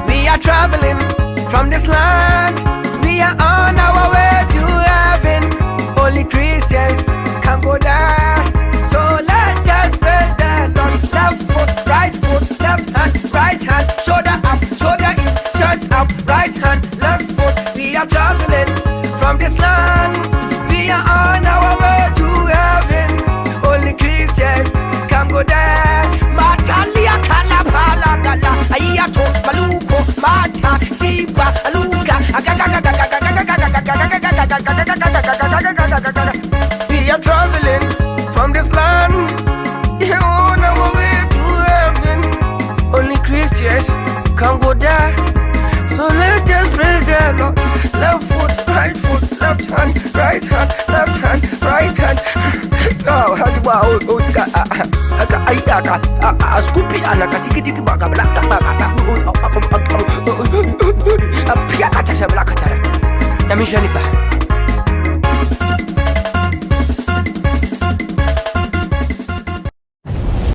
We are traveling from this land. We are on our way to heaven. Only Christians can go there. So let us praise the Lord. Left foot, right foot, left hand, right hand. Shoulder up, shoulder in, chest up, right hand, left foot. We are traveling from this land. We are on our way to heaven. Only Christians can go there. Matalia kalapala gala. Ayato maluko mata siba aluka. We are traveling from this land. We are on our way to heaven. Only Christians can go there. So let us praise the Lord. Left foot, right foot, left hand, right hand, left hand, right hand. Oh, how do I scoopy and a katikiti baka black baka.